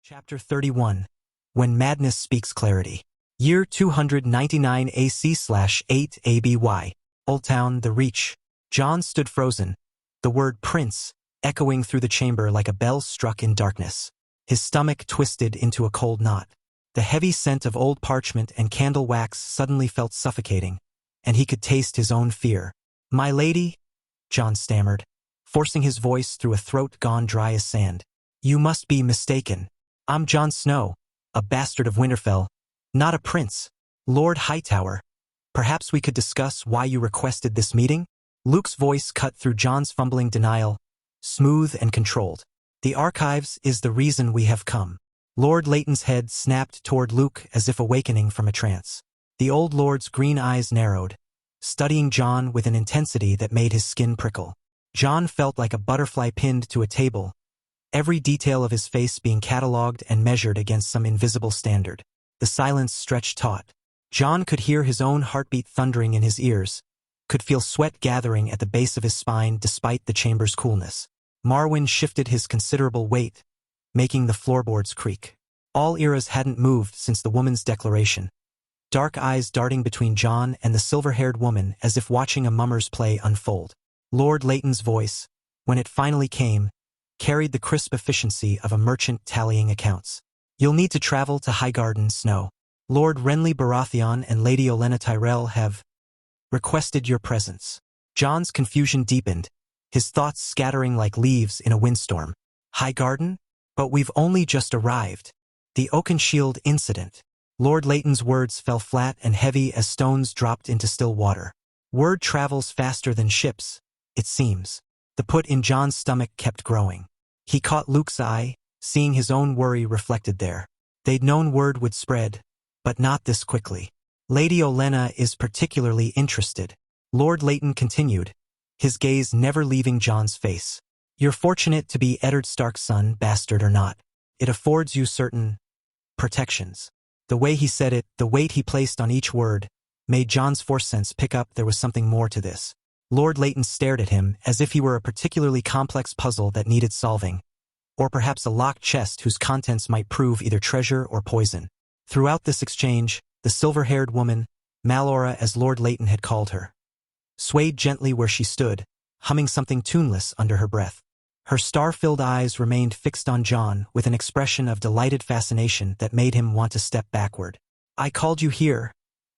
Chapter 31. When Madness Speaks Clarity. Year 299 AC/8 ABY. Old Town, The Reach. John stood frozen, the word prince echoing through the chamber like a bell struck in darkness. His stomach twisted into a cold knot. The heavy scent of old parchment and candle wax suddenly felt suffocating, and he could taste his own fear. "My lady," John stammered, forcing his voice through a throat gone dry as sand. "You must be mistaken. I'm Jon Snow, a bastard of Winterfell, not a prince. Lord Hightower, perhaps we could discuss why you requested this meeting?" Luke's voice cut through Jon's fumbling denial, smooth and controlled. "The archives is the reason we have come." Lord Leighton's head snapped toward Luke as if awakening from a trance. The old lord's green eyes narrowed, studying Jon with an intensity that made his skin prickle. Jon felt like a butterfly pinned to a table, every detail of his face being catalogued and measured against some invisible standard. The silence stretched taut. Jon could hear his own heartbeat thundering in his ears, could feel sweat gathering at the base of his spine despite the chamber's coolness. Marwyn shifted his considerable weight, making the floorboards creak. All eras hadn't moved since the woman's declaration, dark eyes darting between Jon and the silver-haired woman as if watching a mummer's play unfold. Lord Leighton's voice, when it finally came, carried the crisp efficiency of a merchant tallying accounts. "You'll need to travel to Highgarden, Snow. Lord Renly Baratheon and Lady Olenna Tyrell have requested your presence." Jon's confusion deepened, his thoughts scattering like leaves in a windstorm. "Highgarden? But we've only just arrived. The Oakenshield incident." Lord Leighton's words fell flat and heavy as stones dropped into still water. "Word travels faster than ships, it seems." The put in Jon's stomach kept growing. He caught Luke's eye, seeing his own worry reflected there. They'd known word would spread, but not this quickly. "Lady Olenna is particularly interested," Lord Leighton continued, his gaze never leaving Jon's face. "You're fortunate to be Eddard Stark's son, bastard or not. It affords you certain protections." The way he said it, the weight he placed on each word, made Jon's force sense pick up there was something more to this. Lord Leighton stared at him as if he were a particularly complex puzzle that needed solving, or perhaps a locked chest whose contents might prove either treasure or poison. Throughout this exchange, the silver-haired woman, Malora as Lord Leighton had called her, swayed gently where she stood, humming something tuneless under her breath. Her star-filled eyes remained fixed on Jon with an expression of delighted fascination that made him want to step backward. "I called you here,"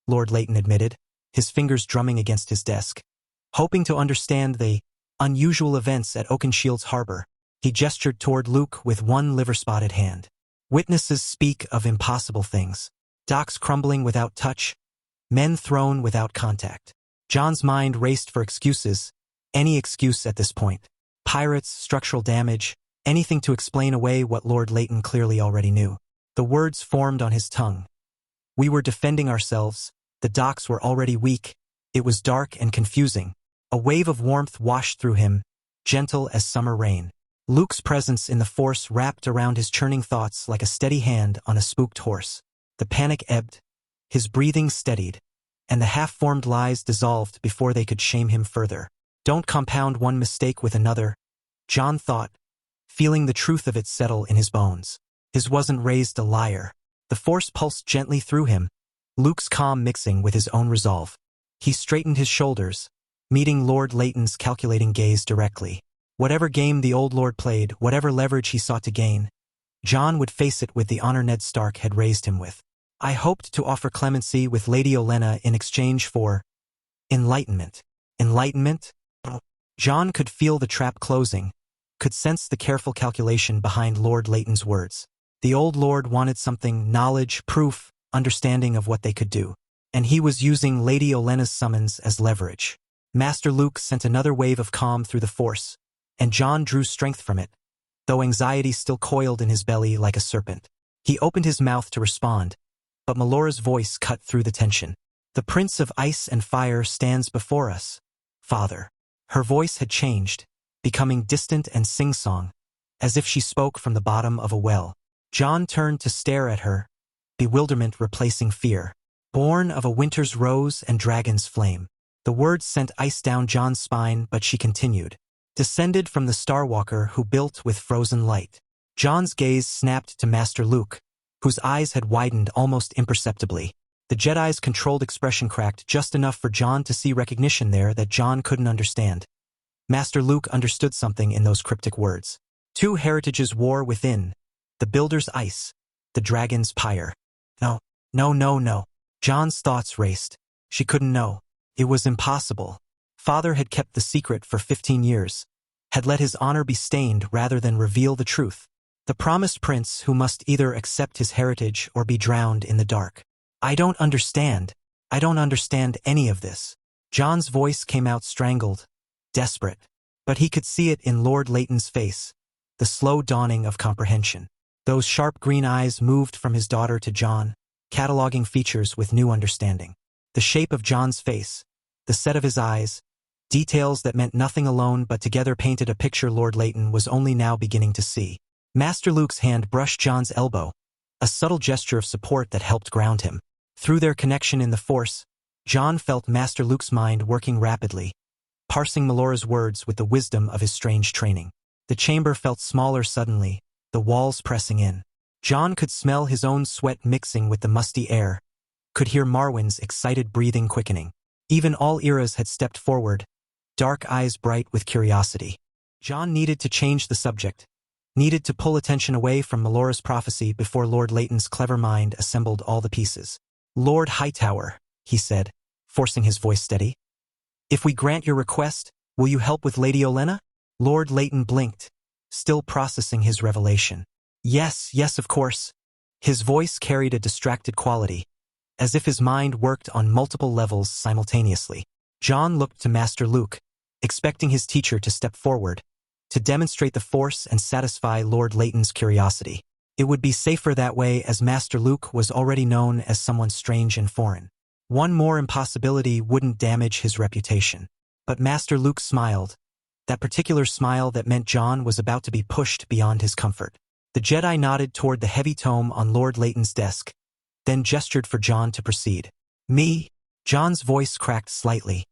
Lord Leighton admitted, his fingers drumming against his desk, hoping to understand the unusual events at Oakenshield's harbor. He gestured toward Luke with one liver-spotted hand. "Witnesses speak of impossible things. Docks crumbling without touch, men thrown without contact." Jon's mind raced for excuses, any excuse at this point. Pirates, structural damage, anything to explain away what Lord Leighton clearly already knew. The words formed on his tongue. "We were defending ourselves, the docks were already weak, it was dark and confusing." A wave of warmth washed through him, gentle as summer rain. Luke's presence in the force wrapped around his churning thoughts like a steady hand on a spooked horse. The panic ebbed, his breathing steadied, and the half-formed lies dissolved before they could shame him further. Don't compound one mistake with another, Jon thought, feeling the truth of it settle in his bones. His wasn't raised a liar. The force pulsed gently through him, Luke's calm mixing with his own resolve. He straightened his shoulders, meeting Lord Leighton's calculating gaze directly. Whatever game the old lord played, whatever leverage he sought to gain, Jon would face it with the honor Ned Stark had raised him with. "I hoped to offer clemency with Lady Olenna in exchange for enlightenment." Enlightenment? Jon could feel the trap closing, could sense the careful calculation behind Lord Leighton's words. The old lord wanted something, knowledge, proof, understanding of what they could do. And he was using Lady Olenna's summons as leverage. Master Luke sent another wave of calm through the force, and Jon drew strength from it, though anxiety still coiled in his belly like a serpent. He opened his mouth to respond, but Melora's voice cut through the tension. "The Prince of Ice and Fire stands before us, Father." Her voice had changed, becoming distant and sing-song, as if she spoke from the bottom of a well. Jon turned to stare at her, bewilderment replacing fear. "Born of a winter's rose and dragon's flame." The words sent ice down Jon's spine, but she continued. "Descended from the Starwalker who built with frozen light." John's gaze snapped to Master Luke, whose eyes had widened almost imperceptibly. The Jedi's controlled expression cracked just enough for John to see recognition there that John couldn't understand. Master Luke understood something in those cryptic words. Two heritages war within, the Builder's ice, the Dragon's pyre. No, no, no, no. John's thoughts raced. She couldn't know. It was impossible. Father had kept the secret for 15 years, had let his honor be stained rather than reveal the truth. The promised prince who must either accept his heritage or be drowned in the dark. I don't understand. I don't understand any of this. John's voice came out strangled, desperate. But he could see it in Lord Leighton's face, the slow dawning of comprehension. Those sharp green eyes moved from his daughter to John, cataloging features with new understanding. The shape of John's face, the set of his eyes, details that meant nothing alone but together painted a picture Lord Leighton was only now beginning to see. Master Luke's hand brushed John's elbow, a subtle gesture of support that helped ground him. Through their connection in the Force, John felt Master Luke's mind working rapidly, parsing Melora's words with the wisdom of his strange training. The chamber felt smaller suddenly, the walls pressing in. John could smell his own sweat mixing with the musty air, could hear Marwyn's excited breathing quickening. Even all eras had stepped forward, dark eyes bright with curiosity. John needed to change the subject, needed to pull attention away from Melora's prophecy before Lord Leighton's clever mind assembled all the pieces. Lord Hightower, he said, forcing his voice steady. If we grant your request, will you help with Lady Olenna? Lord Leighton blinked, still processing his revelation. Yes, yes, of course. His voice carried a distracted quality, as if his mind worked on multiple levels simultaneously. John looked to Master Luke, expecting his teacher to step forward, to demonstrate the Force and satisfy Lord Leighton's curiosity. It would be safer that way, as Master Luke was already known as someone strange and foreign. One more impossibility wouldn't damage his reputation. But Master Luke smiled, that particular smile that meant John was about to be pushed beyond his comfort. The Jedi nodded toward the heavy tome on Lord Leighton's desk, then gestured for John to proceed. Me? John's voice cracked slightly.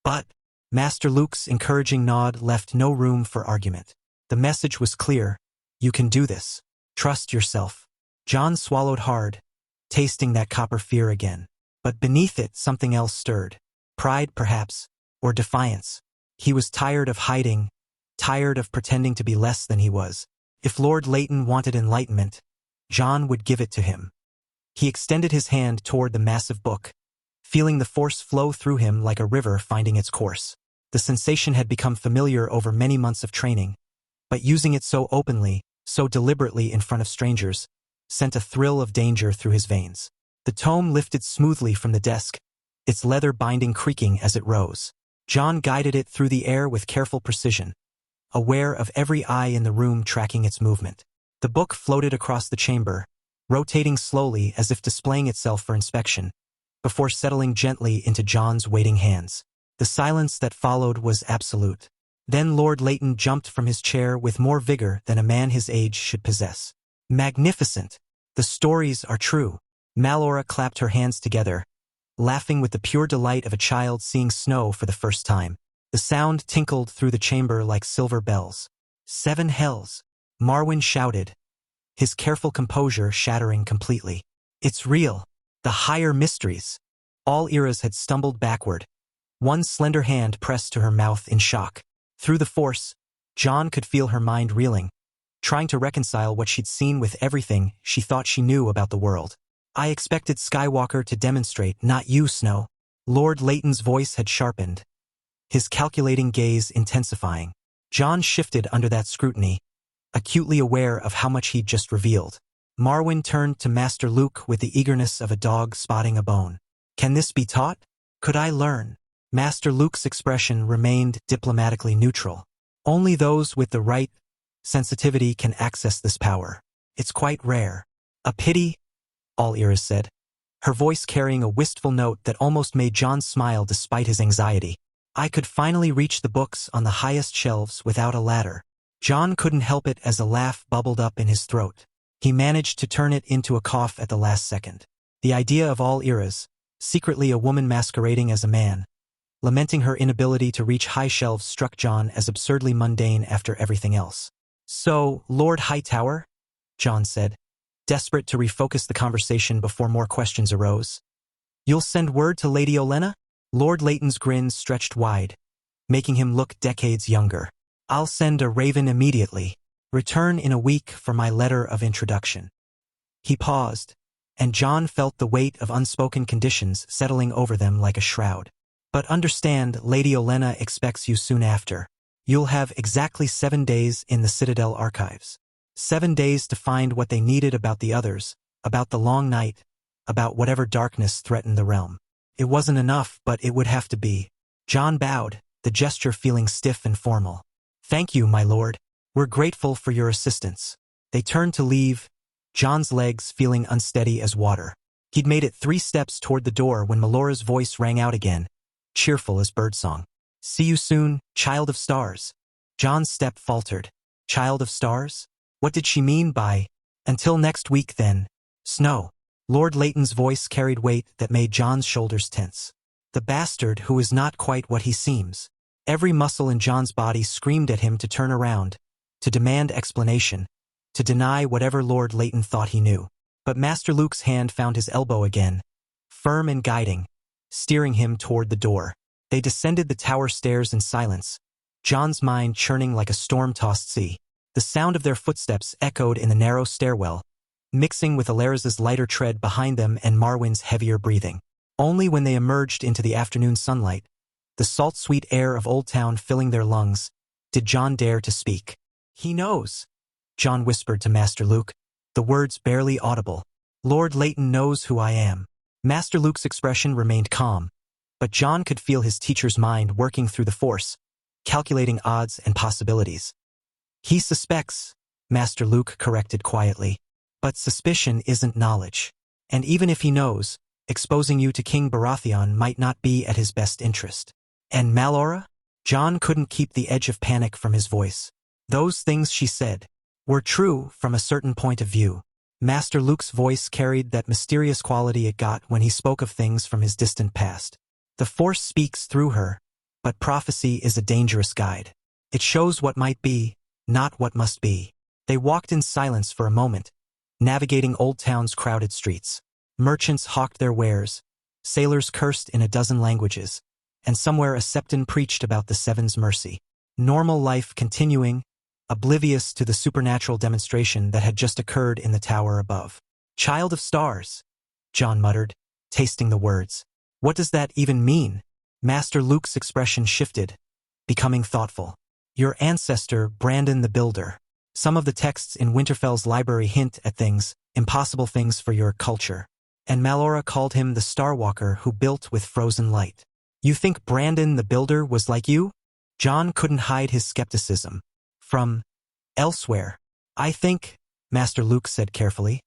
But Master Luke's encouraging nod left no room for argument. The message was clear. You can do this. Trust yourself. John swallowed hard, tasting that copper fear again. But beneath it something else stirred. Pride, perhaps, or defiance. He was tired of hiding, tired of pretending to be less than he was. If Lord Leighton wanted enlightenment, John would give it to him. He extended his hand toward the massive book, feeling the Force flow through him like a river finding its course. The sensation had become familiar over many months of training, but using it so openly, so deliberately in front of strangers, sent a thrill of danger through his veins. The tome lifted smoothly from the desk, its leather binding creaking as it rose. John guided it through the air with careful precision, aware of every eye in the room tracking its movement. The book floated across the chamber, rotating slowly as if displaying itself for inspection, before settling gently into John's waiting hands. The silence that followed was absolute. Then Lord Leighton jumped from his chair with more vigor than a man his age should possess. Magnificent! The stories are true. Melora clapped her hands together, laughing with the pure delight of a child seeing snow for the first time. The sound tinkled through the chamber like silver bells. 7 hells! Marwyn shouted, his careful composure shattering completely. It's real. The higher mysteries. All eras had stumbled backward. One slender hand pressed to her mouth in shock. Through the Force, John could feel her mind reeling, trying to reconcile what she'd seen with everything she thought she knew about the world. I expected Skywalker to demonstrate, not you, Snow. Lord Leighton's voice had sharpened, his calculating gaze intensifying. John shifted under that scrutiny, acutely aware of how much he'd just revealed. Marwyn turned to Master Luke with the eagerness of a dog spotting a bone. Can this be taught? Could I learn? Master Luke's expression remained diplomatically neutral. Only those with the right sensitivity can access this power. It's quite rare. A pity, all eras said, her voice carrying a wistful note that almost made John smile despite his anxiety. I could finally reach the books on the highest shelves without a ladder. John couldn't help it as a laugh bubbled up in his throat. He managed to turn it into a cough at the last second. The idea of all eras, secretly a woman masquerading as a man, lamenting her inability to reach high shelves, struck John as absurdly mundane after everything else. So, Lord Hightower, John said, desperate to refocus the conversation before more questions arose. You'll send word to Lady Olenna? Lord Leighton's grin stretched wide, making him look decades younger. I'll send a raven immediately. Return in a week for my letter of introduction. He paused, and John felt the weight of unspoken conditions settling over them like a shroud. But understand, Lady Olenna expects you soon after. You'll have exactly 7 days in the Citadel archives. 7 days to find what they needed about the others, about the long night, about whatever darkness threatened the realm. It wasn't enough, but it would have to be. John bowed, the gesture feeling stiff and formal. Thank you, my lord. We're grateful for your assistance. They turned to leave, John's legs feeling unsteady as water. He'd made it 3 steps toward the door when Melora's voice rang out again, cheerful as birdsong. See you soon, child of stars. John's step faltered. Child of stars? What did she mean by, until next week then? Snow. Lord Leighton's voice carried weight that made John's shoulders tense. The bastard who is not quite what he seems. Every muscle in John's body screamed at him to turn around, to demand explanation, to deny whatever Lord Leighton thought he knew. But Master Luke's hand found his elbow again, firm and guiding, steering him toward the door. They descended the tower stairs in silence, John's mind churning like a storm-tossed sea. The sound of their footsteps echoed in the narrow stairwell, mixing with Alaraz's lighter tread behind them and Marwyn's heavier breathing. Only when they emerged into the afternoon sunlight, the salt-sweet air of Old Town filling their lungs, did John dare to speak. He knows, John whispered to Master Luke, the words barely audible. Lord Leighton knows who I am. Master Luke's expression remained calm, but John could feel his teacher's mind working through the force, calculating odds and possibilities. He suspects, Master Luke corrected quietly, but suspicion isn't knowledge. And even if he knows, exposing you to King Baratheon might not be at his best interest. And Malora? John couldn't keep the edge of panic from his voice. Those things she said were true from a certain point of view. Master Luke's voice carried that mysterious quality it got when he spoke of things from his distant past. The Force speaks through her, but prophecy is a dangerous guide. It shows what might be, not what must be. They walked in silence for a moment, navigating Old Town's crowded streets. Merchants hawked their wares, sailors cursed in a dozen languages, and somewhere a septon preached about the Seven's mercy. Normal life continuing, oblivious to the supernatural demonstration that had just occurred in the tower above. Child of stars, John muttered, tasting the words. What does that even mean? Master Luke's expression shifted, becoming thoughtful. Your ancestor, Brandon the Builder. Some of the texts in Winterfell's library hint at things, impossible things for your culture. And Malora called him the Starwalker who built with frozen light. You think Brandon the Builder was like you? John couldn't hide his skepticism. From elsewhere. I think, Master Luke said carefully,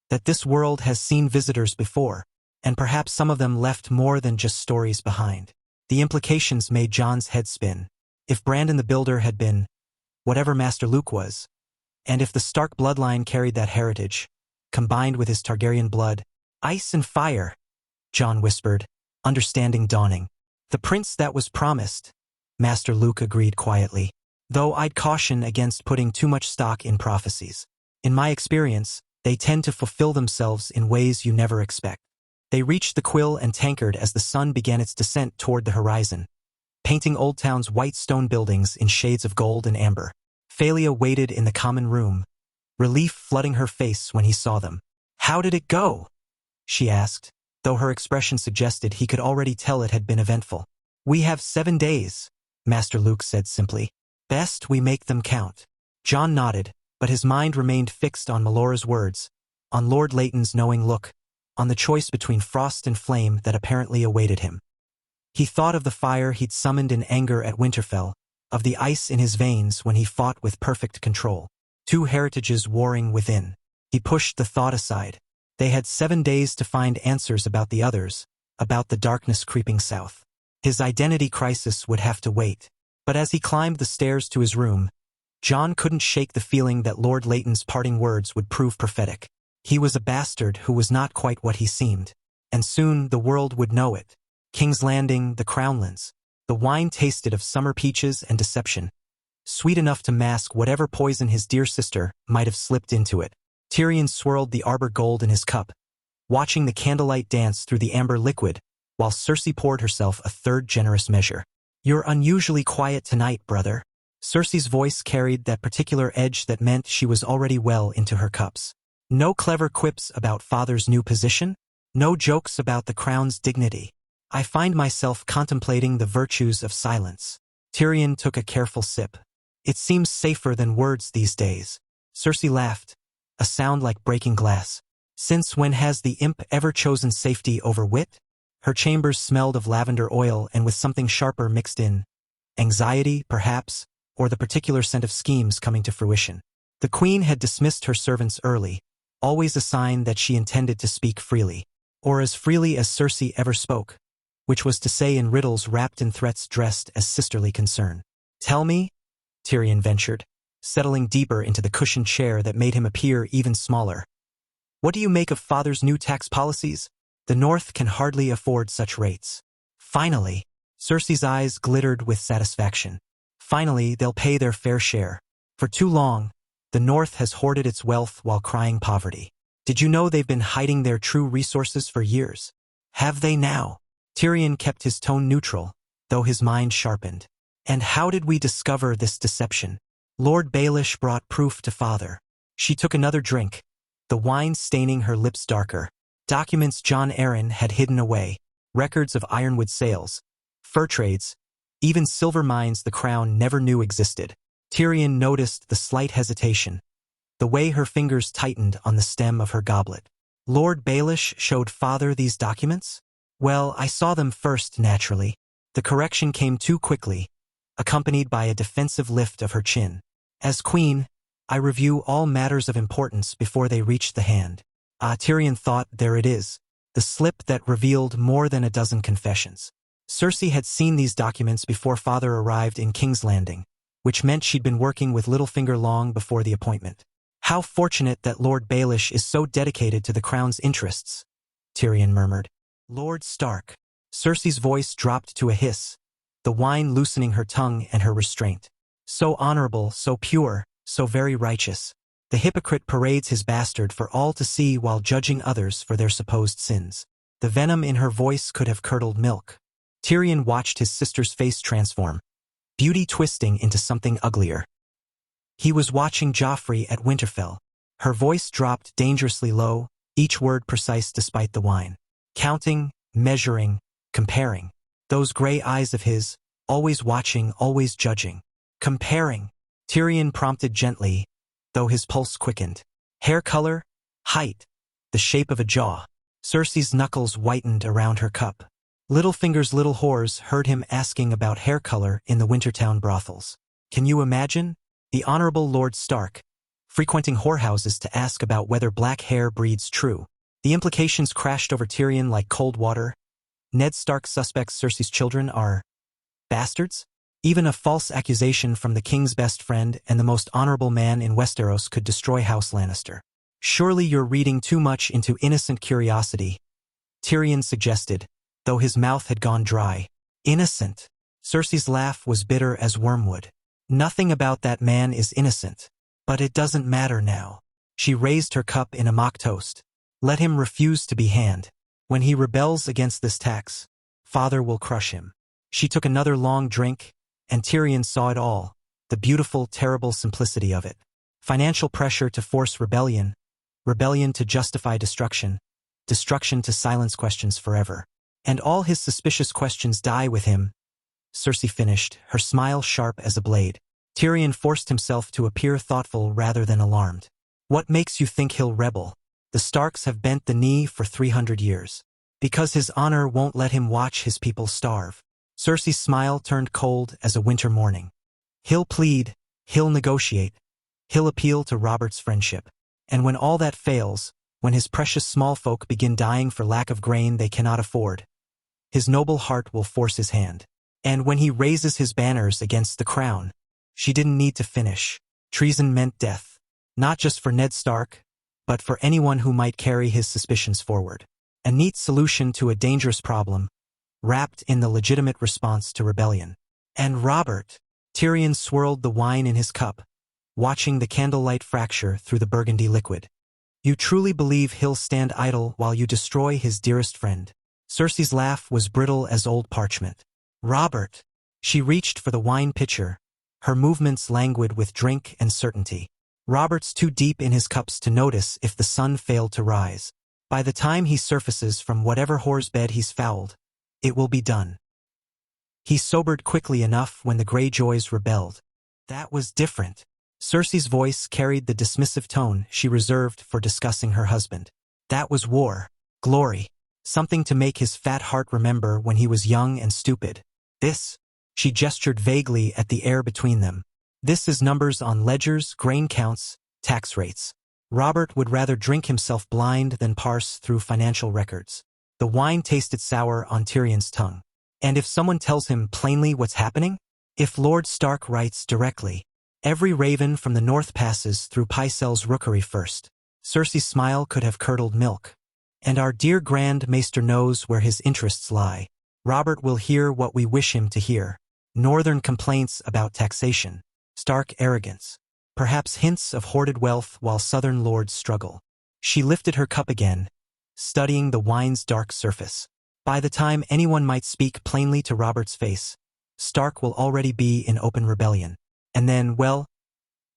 that this world has seen visitors before, and perhaps some of them left more than just stories behind. The implications made John's head spin. If Brandon the Builder had been whatever Master Luke was, and if the Stark bloodline carried that heritage, combined with his Targaryen blood, ice and fire, John whispered, understanding dawning. The prince that was promised, Master Luke agreed quietly, though I'd caution against putting too much stock in prophecies. In my experience, they tend to fulfill themselves in ways you never expect. They reached the Quill and Tankard as the sun began its descent toward the horizon, painting Old Town's white stone buildings in shades of gold and amber. Phalia waited in the common room, relief flooding her face when he saw them. How did it go? She asked, though her expression suggested he could already tell it had been eventful. We have 7 days, Master Luke said simply. Best we make them count. John nodded, but his mind remained fixed on Melora's words, on Lord Leighton's knowing look, on the choice between frost and flame that apparently awaited him. He thought of the fire he'd summoned in anger at Winterfell, of the ice in his veins when he fought with perfect control. 2 heritages warring within. He pushed the thought aside. They had 7 days to find answers about the others, about the darkness creeping south. His identity crisis would have to wait. But as he climbed the stairs to his room, John couldn't shake the feeling that Lord Leighton's parting words would prove prophetic. He was a bastard who was not quite what he seemed, and soon the world would know it. King's Landing, the Crownlands. The wine tasted of summer peaches and deception, sweet enough to mask whatever poison his dear sister might have slipped into it. Tyrion swirled the arbor gold in his cup, watching the candlelight dance through the amber liquid, while Cersei poured herself a third generous measure. "You're unusually quiet tonight, brother." Cersei's voice carried that particular edge that meant she was already well into her cups. "No clever quips about father's new position? No jokes about the crown's dignity? I find myself contemplating the virtues of silence." Tyrion took a careful sip. "It seems safer than words these days." Cersei laughed, a sound like breaking glass. "Since when has the imp ever chosen safety over wit?" Her chambers smelled of lavender oil and with something sharper mixed in. Anxiety, perhaps, or the particular scent of schemes coming to fruition. The queen had dismissed her servants early, always a sign that she intended to speak freely, or as freely as Cersei ever spoke, which was to say in riddles wrapped in threats dressed as sisterly concern. "Tell me," Tyrion ventured, settling deeper into the cushioned chair that made him appear even smaller. "What do you make of father's new tax policies? The North can hardly afford such rates." Finally, Cersei's eyes glittered with satisfaction. Finally, they'll pay their fair share. For too long, the North has hoarded its wealth while crying poverty. Did you know they've been hiding their true resources for years? Have they now? Tyrion kept his tone neutral, though his mind sharpened. And how did we discover this deception? Lord Baelish brought proof to father. She took another drink, the wine staining her lips darker. Documents Jon Arryn had hidden away, records of ironwood sales, fur trades, even silver mines the crown never knew existed. Tyrion noticed the slight hesitation, the way her fingers tightened on the stem of her goblet. "Lord Baelish showed father these documents?" "Well, I saw them first, naturally." The correction came too quickly, accompanied by a defensive lift of her chin. "As queen, I review all matters of importance before they reach the hand." Tyrion thought, there it is, the slip that revealed more than a dozen confessions. Cersei had seen these documents before father arrived in King's Landing, which meant she'd been working with Littlefinger long before the appointment. "How fortunate that Lord Baelish is so dedicated to the crown's interests," Tyrion murmured. "Lord Stark." Cersei's voice dropped to a hiss, the wine loosening her tongue and her restraint. "So honorable, so pure, so very righteous. The hypocrite parades his bastard for all to see while judging others for their supposed sins." The venom in her voice could have curdled milk. Tyrion watched his sister's face transform, beauty twisting into something uglier. He was watching Joffrey at Winterfell. Her voice dropped dangerously low, each word precise despite the wine. Counting, measuring, comparing. Those gray eyes of his, always watching, always judging. Comparing. Tyrion prompted gently, though his pulse quickened. Hair color, height, the shape of a jaw. Cersei's knuckles whitened around her cup. Littlefinger's little whores heard him asking about hair color in the Wintertown brothels. Can you imagine? The Honorable Lord Stark, frequenting whorehouses to ask about whether black hair breeds true. The implications crashed over Tyrion like cold water. Ned Stark suspects Cersei's children are bastards? Even a false accusation from the king's best friend and the most honorable man in Westeros could destroy House Lannister. "Surely you're reading too much into innocent curiosity," Tyrion suggested, though his mouth had gone dry. "Innocent?" Cersei's laugh was bitter as wormwood. "Nothing about that man is innocent. But it doesn't matter now." She raised her cup in a mock toast. "Let him refuse to be hand. When he rebels against this tax, father will crush him." She took another long drink, and Tyrion saw it all, the beautiful, terrible simplicity of it. Financial pressure to force rebellion, rebellion to justify destruction, destruction to silence questions forever. And all his suspicious questions die with him. Cersei finished, her smile sharp as a blade. Tyrion forced himself to appear thoughtful rather than alarmed. "What makes you think he'll rebel? The Starks have bent the knee for 300 years. Because his honor won't let him watch his people starve." Cersei's smile turned cold as a winter morning. "He'll plead, he'll negotiate, he'll appeal to Robert's friendship. And when all that fails, when his precious small folk begin dying for lack of grain they cannot afford, his noble heart will force his hand. And when he raises his banners against the crown." She didn't need to finish. Treason meant death, not just for Ned Stark, but for anyone who might carry his suspicions forward. A neat solution to a dangerous problem, wrapped in the legitimate response to rebellion. And Robert. Tyrion swirled the wine in his cup, watching the candlelight fracture through the burgundy liquid. You truly believe he'll stand idle while you destroy his dearest friend? Cersei's laugh was brittle as old parchment. Robert. She reached for the wine pitcher, her movements languid with drink and certainty. Robert's too deep in his cups to notice if the sun failed to rise. By the time he surfaces from whatever whore's bed he's fouled, it will be done. He sobered quickly enough when the Greyjoys rebelled. That was different. Cersei's voice carried the dismissive tone she reserved for discussing her husband. That was war, glory, something to make his fat heart remember when he was young and stupid. This, she gestured vaguely at the air between them. This is numbers on ledgers, grain counts, tax rates. Robert would rather drink himself blind than parse through financial records. The wine tasted sour on Tyrion's tongue. And if someone tells him plainly what's happening? If Lord Stark writes directly, every raven from the north passes through Pycelle's rookery first. Cersei's smile could have curdled milk. And our dear Grand Maester knows where his interests lie. Robert will hear what we wish him to hear. Northern complaints about taxation. Stark arrogance. Perhaps hints of hoarded wealth while southern lords struggle. She lifted her cup again, studying the wine's dark surface. By the time anyone might speak plainly to Robert's face, Stark will already be in open rebellion. And then, well,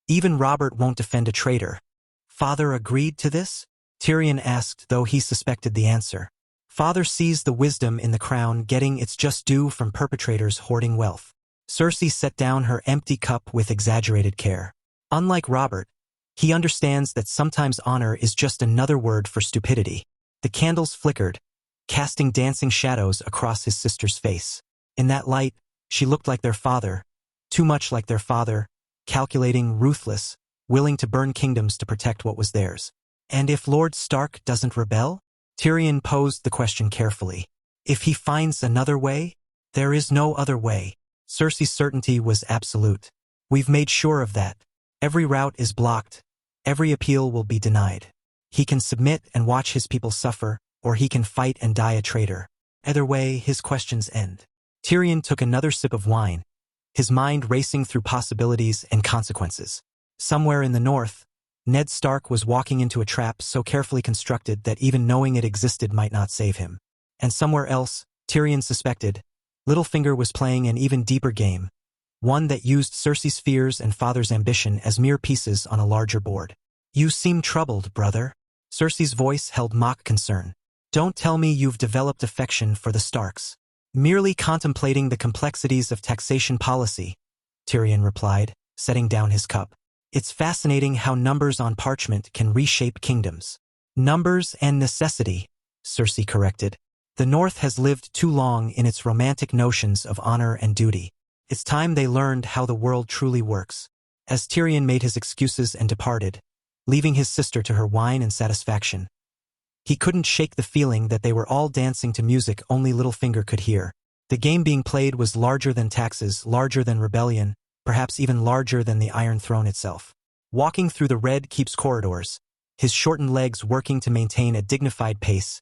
even Robert won't defend a traitor. Father agreed to this? Tyrion asked, though he suspected the answer. Father sees the wisdom in the crown getting its just due from perpetrators hoarding wealth. Cersei set down her empty cup with exaggerated care. Unlike Robert, he understands that sometimes honor is just another word for stupidity. The candles flickered, casting dancing shadows across his sister's face. In that light, she looked like their father, too much like their father, calculating, ruthless, willing to burn kingdoms to protect what was theirs. And if Lord Stark doesn't rebel? Tyrion posed the question carefully. If he finds another way? There is no other way. Cersei's certainty was absolute. We've made sure of that. Every route is blocked. Every appeal will be denied. He can submit and watch his people suffer, or he can fight and die a traitor. Either way, his questions end. Tyrion took another sip of wine, his mind racing through possibilities and consequences. Somewhere in the north, Ned Stark was walking into a trap so carefully constructed that even knowing it existed might not save him. And somewhere else, Tyrion suspected, Littlefinger was playing an even deeper game, one that used Cersei's fears and father's ambition as mere pieces on a larger board. You seem troubled, brother. Cersei's voice held mock concern. Don't tell me you've developed affection for the Starks. Merely contemplating the complexities of taxation policy, Tyrion replied, setting down his cup. It's fascinating how numbers on parchment can reshape kingdoms. Numbers and necessity, Cersei corrected. The North has lived too long in its romantic notions of honor and duty. It's time they learned how the world truly works. As Tyrion made his excuses and departed, leaving his sister to her wine and satisfaction, he couldn't shake the feeling that they were all dancing to music only Littlefinger could hear. The game being played was larger than taxes, larger than rebellion, perhaps even larger than the Iron Throne itself. Walking through the Red Keep's corridors, his shortened legs working to maintain a dignified pace,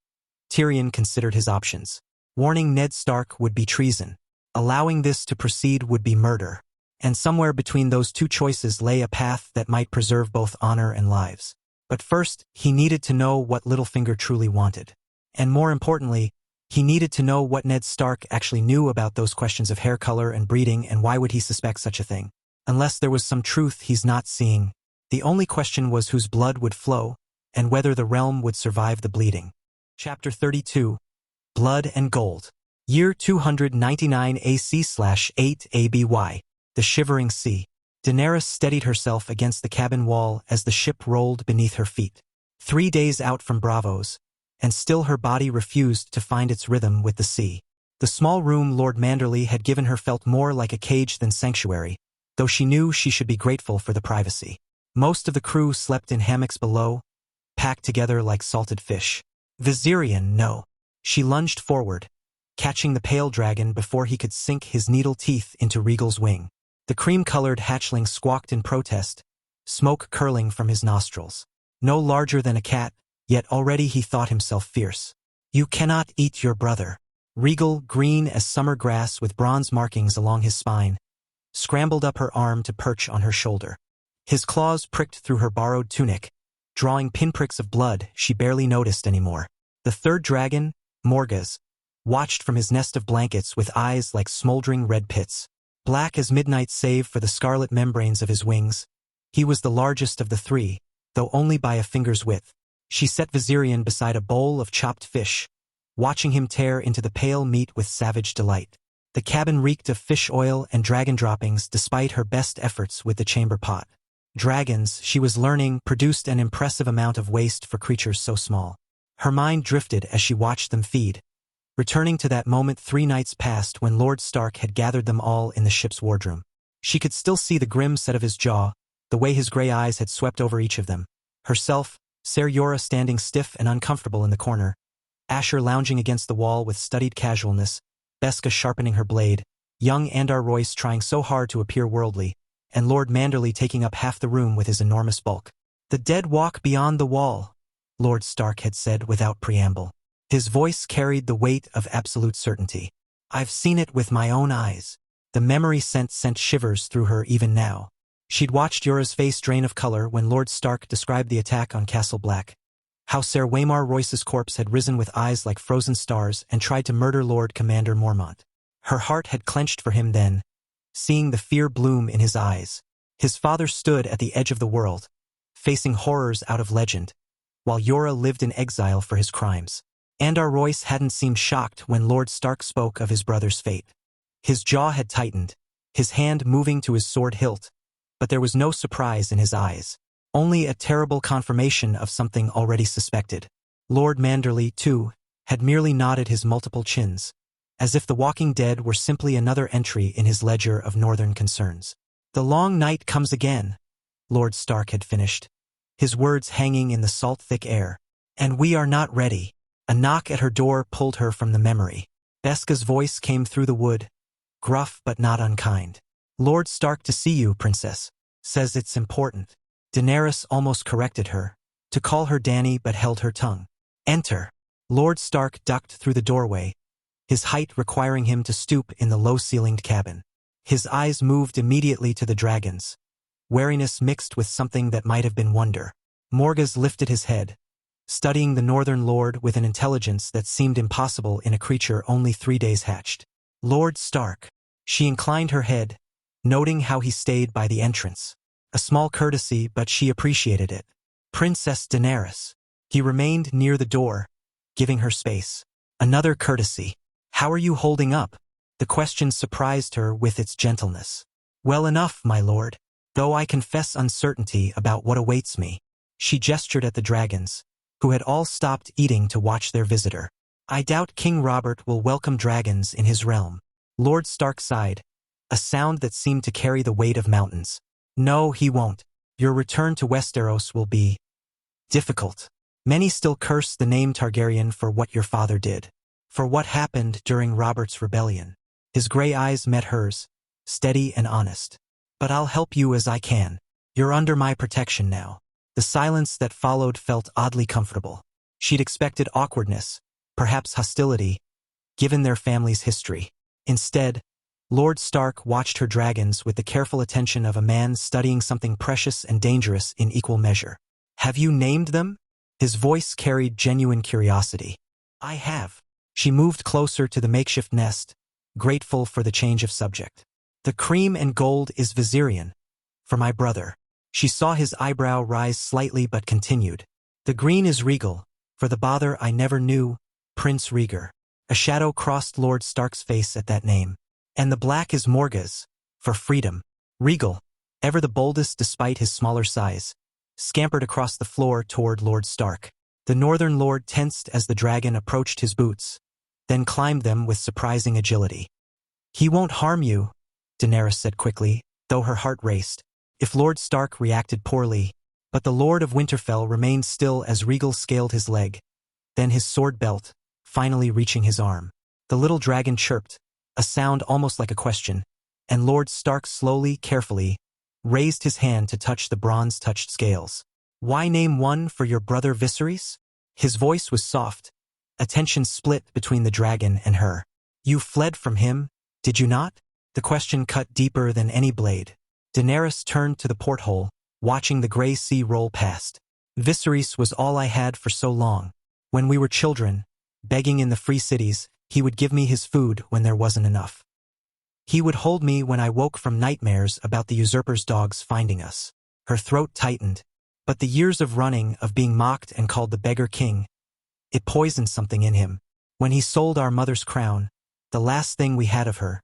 Tyrion considered his options. Warning Ned Stark would be treason. Allowing this to proceed would be murder. And somewhere between those two choices lay a path that might preserve both honor and lives. But first, he needed to know what Littlefinger truly wanted. And more importantly, he needed to know what Ned Stark actually knew about those questions of hair color and breeding, and why would he suspect such a thing? Unless there was some truth he's not seeing. The only question was whose blood would flow, and whether the realm would survive the bleeding. Chapter 32. Blood and Gold. Year 299 AC/8 ABY. The Shivering Sea. Daenerys steadied herself against the cabin wall as the ship rolled beneath her feet. 3 days out from Braavos, and still her body refused to find its rhythm with the sea. The small room Lord Manderley had given her felt more like a cage than sanctuary, though she knew she should be grateful for the privacy. Most of the crew slept in hammocks below, packed together like salted fish. Viserion, no. She lunged forward, catching the pale dragon before he could sink his needle teeth into Rhaegal's wing. The cream-colored hatchling squawked in protest, smoke curling from his nostrils. No larger than a cat, yet already he thought himself fierce. You cannot eat your brother. Rhaegal, green as summer grass with bronze markings along his spine, scrambled up her arm to perch on her shoulder. His claws pricked through her borrowed tunic, drawing pinpricks of blood she barely noticed anymore. The third dragon, Morgaz, watched from his nest of blankets with eyes like smoldering red pits. Black as midnight save for the scarlet membranes of his wings. He was the largest of the three, though only by a finger's width. She set Viserion beside a bowl of chopped fish, watching him tear into the pale meat with savage delight. The cabin reeked of fish oil and dragon droppings despite her best efforts with the chamber pot. Dragons, she was learning, produced an impressive amount of waste for creatures so small. Her mind drifted as she watched them feed, returning to that moment 3 nights past when Lord Stark had gathered them all in the ship's wardroom. She could still see the grim set of his jaw, the way his gray eyes had swept over each of them. Herself, Ser Jorah standing stiff and uncomfortable in the corner, Asher lounging against the wall with studied casualness, Beska sharpening her blade, young Andar Royce trying so hard to appear worldly, and Lord Manderly taking up half the room with his enormous bulk. "The dead walk beyond the wall," Lord Stark had said without preamble. His voice carried the weight of absolute certainty. "I've seen it with my own eyes." The memory sent shivers through her even now. She'd watched Jorah's face drain of color when Lord Stark described the attack on Castle Black. How Ser Waymar Royce's corpse had risen with eyes like frozen stars and tried to murder Lord Commander Mormont. Her heart had clenched for him then, seeing the fear bloom in his eyes. His father stood at the edge of the world, facing horrors out of legend, while Jorah lived in exile for his crimes. Andar Royce hadn't seemed shocked when Lord Stark spoke of his brother's fate. His jaw had tightened, his hand moving to his sword hilt, but there was no surprise in his eyes. Only a terrible confirmation of something already suspected. Lord Manderly, too, had merely nodded his multiple chins, as if the Walking Dead were simply another entry in his ledger of northern concerns. "The long night comes again," Lord Stark had finished, his words hanging in the salt-thick air. "And we are not ready." A knock at her door pulled her from the memory. Beska's voice came through the wood, gruff but not unkind. "Lord Stark to see you, Princess. Says it's important." Daenerys almost corrected her, to call her Dany, but held her tongue. "Enter." Lord Stark ducked through the doorway, his height requiring him to stoop in the low-ceilinged cabin. His eyes moved immediately to the dragons, wariness mixed with something that might have been wonder. Morgaz lifted his head, studying the Northern Lord with an intelligence that seemed impossible in a creature only 3 days hatched. "Lord Stark." She inclined her head, noting how he stayed by the entrance. A small courtesy, but she appreciated it. "Princess Daenerys." He remained near the door, giving her space. Another courtesy. "How are you holding up?" The question surprised her with its gentleness. "Well enough, my lord, though I confess uncertainty about what awaits me." She gestured at the dragons, who had all stopped eating to watch their visitor. "I doubt King Robert will welcome dragons in his realm." Lord Stark sighed, a sound that seemed to carry the weight of mountains. "No, he won't. Your return to Westeros will be difficult. Many still curse the name Targaryen for what your father did, for what happened during Robert's rebellion." His gray eyes met hers, steady and honest. "But I'll help you as I can. You're under my protection now." The silence that followed felt oddly comfortable. She'd expected awkwardness, perhaps hostility, given their family's history. Instead, Lord Stark watched her dragons with the careful attention of a man studying something precious and dangerous in equal measure. "Have you named them?" His voice carried genuine curiosity. "I have." She moved closer to the makeshift nest, grateful for the change of subject. "The cream and gold is Viserion, for my brother." She saw his eyebrow rise slightly but continued. "The green is Regal, for the bother I never knew, Prince Rhaegar." A shadow crossed Lord Stark's face at that name. "And the black is Morgaz, for freedom." Regal, ever the boldest despite his smaller size, scampered across the floor toward Lord Stark. The Northern Lord tensed as the dragon approached his boots, then climbed them with surprising agility. "He won't harm you," Daenerys said quickly, though her heart raced. If Lord Stark reacted poorly, but the Lord of Winterfell remained still as Regal scaled his leg, then his sword belt, finally reaching his arm. The little dragon chirped, a sound almost like a question, and Lord Stark slowly, carefully, raised his hand to touch the bronze-touched scales. "Why name one for your brother Viserys?" His voice was soft, attention split between the dragon and her. "You fled from him, did you not?" The question cut deeper than any blade. Daenerys turned to the porthole, watching the gray sea roll past. Viserys was all I had for so long. When we were children, begging in the free cities, he would give me his food when there wasn't enough. He would hold me when I woke from nightmares about the usurper's dogs finding us. Her throat tightened. But the years of running, of being mocked and called the beggar king, it poisoned something in him. When he sold our mother's crown, the last thing we had of her,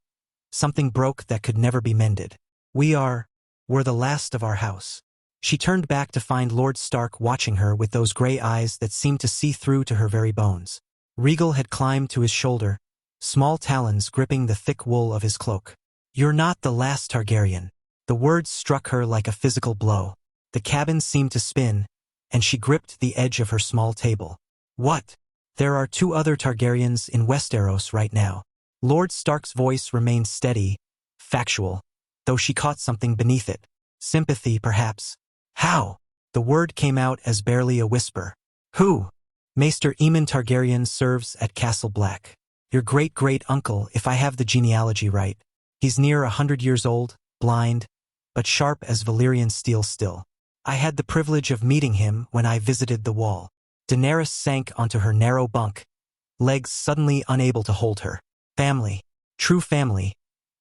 something broke that could never be mended. We're the last of our house. She turned back to find Lord Stark watching her with those gray eyes that seemed to see through to her very bones. Rhaegal had climbed to his shoulder, small talons gripping the thick wool of his cloak. You're not the last Targaryen. The words struck her like a physical blow. The cabin seemed to spin, and she gripped the edge of her small table. What? There are 2 other Targaryens in Westeros right now. Lord Stark's voice remained steady, factual, though she caught something beneath it. Sympathy, perhaps. How? The word came out as barely a whisper. Who? Maester Aemon Targaryen serves at Castle Black. Your great-great-uncle, if I have the genealogy right. He's near 100 years old, blind, but sharp as Valyrian steel still. I had the privilege of meeting him when I visited the Wall. Daenerys sank onto her narrow bunk, legs suddenly unable to hold her. Family. True family.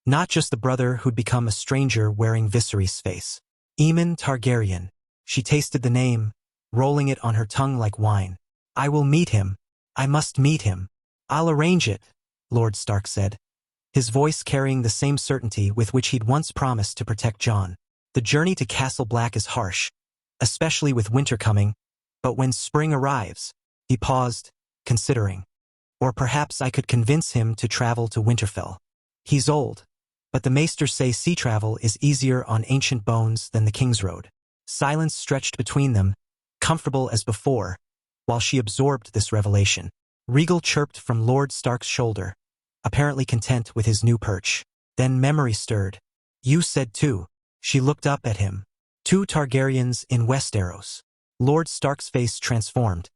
Not just the brother who'd become a stranger wearing Viserys' face. Aemon Targaryen. She tasted the name, rolling it on her tongue like wine. I will meet him. I must meet him. I'll arrange it, Lord Stark said, his voice carrying the same certainty with which he'd once promised to protect Jon. The journey to Castle Black is harsh, especially with winter coming, but when spring arrives, he paused, considering. Or perhaps I could convince him to travel to Winterfell. He's old, but the Maesters say sea travel is easier on ancient bones than the King's Road. Silence stretched between them, comfortable as before, while she absorbed this revelation. Rhaegal chirped from Lord Stark's shoulder, apparently content with his new perch. Then memory stirred. You said 2. She looked up at him. 2 Targaryens in Westeros. Lord Stark's face transformed,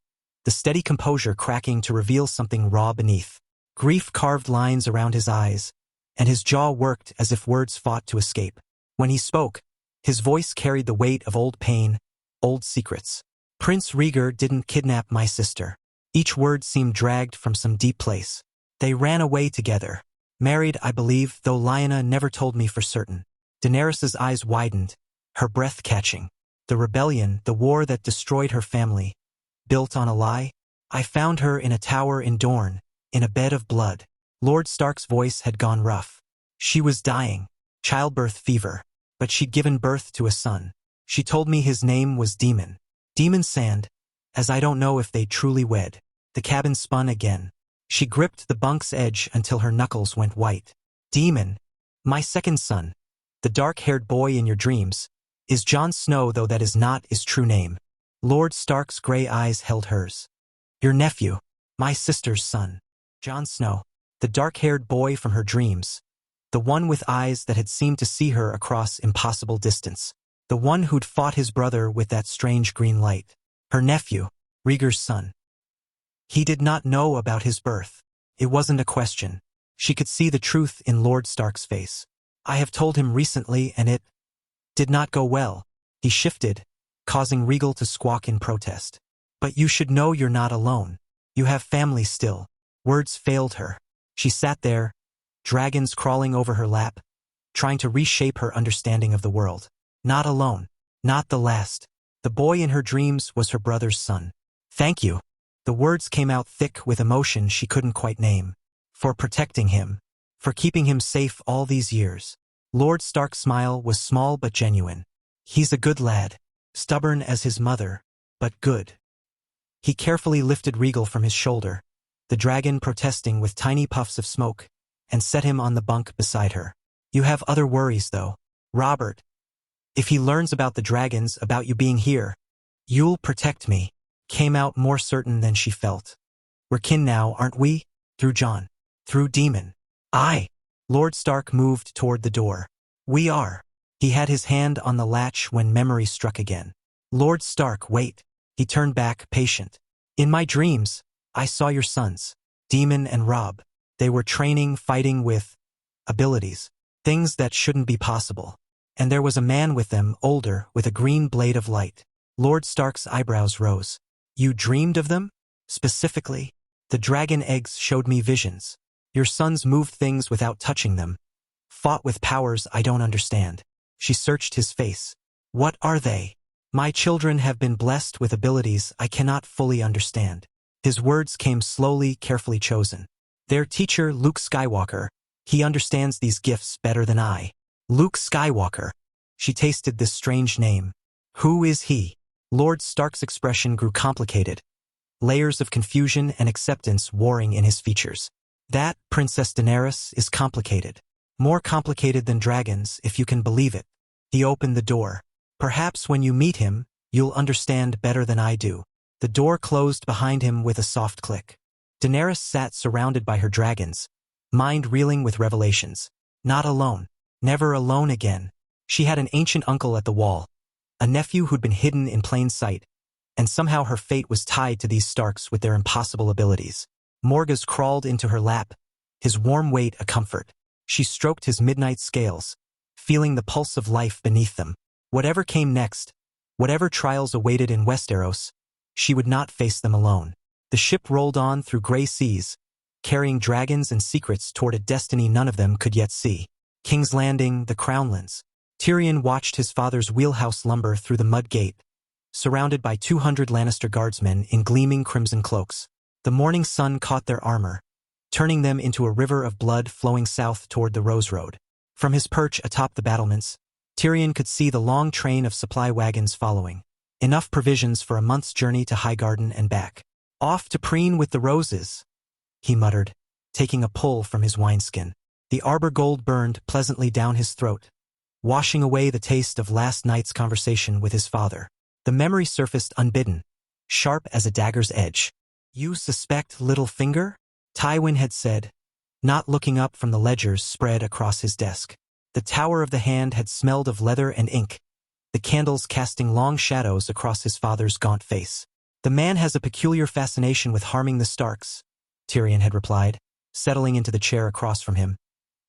the steady composure cracking to reveal something raw beneath. Grief carved lines around his eyes, and his jaw worked as if words fought to escape. When he spoke, his voice carried the weight of old pain, old secrets. Prince Rhaegar didn't kidnap my sister. Each word seemed dragged from some deep place. They ran away together. Married, I believe, though Lyanna never told me for certain. Daenerys's eyes widened, her breath catching. The rebellion, the war that destroyed her family, built on a lie? I found her in a tower in Dorne, in a bed of blood. Lord Stark's voice had gone rough. She was dying, childbirth fever, but she'd given birth to a son. She told me his name was Daemon. Daemon Sand, as I don't know if they truly wed. The cabin spun again. She gripped the bunk's edge until her knuckles went white. Daemon, my second son, the dark-haired boy in your dreams, is Jon Snow, though that is not his true name. Lord Stark's gray eyes held hers. Your nephew, my sister's son, Jon Snow, the dark-haired boy from her dreams, the one with eyes that had seemed to see her across impossible distance, the one who'd fought his brother with that strange green light. Her nephew, Rhaegar's son. He did not know about his birth. It wasn't a question. She could see the truth in Lord Stark's face. I have told him recently, and it did not go well. He shifted, causing Rhaegal to squawk in protest. But you should know you're not alone. You have family still. Words failed her. She sat there, dragons crawling over her lap, trying to reshape her understanding of the world. Not alone. Not the last. The boy in her dreams was her brother's son. Thank you. The words came out thick with emotion she couldn't quite name. For protecting him. For keeping him safe all these years. Lord Stark's smile was small but genuine. He's a good lad. Stubborn as his mother, but good. He carefully lifted Rhaegal from his shoulder, the dragon protesting with tiny puffs of smoke, and set him on the bunk beside her. You have other worries, though. Robert. If he learns about the dragons, about you being here, you'll protect me. Came out more certain than she felt. We're kin now, aren't we? Through Jon. Through Daemon. Aye. Lord Stark moved toward the door. We are. He had his hand on the latch when memory struck again. Lord Stark, wait. He turned back, patient. In my dreams, I saw your sons, Daemon and Robb. They were training, fighting with abilities, things that shouldn't be possible. And there was a man with them, older, with a green blade of light. Lord Stark's eyebrows rose. You dreamed of them? Specifically? The dragon eggs showed me visions. Your sons moved things without touching them. Fought with powers I don't understand. She searched his face. What are they? My children have been blessed with abilities I cannot fully understand. His words came slowly, carefully chosen. Their teacher, Luke Skywalker. He understands these gifts better than I. Luke Skywalker. She tasted this strange name. Who is he? Lord Stark's expression grew complicated. Layers of confusion and acceptance warring in his features. That, Princess Daenerys, is complicated. More complicated than dragons, if you can believe it. He opened the door. Perhaps when you meet him, you'll understand better than I do. The door closed behind him with a soft click. Daenerys sat surrounded by her dragons, mind reeling with revelations. Not alone. Never alone again. She had an ancient uncle at the wall, a nephew who'd been hidden in plain sight, and somehow her fate was tied to these Starks with their impossible abilities. Morgause crawled into her lap, his warm weight a comfort. She stroked his midnight scales, feeling the pulse of life beneath them. Whatever came next, whatever trials awaited in Westeros, she would not face them alone. The ship rolled on through gray seas, carrying dragons and secrets toward a destiny none of them could yet see. King's Landing, the Crownlands. Tyrion watched his father's wheelhouse lumber through the mud gate, surrounded by 200 Lannister guardsmen in gleaming crimson cloaks. The morning sun caught their armor, turning them into a river of blood flowing south toward the Rose Road. From his perch atop the battlements, Tyrion could see the long train of supply wagons following. Enough provisions for a month's journey to Highgarden and back. Off to preen with the roses, he muttered, taking a pull from his wineskin. The arbor gold burned pleasantly down his throat, washing away the taste of last night's conversation with his father. The memory surfaced unbidden, sharp as a dagger's edge. You suspect Littlefinger? Tywin had said, not looking up from the ledgers spread across his desk. The tower of the hand had smelled of leather and ink, the candles casting long shadows across his father's gaunt face. The man has a peculiar fascination with harming the Starks, Tyrion had replied, settling into the chair across from him.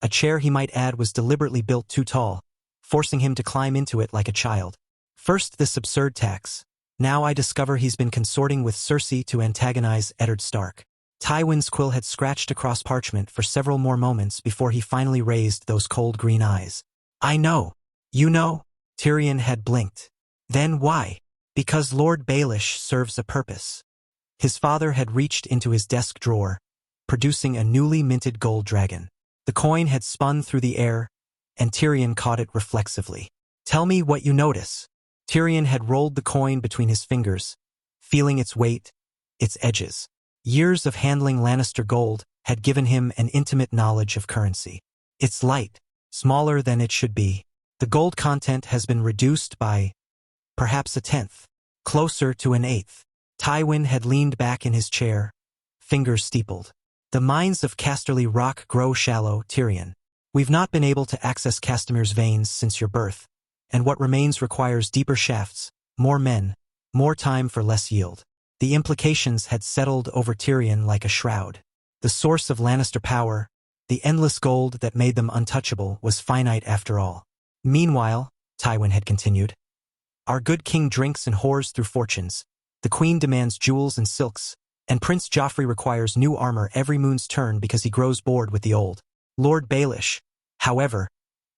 A chair, he might add, was deliberately built too tall, forcing him to climb into it like a child. First this absurd tax. Now I discover he's been consorting with Cersei to antagonize Eddard Stark. Tywin's quill had scratched across parchment for several more moments before he finally raised those cold green eyes. I know. You know? Tyrion had blinked. Then why? Because Lord Baelish serves a purpose. His father had reached into his desk drawer, producing a newly minted gold dragon. The coin had spun through the air, and Tyrion caught it reflexively. Tell me what you notice. Tyrion had rolled the coin between his fingers, feeling its weight, its edges. Years of handling Lannister gold had given him an intimate knowledge of currency. It's light, smaller than it should be. The gold content has been reduced by perhaps a tenth, closer to an eighth. Tywin had leaned back in his chair, fingers steepled. The mines of Casterly Rock grow shallow, Tyrion. We've not been able to access Castamir's veins since your birth, and what remains requires deeper shafts, more men, more time for less yield. The implications had settled over Tyrion like a shroud. The source of Lannister power, the endless gold that made them untouchable, was finite after all. Meanwhile, Tywin had continued, our good king drinks and whores through fortunes. The queen demands jewels and silks, and Prince Joffrey requires new armor every moon's turn because he grows bored with the old. Lord Baelish, however,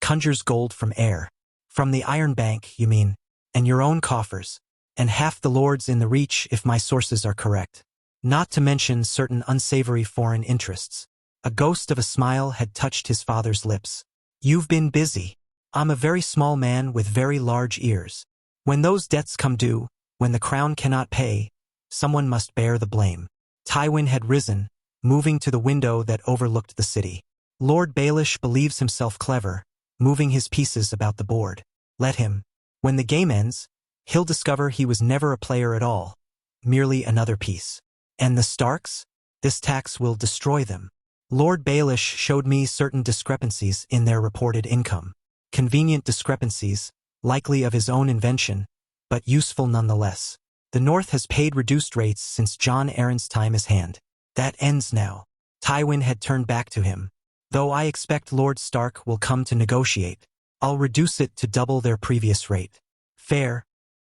conjures gold from air. From the Iron Bank, you mean, and your own coffers, and half the lords in the Reach if my sources are correct. Not to mention certain unsavory foreign interests. A ghost of a smile had touched his father's lips. You've been busy. I'm a very small man with very large ears. When those debts come due, when the crown cannot pay, someone must bear the blame. Tywin had risen, moving to the window that overlooked the city. Lord Baelish believes himself clever, moving his pieces about the board. Let him. When the game ends, he'll discover he was never a player at all, merely another piece. And the Starks? This tax will destroy them. Lord Baelish showed me certain discrepancies in their reported income. Convenient discrepancies, likely of his own invention, but useful nonetheless. The North has paid reduced rates since Jon Arryn's time as Hand. That ends now. Tywin had turned back to him. Though I expect Lord Stark will come to negotiate, I'll reduce it to double their previous rate. Fair,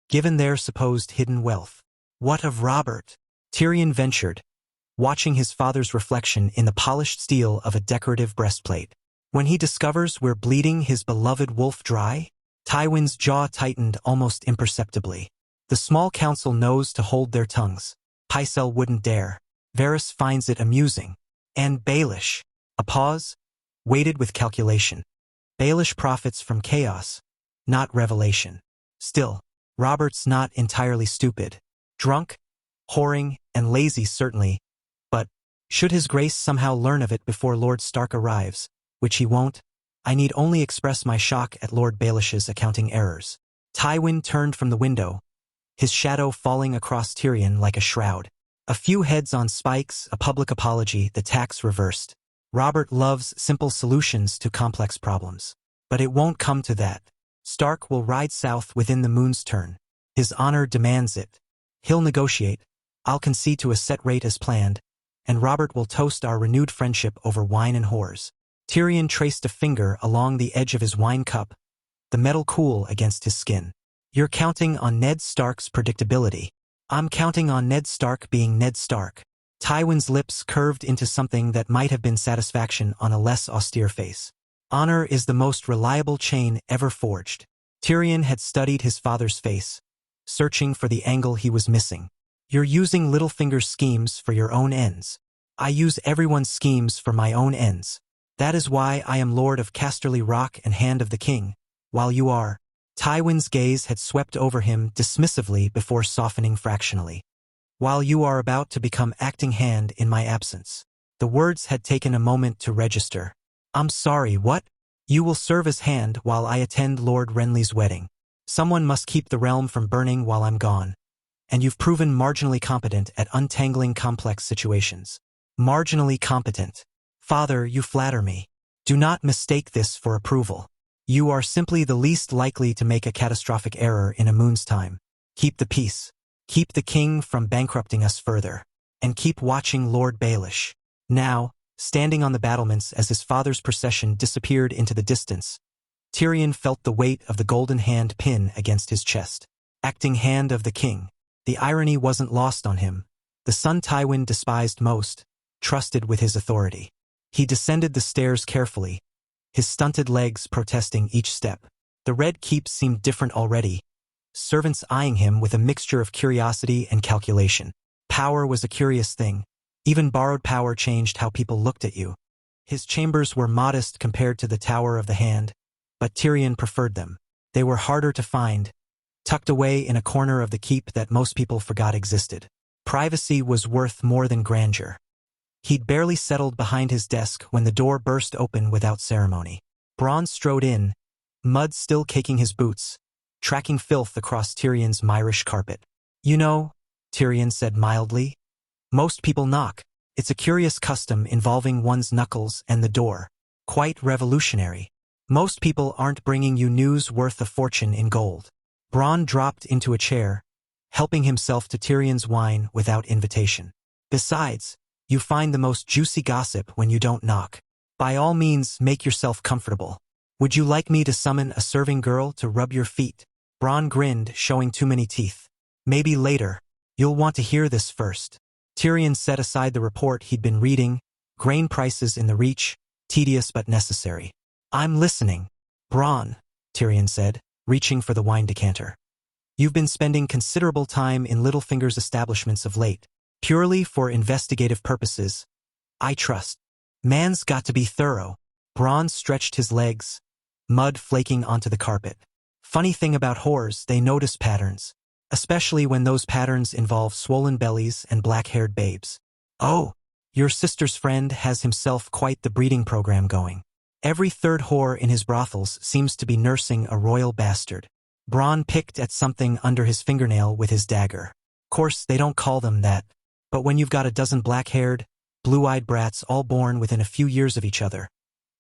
given their supposed hidden wealth. What of Robert? Tyrion ventured, watching his father's reflection in the polished steel of a decorative breastplate. When he discovers we're bleeding his beloved wolf dry? Tywin's jaw tightened almost imperceptibly. The small council knows to hold their tongues. Pycelle wouldn't dare. Varys finds it amusing. And Baelish. A pause, weighted with calculation. Baelish profits from chaos, not revelation. Still, Robert's not entirely stupid. Drunk, whoring, and lazy certainly, but should his grace somehow learn of it before Lord Stark arrives, which he won't, I need only express my shock at Lord Baelish's accounting errors. Tywin turned from the window, his shadow falling across Tyrion like a shroud. A few heads on spikes, a public apology, the tax reversed. Robert loves simple solutions to complex problems. But it won't come to that. Stark will ride south within the moon's turn. His honor demands it. He'll negotiate. I'll concede to a set rate as planned, and Robert will toast our renewed friendship over wine and whores. Tyrion traced a finger along the edge of his wine cup, the metal cool against his skin. You're counting on Ned Stark's predictability. I'm counting on Ned Stark being Ned Stark. Tywin's lips curved into something that might have been satisfaction on a less austere face. Honor is the most reliable chain ever forged. Tyrion had studied his father's face, searching for the angle he was missing. You're using Littlefinger's schemes for your own ends. I use everyone's schemes for my own ends. That is why I am Lord of Casterly Rock and Hand of the King, while you are. Tywin's gaze had swept over him dismissively before softening fractionally. While you are about to become acting hand in my absence. The words had taken a moment to register. I'm sorry, what? You will serve as hand while I attend Lord Renly's wedding. Someone must keep the realm from burning while I'm gone. And you've proven marginally competent at untangling complex situations. Marginally competent. Father, you flatter me. Do not mistake this for approval. You are simply the least likely to make a catastrophic error in a moon's time. Keep the peace. Keep the king from bankrupting us further. And keep watching Lord Baelish. Now, standing on the battlements as his father's procession disappeared into the distance, Tyrion felt the weight of the golden hand pin against his chest. Acting hand of the king. The irony wasn't lost on him. The son Tywin despised most, trusted with his authority. He descended the stairs carefully, his stunted legs protesting each step. The Red Keep seemed different already, servants eyeing him with a mixture of curiosity and calculation. Power was a curious thing. Even borrowed power changed how people looked at you. His chambers were modest compared to the Tower of the Hand, but Tyrion preferred them. They were harder to find, tucked away in a corner of the keep that most people forgot existed. Privacy was worth more than grandeur. He'd barely settled behind his desk when the door burst open without ceremony. Bronn strode in, mud still caking his boots, tracking filth across Tyrion's Myrish carpet. You know, Tyrion said mildly, most people knock. It's a curious custom involving one's knuckles and the door. Quite revolutionary. Most people aren't bringing you news worth a fortune in gold. Bronn dropped into a chair, helping himself to Tyrion's wine without invitation. Besides, you find the most juicy gossip when you don't knock. By all means, make yourself comfortable. Would you like me to summon a serving girl to rub your feet? Bronn grinned, showing too many teeth. Maybe later. You'll want to hear this first. Tyrion set aside the report he'd been reading, grain prices in the Reach, tedious but necessary. I'm listening. Bronn, Tyrion said, reaching for the wine decanter. You've been spending considerable time in Littlefinger's establishments of late, purely for investigative purposes. I trust. Man's got to be thorough. Bronn stretched his legs, mud flaking onto the carpet. Funny thing about whores, they notice patterns, especially when those patterns involve swollen bellies and black-haired babes. Oh, your sister's friend has himself quite the breeding program going. Every third whore in his brothels seems to be nursing a royal bastard. Bronn picked at something under his fingernail with his dagger. Course, they don't call them that, but when you've got a dozen black-haired, blue-eyed brats all born within a few years of each other,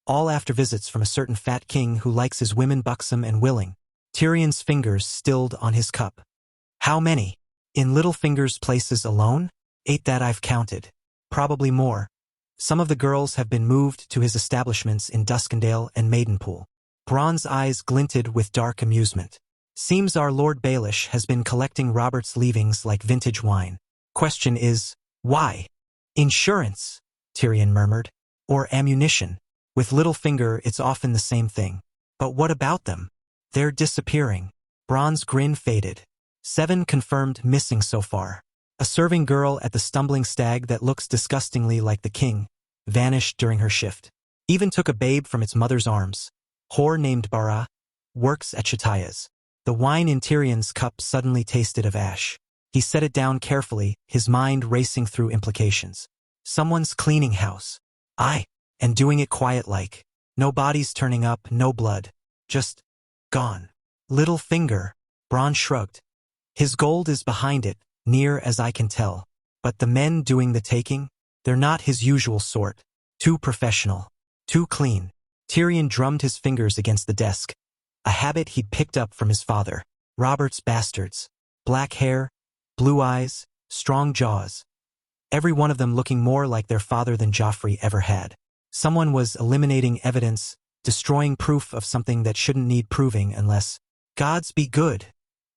all after visits from a certain fat king who likes his women buxom and willing, Tyrion's fingers stilled on his cup. How many? In Littlefinger's places alone? 8 that I've counted. Probably more. Some of the girls have been moved to his establishments in Duskendale and Maidenpool. Bronn's eyes glinted with dark amusement. Seems our Lord Baelish has been collecting Robert's leavings like vintage wine. Question is, why? Insurance, Tyrion murmured. Or ammunition. With Littlefinger, it's often the same thing. But what about them? They're disappearing. Bronn's grin faded. 7 confirmed missing so far. A serving girl at the Stumbling Stag that looks disgustingly like the king vanished during her shift. Even took a babe from its mother's arms. Whore named Bara works at Chataya's. The wine in Tyrion's cup suddenly tasted of ash. He set it down carefully, his mind racing through implications. Someone's cleaning house. Aye, and doing it quiet-like. No bodies turning up, no blood. Just gone. Littlefinger, Bronn shrugged. His gold is behind it, near as I can tell. But the men doing the taking? They're not his usual sort. Too professional. Too clean. Tyrion drummed his fingers against the desk. A habit he'd picked up from his father. Robert's bastards. Black hair, blue eyes, strong jaws. Every one of them looking more like their father than Joffrey ever had. Someone was eliminating evidence, destroying proof of something that shouldn't need proving unless, "Gods be good,"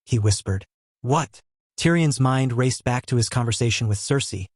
he whispered. What? Tyrion's mind raced back to his conversation with Cersei.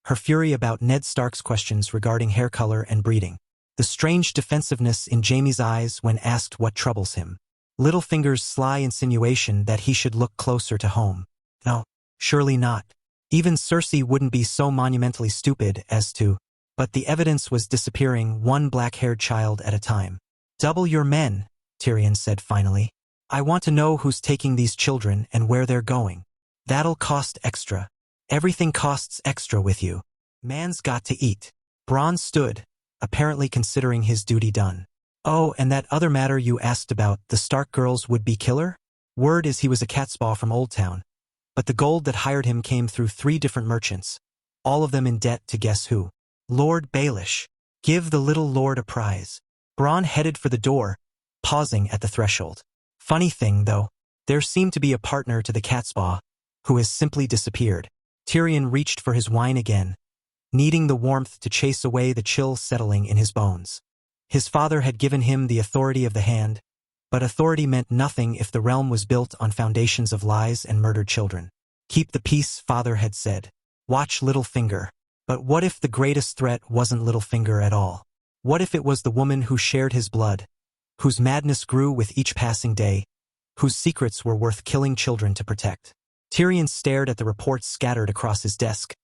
Her fury about Ned Stark's questions regarding hair color and breeding. The strange defensiveness in Jaime's eyes when asked what troubles him. Littlefinger's sly insinuation that he should look closer to home. No, surely not. Even Cersei wouldn't be so monumentally stupid as to. But the evidence was disappearing, one black-haired child at a time. "Double your men," Tyrion said finally. "I want to know who's taking these children and where they're going. That'll cost extra. Everything costs extra with you. Man's got to eat." Bronn stood, apparently considering his duty done. "Oh, and that other matter you asked about, the Stark girls would-be killer? Word is he was a catspaw from Old Town. But the gold that hired him came through 3 different merchants, all of them in debt to guess who? Lord Baelish. Give the little lord a prize." Bronn headed for the door, pausing at the threshold. Funny thing, though, there seemed to be a partner to the catspaw, who has simply disappeared. Tyrion reached for his wine again, needing the warmth to chase away the chill settling in his bones. His father had given him the authority of the hand, but authority meant nothing if the realm was built on foundations of lies and murdered children. Keep the peace, father had said. Watch Littlefinger. But what if the greatest threat wasn't Littlefinger at all? What if it was the woman who shared his blood, whose madness grew with each passing day, whose secrets were worth killing children to protect? Tyrion stared at the reports scattered across his desk.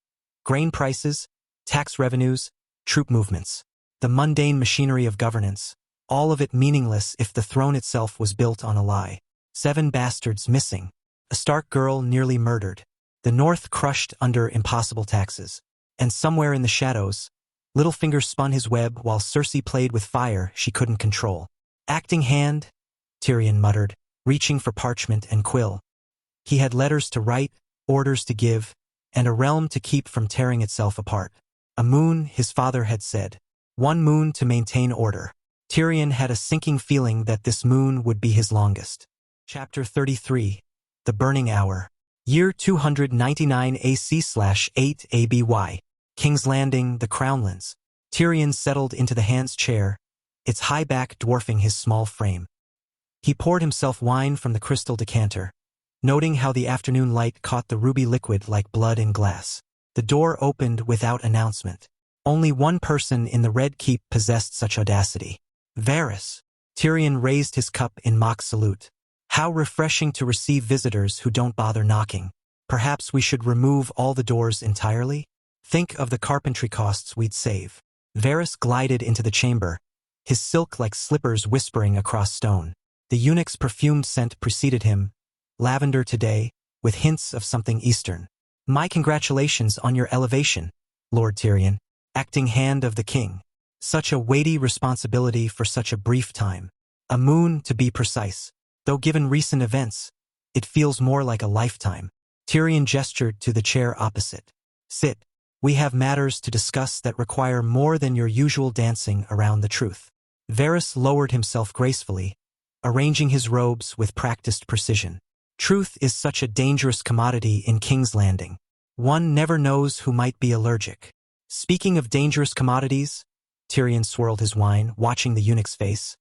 Grain prices, tax revenues, troop movements. The mundane machinery of governance, all of it meaningless if the throne itself was built on a lie. 7 bastards missing. A Stark girl nearly murdered. The North crushed under impossible taxes. And somewhere in the shadows, Littlefinger spun his web while Cersei played with fire she couldn't control. "Acting hand," Tyrion muttered, reaching for parchment and quill. He had letters to write, orders to give, and a realm to keep from tearing itself apart. A moon, his father had said. 1 moon to maintain order. Tyrion had a sinking feeling that this moon would be his longest. Chapter 33. The Burning Hour. Year 299 AC/8 ABY. King's Landing, the Crownlands. Tyrion settled into the hand's chair, its high back dwarfing his small frame. He poured himself wine from the crystal decanter, noting how the afternoon light caught the ruby liquid like blood in glass. The door opened without announcement. Only one person in the Red Keep possessed such audacity. Varys. Tyrion raised his cup in mock salute. How refreshing to receive visitors who don't bother knocking. Perhaps we should remove all the doors entirely? Think of the carpentry costs we'd save. Varys glided into the chamber, his silk like slippers whispering across stone. The eunuch's perfumed scent preceded him, lavender today, with hints of something Eastern. "My congratulations on your elevation, Lord Tyrion, acting hand of the king. Such a weighty responsibility for such a brief time. A moon, to be precise. Though given recent events, it feels more like a lifetime." Tyrion gestured to the chair opposite. "Sit. We have matters to discuss that require more than your usual dancing around the truth." Varys lowered himself gracefully, arranging his robes with practiced precision. Truth is such a dangerous commodity in King's Landing. One never knows who might be allergic. Speaking of dangerous commodities, Tyrion swirled his wine, watching the eunuch's face.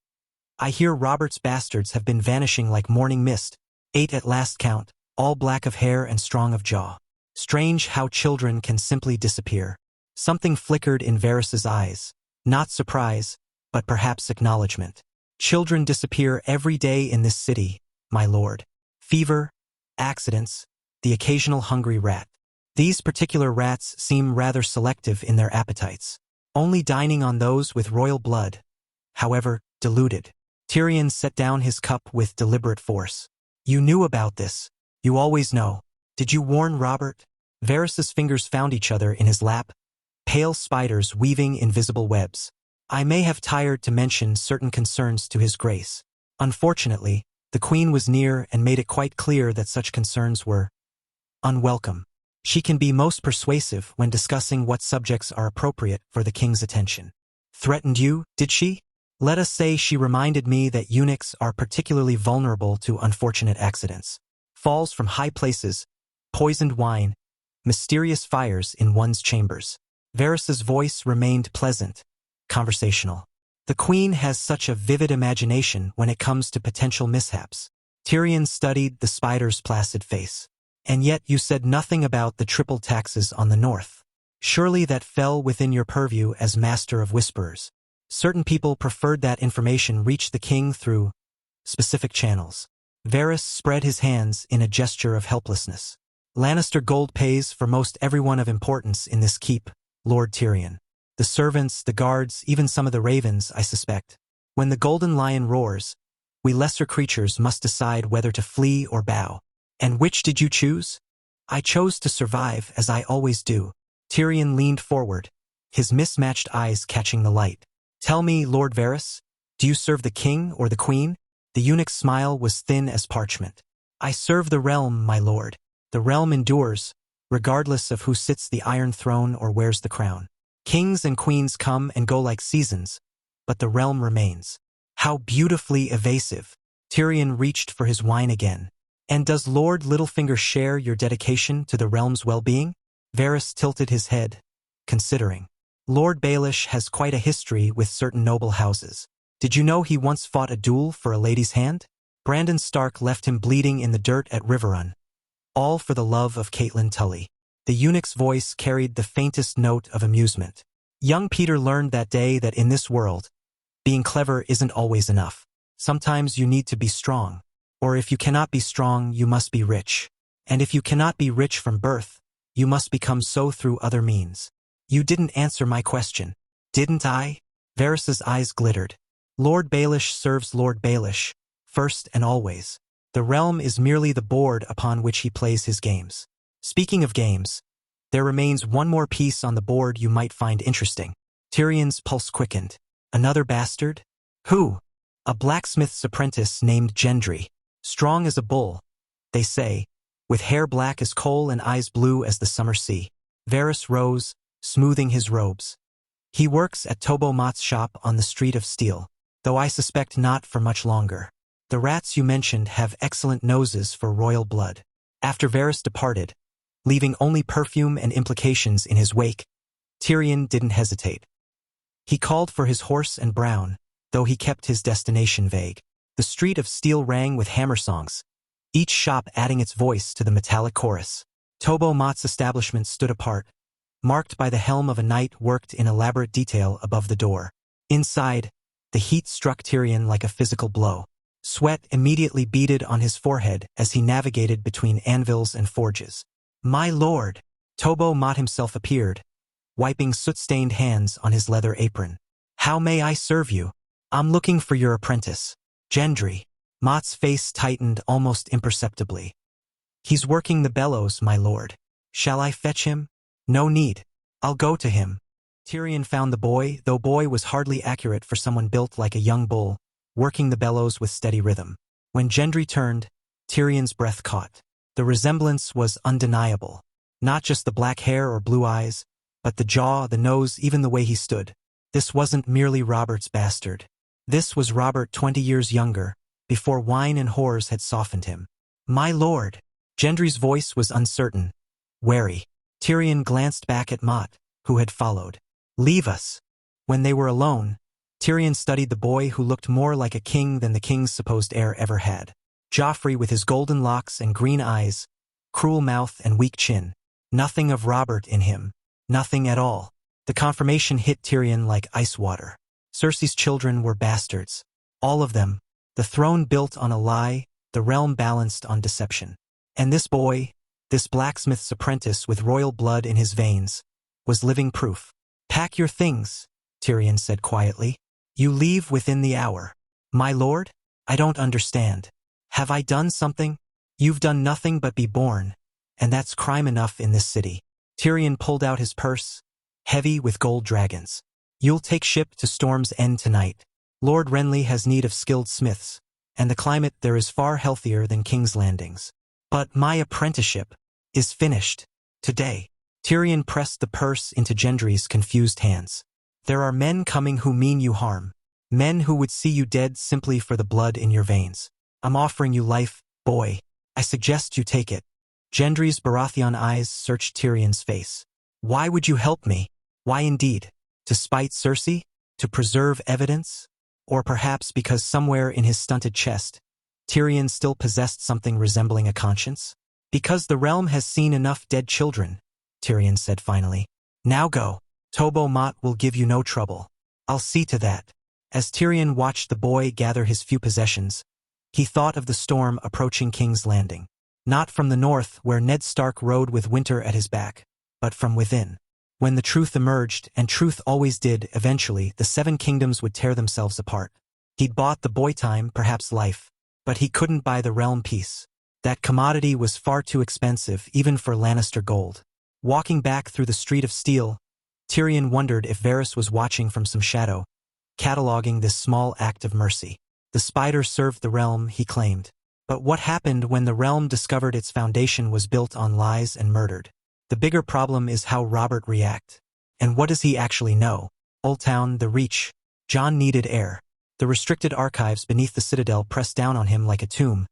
"I hear Robert's bastards have been vanishing like morning mist. 8 at last count, all black of hair and strong of jaw. Strange how children can simply disappear. Something flickered in Varys's eyes. Not surprise, but perhaps acknowledgement. Children disappear every day in this city, my lord. Fever, accidents, the occasional hungry rat. These particular rats seem rather selective in their appetites, only dining on those with royal blood, however diluted. Tyrion set down his cup with deliberate force. You knew about this. You always know. Did you warn Robert? Varys's fingers found each other in his lap, pale spiders weaving invisible webs. I may have tired to mention certain concerns to his grace. Unfortunately, the queen was near and made it quite clear that such concerns were unwelcome. She can be most persuasive when discussing what subjects are appropriate for the king's attention. Threatened you, did she? Let us say she reminded me that eunuchs are particularly vulnerable to unfortunate accidents. Falls from high places, poisoned wine, mysterious fires in one's chambers. Varys's voice remained pleasant, conversational. The queen has such a vivid imagination when it comes to potential mishaps. Tyrion studied the spider's placid face. And yet you said nothing about the triple taxes on the north. Surely that fell within your purview as master of whisperers. Certain people preferred that information reach the king through specific channels. Varys spread his hands in a gesture of helplessness. Lannister gold pays for most everyone of importance in this keep, Lord Tyrion. The servants, the guards, even some of the ravens, I suspect. When the golden lion roars, we lesser creatures must decide whether to flee or bow. And which did you choose? I chose to survive, as I always do. Tyrion leaned forward, his mismatched eyes catching the light. Tell me, Lord Varys, do you serve the king or the queen? The eunuch's smile was thin as parchment. I serve the realm, my lord. The realm endures, regardless of who sits the Iron Throne or wears the crown. Kings and queens come and go like seasons, but the realm remains. How beautifully evasive. Tyrion reached for his wine again. And does Lord Littlefinger share your dedication to the realm's well-being? Varys tilted his head, considering. Lord Baelish has quite a history with certain noble houses. Did you know he once fought a duel for a lady's hand? Brandon Stark left him bleeding in the dirt at Riverrun. All for the love of Catelyn Tully. The eunuch's voice carried the faintest note of amusement. Young Peter learned that day that in this world, being clever isn't always enough. Sometimes you need to be strong. Or if you cannot be strong, you must be rich. And if you cannot be rich from birth, you must become so through other means. You didn't answer my question. Didn't I? Varys's eyes glittered. Lord Baelish serves Lord Baelish, first and always. The realm is merely the board upon which he plays his games. Speaking of games, there remains one more piece on the board you might find interesting. Tyrion's pulse quickened. Another bastard? Who? A blacksmith's apprentice named Gendry. Strong as a bull, they say, with hair black as coal and eyes blue as the summer sea. Varys rose, smoothing his robes. He works at Tobo Mott's shop on the Street of Steel, though I suspect not for much longer. The rats you mentioned have excellent noses for royal blood. After Varys departed, leaving only perfume and implications in his wake, Tyrion didn't hesitate. He called for his horse and Brown, though he kept his destination vague. The Street of Steel rang with hammer songs, each shop adding its voice to the metallic chorus. Tobo Mott's establishment stood apart, marked by the helm of a knight worked in elaborate detail above the door. Inside, the heat struck Tyrion like a physical blow. Sweat immediately beaded on his forehead as he navigated between anvils and forges. My lord! Tobo Mott himself appeared, wiping soot-stained hands on his leather apron. How may I serve you? I'm looking for your apprentice. Gendry. Mott's face tightened almost imperceptibly. He's working the bellows, my lord. Shall I fetch him? No need. I'll go to him. Tyrion found the boy, though boy was hardly accurate for someone built like a young bull, working the bellows with steady rhythm. When Gendry turned, Tyrion's breath caught. The resemblance was undeniable. Not just the black hair or blue eyes, but the jaw, the nose, even the way he stood. This wasn't merely Robert's bastard. This was Robert 20 years younger, before wine and whores had softened him. My lord! Gendry's voice was uncertain, wary. Tyrion glanced back at Mott, who had followed. Leave us. When they were alone, Tyrion studied the boy who looked more like a king than the king's supposed heir ever had. Joffrey with his golden locks and green eyes, cruel mouth and weak chin. Nothing of Robert in him. Nothing at all. The confirmation hit Tyrion like ice water. Cersei's children were bastards. All of them. The throne built on a lie, the realm balanced on deception. And this boy, this blacksmith's apprentice with royal blood in his veins, was living proof. "Pack your things," Tyrion said quietly. "You leave within the hour." "My lord? I don't understand. Have I done something?" "You've done nothing but be born, and that's crime enough in this city." Tyrion pulled out his purse, heavy with gold dragons. "You'll take ship to Storm's End tonight. Lord Renly has need of skilled smiths, and the climate there is far healthier than King's Landings. But my apprenticeship is finished today." Tyrion pressed the purse into Gendry's confused hands. "There are men coming who mean you harm. Men who would see you dead simply for the blood in your veins. I'm offering you life, boy. I suggest you take it." Gendry's Baratheon eyes searched Tyrion's face. "Why would you help me? Why indeed? To spite Cersei? To preserve evidence? Or perhaps because somewhere in his stunted chest, Tyrion still possessed something resembling a conscience? Because the realm has seen enough dead children," Tyrion said finally. "Now go. Tobo Mott will give you no trouble. I'll see to that." As Tyrion watched the boy gather his few possessions, he thought of the storm approaching King's Landing. Not from the north, where Ned Stark rode with winter at his back, but from within. When the truth emerged, and truth always did, eventually, the Seven Kingdoms would tear themselves apart. He'd bought the boy time, perhaps life, but he couldn't buy the realm peace. That commodity was far too expensive, even for Lannister gold. Walking back through the Street of Steel, Tyrion wondered if Varys was watching from some shadow, cataloging this small act of mercy. The spider served the realm, he claimed. But what happened when the realm discovered its foundation was built on lies and murdered? The bigger problem is how Robert react. And what does he actually know? Oldtown, the Reach. Jon needed air. The restricted archives beneath the citadel pressed down on him like a tomb.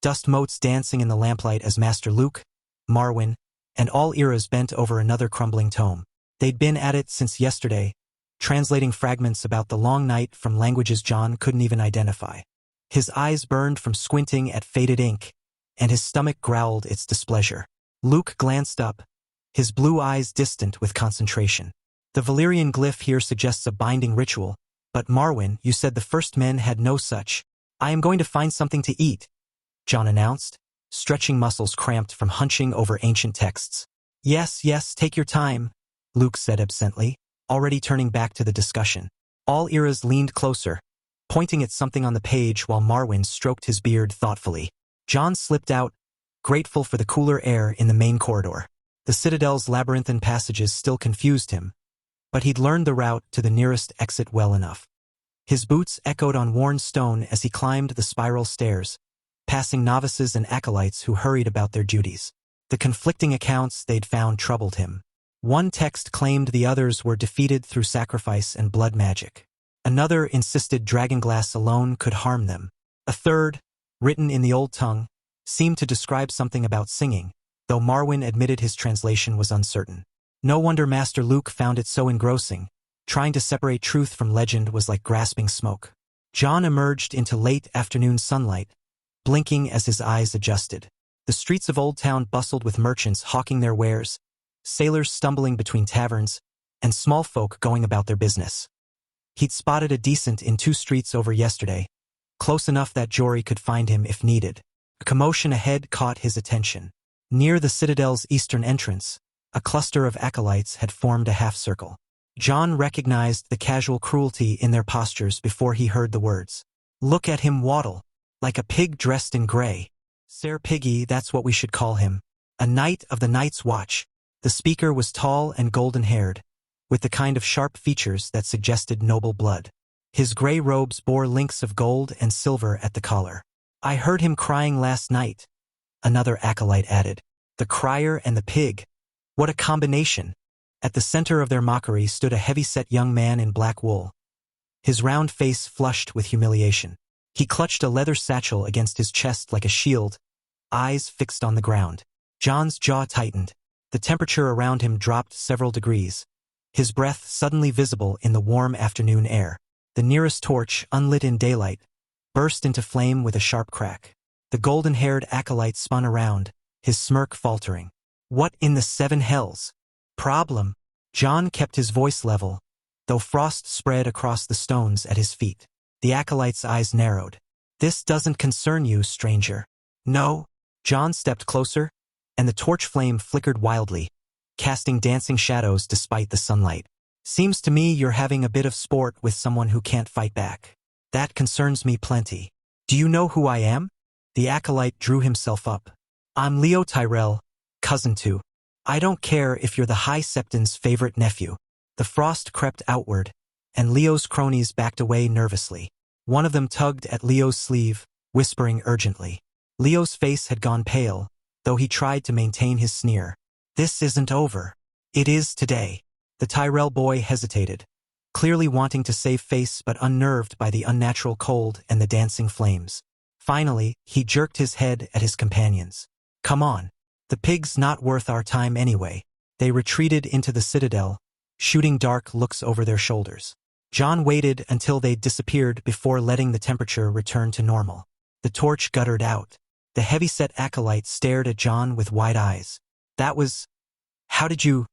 Dust motes dancing in the lamplight as Master Luke, Marwyn, and all eras bent over another crumbling tome. They'd been at it since yesterday, translating fragments about the long night from languages Jon couldn't even identify. His eyes burned from squinting at faded ink, and his stomach growled its displeasure. Luke glanced up, his blue eyes distant with concentration. "The Valyrian glyph here suggests a binding ritual, but Marwyn, you said the first men had no such." "I am going to find something to eat," Jon announced, stretching muscles cramped from hunching over ancient texts. Yes, take your time," Luke said absently, already turning back to the discussion. All eras leaned closer, pointing at something on the page while Marwyn stroked his beard thoughtfully. Jon slipped out, grateful for the cooler air in the main corridor. The Citadel's labyrinthine passages still confused him, but he'd learned the route to the nearest exit well enough. His boots echoed on worn stone as he climbed the spiral stairs, passing novices and acolytes who hurried about their duties. The conflicting accounts they'd found troubled him. One text claimed the others were defeated through sacrifice and blood magic. Another insisted dragonglass alone could harm them. A third, written in the old tongue, seemed to describe something about singing, though Marwyn admitted his translation was uncertain. No wonder Master Luke found it so engrossing. Trying to separate truth from legend was like grasping smoke. Jon emerged into late afternoon sunlight, blinking as his eyes adjusted. The streets of Old Town bustled with merchants hawking their wares, sailors stumbling between taverns, and small folk going about their business. He'd spotted a decent in 2 streets over yesterday, close enough that Jory could find him if needed. A commotion ahead caught his attention. Near the Citadel's eastern entrance, a cluster of acolytes had formed a half-circle. Jon recognized the casual cruelty in their postures before he heard the words. "Look at him waddle, like a pig dressed in gray. Ser Piggy, that's what we should call him. A knight of the Night's Watch." The speaker was tall and golden-haired, with the kind of sharp features that suggested noble blood. His gray robes bore links of gold and silver at the collar. "I heard him crying last night," another acolyte added. The crier and the pig. What a combination! At the center of their mockery stood a heavy-set young man in black wool, his round face flushed with humiliation. He clutched a leather satchel against his chest like a shield, eyes fixed on the ground. Jon's jaw tightened. The temperature around him dropped several degrees, his breath suddenly visible in the warm afternoon air. The nearest torch, unlit in daylight, burst into flame with a sharp crack. The golden-haired acolyte spun around, his smirk faltering. What in the seven hells? Problem? Jon kept his voice level, though frost spread across the stones at his feet. The acolyte's eyes narrowed. This doesn't concern you, stranger. No. Jon stepped closer, and the torch flame flickered wildly, casting dancing shadows despite the sunlight. Seems to me you're having a bit of sport with someone who can't fight back. That concerns me plenty. Do you know who I am? The acolyte drew himself up. I'm Leo Tyrell, cousin to. I don't care if you're the High Septon's favorite nephew. The frost crept outward, and Leo's cronies backed away nervously. One of them tugged at Leo's sleeve, whispering urgently. Leo's face had gone pale, though he tried to maintain his sneer. This isn't over. It is today. The Tyrell boy hesitated, clearly wanting to save face but unnerved by the unnatural cold and the dancing flames. Finally, he jerked his head at his companions. Come on. The pig's not worth our time anyway. They retreated into the citadel, shooting dark looks over their shoulders. Jon waited until they'd disappeared before letting the temperature return to normal. The torch guttered out. The heavy-set acolyte stared at Jon with wide eyes. That was... How did you...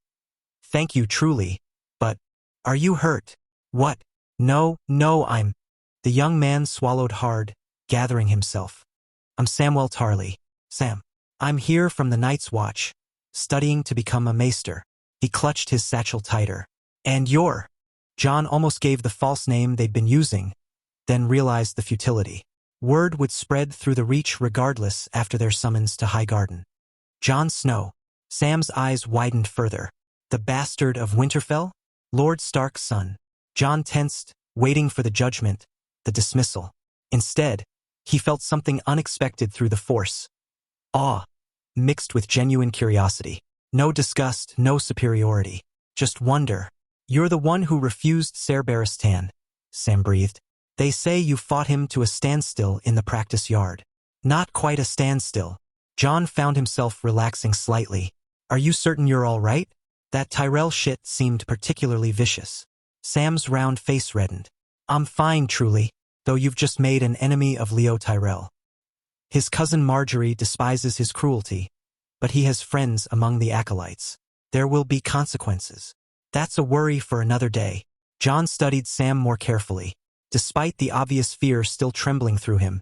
Thank you truly. But... Are you hurt? What? No, I'm... The young man swallowed hard, gathering himself. I'm Samwell Tarly. Sam. I'm here from the Night's Watch, studying to become a maester. He clutched his satchel tighter. And you're... Jon almost gave the false name they'd been using, then realized the futility. Word would spread through the Reach regardless after their summons to Highgarden. Jon Snow. Sam's eyes widened further. The bastard of Winterfell? Lord Stark's son. Jon tensed, waiting for the judgment, the dismissal. Instead, he felt something unexpected through the force. Awe, mixed with genuine curiosity. No disgust, no superiority. Just wonder. You're the one who refused Ser Barristan, Sam breathed. They say you fought him to a standstill in the practice yard. Not quite a standstill. Jon found himself relaxing slightly. Are you certain you're all right? That Tyrell shit seemed particularly vicious. Sam's round face reddened. I'm fine, truly, though you've just made an enemy of Leo Tyrell. His cousin Marjorie despises his cruelty, but he has friends among the acolytes. There will be consequences. That's a worry for another day. Jon studied Sam more carefully. Despite the obvious fear still trembling through him,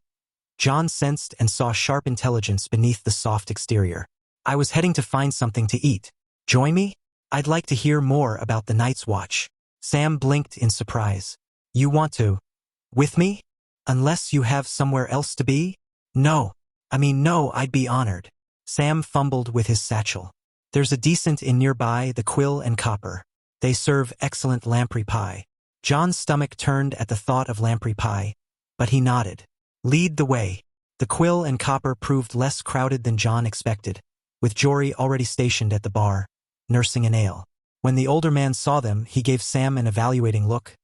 Jon sensed and saw sharp intelligence beneath the soft exterior. I was heading to find something to eat. Join me? I'd like to hear more about the Night's Watch. Sam blinked in surprise. You want to? With me? Unless you have somewhere else to be? No, I'd be honored. Sam fumbled with his satchel. There's a decent inn nearby, the Quill and Copper. They serve excellent lamprey pie. Jon's stomach turned at the thought of lamprey pie, but he nodded. Lead the way. The Quill and Copper proved less crowded than Jon expected, with Jory already stationed at the bar, nursing an ale. When the older man saw them, he gave Sam an evaluating look,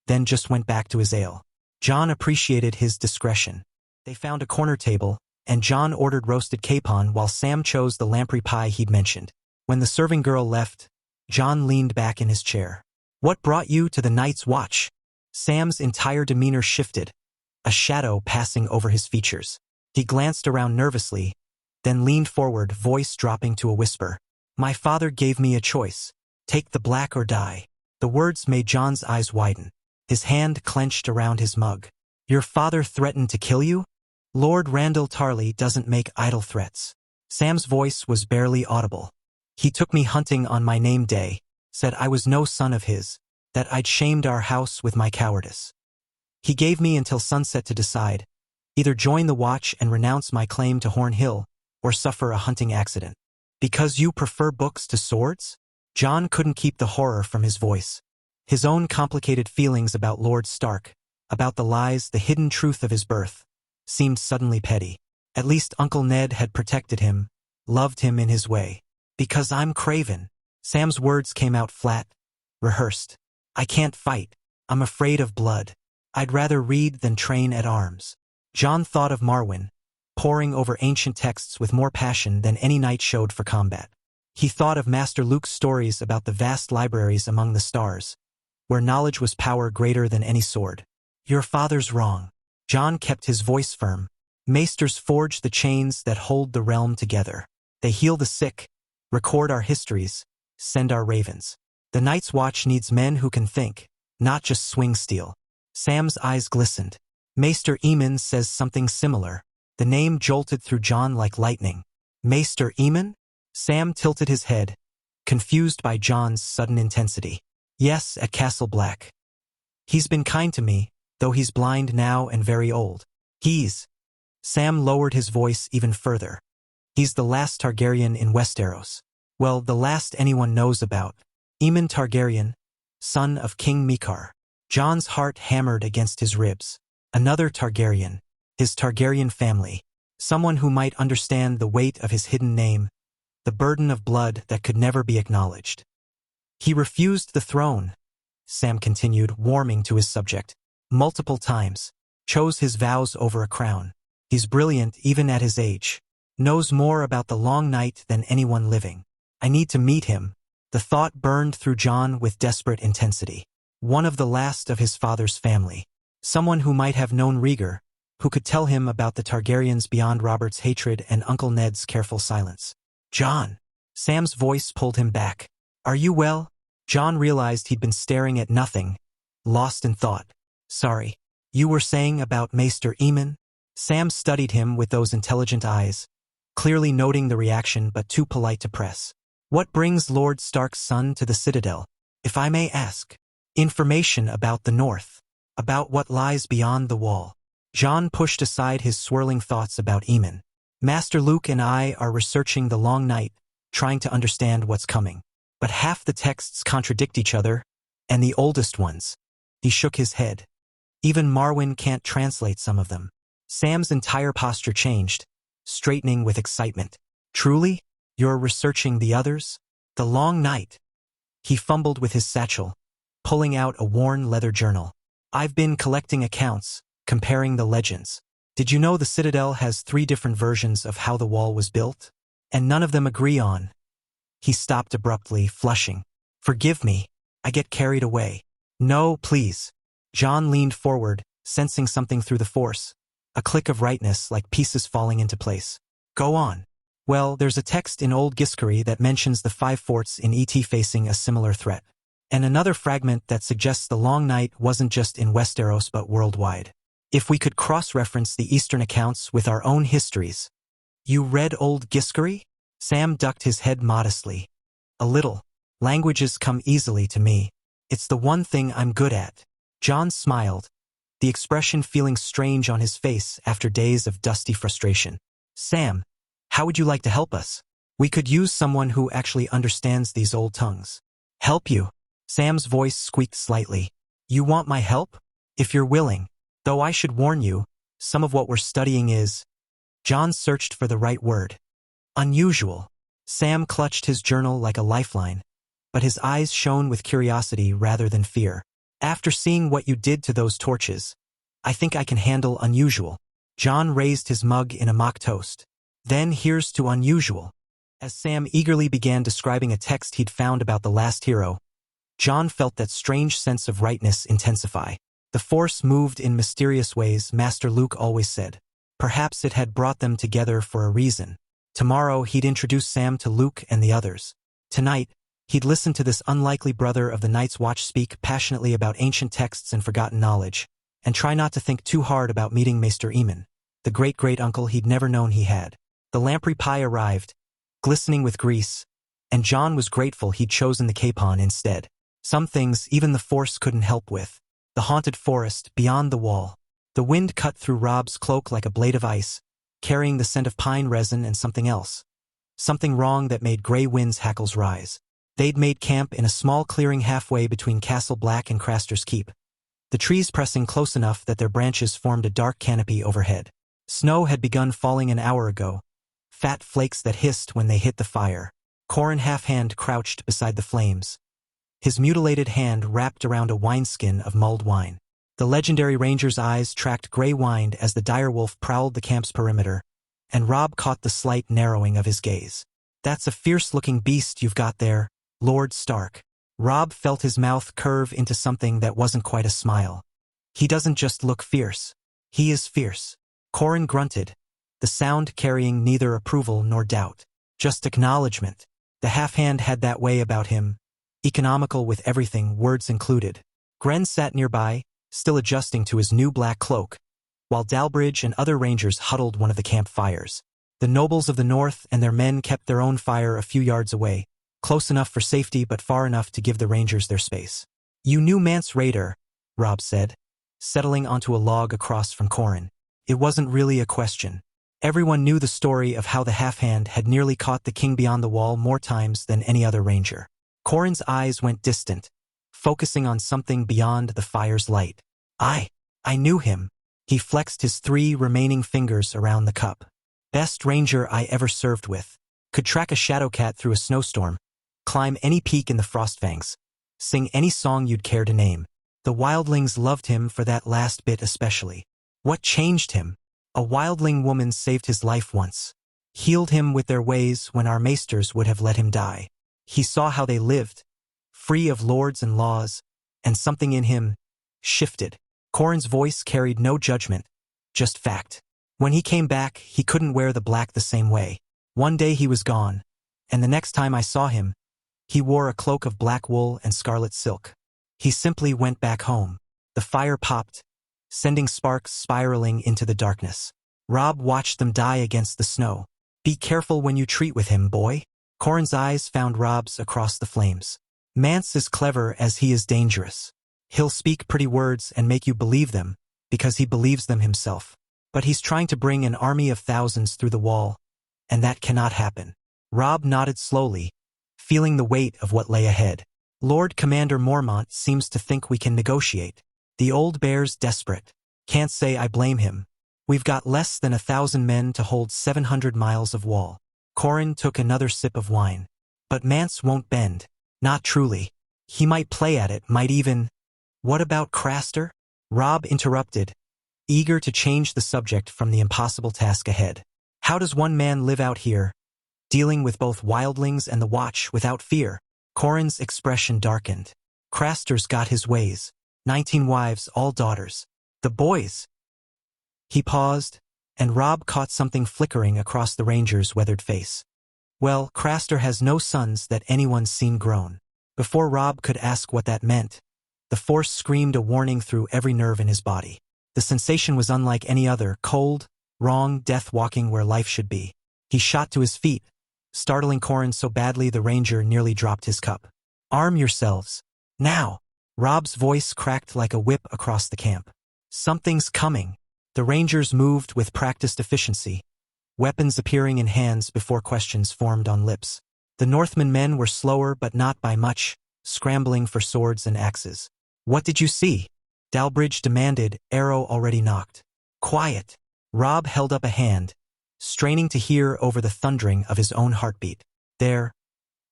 then just went back to his ale. Jon appreciated his discretion. They found a corner table, and Jon ordered roasted capon while Sam chose the lamprey pie he'd mentioned. When the serving girl left, Jon leaned back in his chair. What brought you to the Night's Watch? Sam's entire demeanor shifted, a shadow passing over his features. He glanced around nervously, then leaned forward, voice dropping to a whisper. My father gave me a choice. Take the black or die. The words made Jon's eyes widen. His hand clenched around his mug. Your father threatened to kill you? Lord Randall Tarly doesn't make idle threats. Sam's voice was barely audible. He took me hunting on my name day, said I was no son of his, that I'd shamed our house with my cowardice. He gave me until sunset to decide, either join the watch and renounce my claim to Horn Hill, or suffer a hunting accident. Because you prefer books to swords? Jon couldn't keep the horror from his voice. His own complicated feelings about Lord Stark, about the lies, the hidden truth of his birth, seemed suddenly petty. At least Uncle Ned had protected him, loved him in his way. Because I'm craven. Sam's words came out flat, rehearsed. I can't fight. I'm afraid of blood. I'd rather read than train at arms. Jon thought of Marwyn, poring over ancient texts with more passion than any knight showed for combat. He thought of Master Luke's stories about the vast libraries among the stars, where knowledge was power greater than any sword. Your father's wrong. Jon kept his voice firm. Maesters forge the chains that hold the realm together. They heal the sick, record our histories, send our ravens. The Night's Watch needs men who can think, not just swing steel. Sam's eyes glistened. Maester Eamon says something similar. The name jolted through John like lightning. Maester Eamon? Sam tilted his head, confused by John's sudden intensity. Yes, at Castle Black. He's been kind to me, though he's blind now and very old. Sam lowered his voice even further. He's the last Targaryen in Westeros. Well, the last anyone knows about. Aemon Targaryen, son of King Mikar. John's heart hammered against his ribs. Another Targaryen, his Targaryen family. Someone who might understand the weight of his hidden name, the burden of blood that could never be acknowledged. He refused the throne, Sam continued, warming to his subject. Multiple times. Chose his vows over a crown. He's brilliant even at his age. Knows more about the long night than anyone living. I need to meet him. The thought burned through John with desperate intensity. One of the last of his father's family. Someone who might have known Rhaegar, who could tell him about the Targaryens beyond Robert's hatred and Uncle Ned's careful silence. John. Sam's voice pulled him back. Are you well? John realized he'd been staring at nothing, lost in thought. Sorry. You were saying about Maester Eamon? Sam studied him with those intelligent eyes, clearly noting the reaction but too polite to press. What brings Lord Stark's son to the Citadel, if I may ask? Information about the North, about what lies beyond the wall. John pushed aside his swirling thoughts about Eamon. Master Luke and I are researching the long night, trying to understand what's coming. But half the texts contradict each other, and the oldest ones. He shook his head. Even Marwyn can't translate some of them. Sam's entire posture changed, straightening with excitement. Truly? You're researching the others? The long night. He fumbled with his satchel, pulling out a worn leather journal. I've been collecting accounts, comparing the legends. Did you know the Citadel has 3 different versions of how the wall was built? And none of them agree on. He stopped abruptly, flushing. Forgive me, I get carried away. No, please. John leaned forward, sensing something through the force. A click of rightness like pieces falling into place. Go on. Well, there's a text in Old Giscari that mentions the 5 forts in ET facing a similar threat. And another fragment that suggests the Long Night wasn't just in Westeros but worldwide. If we could cross-reference the Eastern accounts with our own histories. You read Old Giscari? Sam ducked his head modestly. A little. Languages come easily to me. It's the one thing I'm good at. John smiled, the expression feeling strange on his face after days of dusty frustration. Sam, how would you like to help us? We could use someone who actually understands these old tongues. Help you? Sam's voice squeaked slightly. You want my help? If you're willing. Though I should warn you, some of what we're studying is... John searched for the right word. Unusual. Sam clutched his journal like a lifeline, but his eyes shone with curiosity rather than fear. After seeing what you did to those torches, I think I can handle unusual. John raised his mug in a mock toast. Then here's to unusual. As Sam eagerly began describing a text he'd found about the last hero, John felt that strange sense of rightness intensify. The Force moved in mysterious ways, Master Luke always said. Perhaps it had brought them together for a reason. Tomorrow he'd introduce Sam to Luke and the others. Tonight, he'd listen to this unlikely brother of the Night's Watch speak passionately about ancient texts and forgotten knowledge, and try not to think too hard about meeting Maester Eamon, the great-great-uncle he'd never known he had. The lamprey pie arrived, glistening with grease, and John was grateful he'd chosen the capon instead. Some things even the Force couldn't help with. The haunted forest, beyond the wall. The wind cut through Rob's cloak like a blade of ice, carrying the scent of pine resin and something else. Something wrong that made Grey Wind's hackles rise. They'd made camp in a small clearing halfway between Castle Black and Craster's Keep, the trees pressing close enough that their branches formed a dark canopy overhead. Snow had begun falling an hour ago, fat flakes that hissed when they hit the fire. Corrin Halfhand crouched beside the flames, his mutilated hand wrapped around a wineskin of mulled wine. The legendary ranger's eyes tracked Grey Wind as the direwolf prowled the camp's perimeter, and Rob caught the slight narrowing of his gaze. That's a fierce-looking beast you've got there, Lord Stark. Rob felt his mouth curve into something that wasn't quite a smile. He doesn't just look fierce. He is fierce. Corin grunted, the sound carrying neither approval nor doubt. Just acknowledgement. The half-hand had that way about him, economical with everything, words included. Gren sat nearby, still adjusting to his new black cloak, while Dalbridge and other rangers huddled one of the campfires. The nobles of the north and their men kept their own fire a few yards away, close enough for safety but far enough to give the rangers their space. "You knew Mance Rayder," Robb said, settling onto a log across from Corin. It wasn't really a question. Everyone knew the story of how the half-hand had nearly caught the king beyond the wall more times than any other ranger. Corin's eyes went distant, focusing on something beyond the fire's light. I knew him." He flexed his 3 remaining fingers around the cup. "Best ranger I ever served with. Could track a shadowcat through a snowstorm, climb any peak in the Frostfangs, sing any song you'd care to name. The wildlings loved him for that last bit especially. What changed him? A wildling woman saved his life once, healed him with their ways when our maesters would have let him die. He saw how they lived, free of lords and laws, and something in him shifted." Corin's voice carried no judgment, just fact. "When he came back, he couldn't wear the black the same way. One day he was gone, and the next time I saw him, he wore a cloak of black wool and scarlet silk. He simply went back home." The fire popped, sending sparks spiraling into the darkness. Robb watched them die against the snow. "Be careful when you treat with him, boy." Corin's eyes found Robb's across the flames. "Mance is clever as he is dangerous. He'll speak pretty words and make you believe them, because he believes them himself. But he's trying to bring an army of thousands through the wall, and that cannot happen." Robb nodded slowly, feeling the weight of what lay ahead. "Lord Commander Mormont seems to think we can negotiate. The old bear's desperate. Can't say I blame him. We've got less than 1,000 men to hold 700 miles of wall." Corin took another sip of wine. "But Mance won't bend. Not truly. He might play at it, might even—" "What about Craster?" Robb interrupted, eager to change the subject from the impossible task ahead. "How does one man live out here, dealing with both wildlings and the Watch without fear?" Corin's expression darkened. "Craster's got his ways. 19 wives, all daughters. The boys." He paused, and Robb caught something flickering across the ranger's weathered face. "Well, Craster has no sons that anyone's seen grown." Before Robb could ask what that meant, the force screamed a warning through every nerve in his body. The sensation was unlike any other, cold, wrong, death walking where life should be. He shot to his feet, startling Corin so badly the ranger nearly dropped his cup. "Arm yourselves. Now!" Robb's voice cracked like a whip across the camp. "Something's coming." The rangers moved with practiced efficiency, weapons appearing in hands before questions formed on lips. The Northman men were slower but not by much, scrambling for swords and axes. "What did you see?" Dalbridge demanded, arrow already knocked. "Quiet." Robb held up a hand, straining to hear over the thundering of his own heartbeat. There,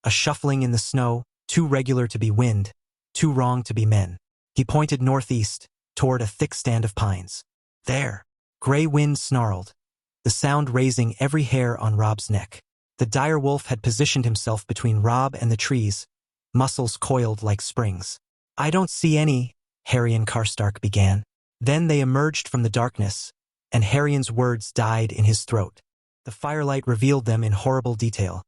a shuffling in the snow, too regular to be wind, too wrong to be men. He pointed northeast, toward a thick stand of pines. "There." Gray wind snarled, the sound raising every hair on Robb's neck. The dire wolf had positioned himself between Robb and the trees, muscles coiled like springs. "I don't see any," Harrion Karstark began. Then they emerged from the darkness, and Harrion's words died in his throat. The firelight revealed them in horrible detail.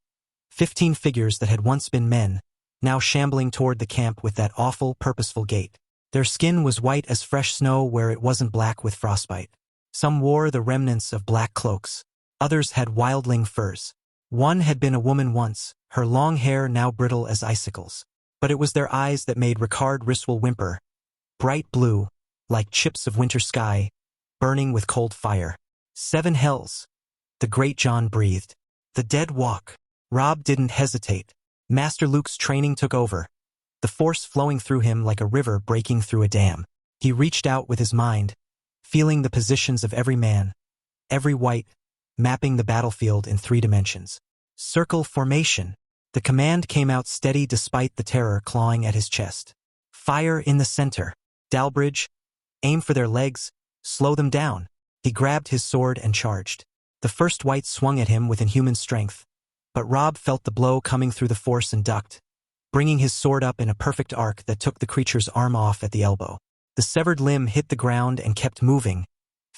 15 figures that had once been men, now shambling toward the camp with that awful, purposeful gait. Their skin was white as fresh snow where it wasn't black with frostbite. Some wore the remnants of black cloaks. Others had wildling furs. One had been a woman once, her long hair now brittle as icicles. But it was their eyes that made Ricard Riswell whimper, bright blue, like chips of winter sky, burning with cold fire. 7 hells. The Great John breathed. The dead walk. Robb didn't hesitate. Master Luke's training took over, the force flowing through him like a river breaking through a dam. He reached out with his mind, feeling the positions of every man, every wight, mapping the battlefield in 3 dimensions. Circle formation. The command came out steady despite the terror clawing at his chest. Fire in the center. Dalbridge, aim for their legs, slow them down. He grabbed his sword and charged. The first wight swung at him with inhuman strength, but Robb felt the blow coming through the force and ducked, bringing his sword up in a perfect arc that took the creature's arm off at the elbow. The severed limb hit the ground and kept moving,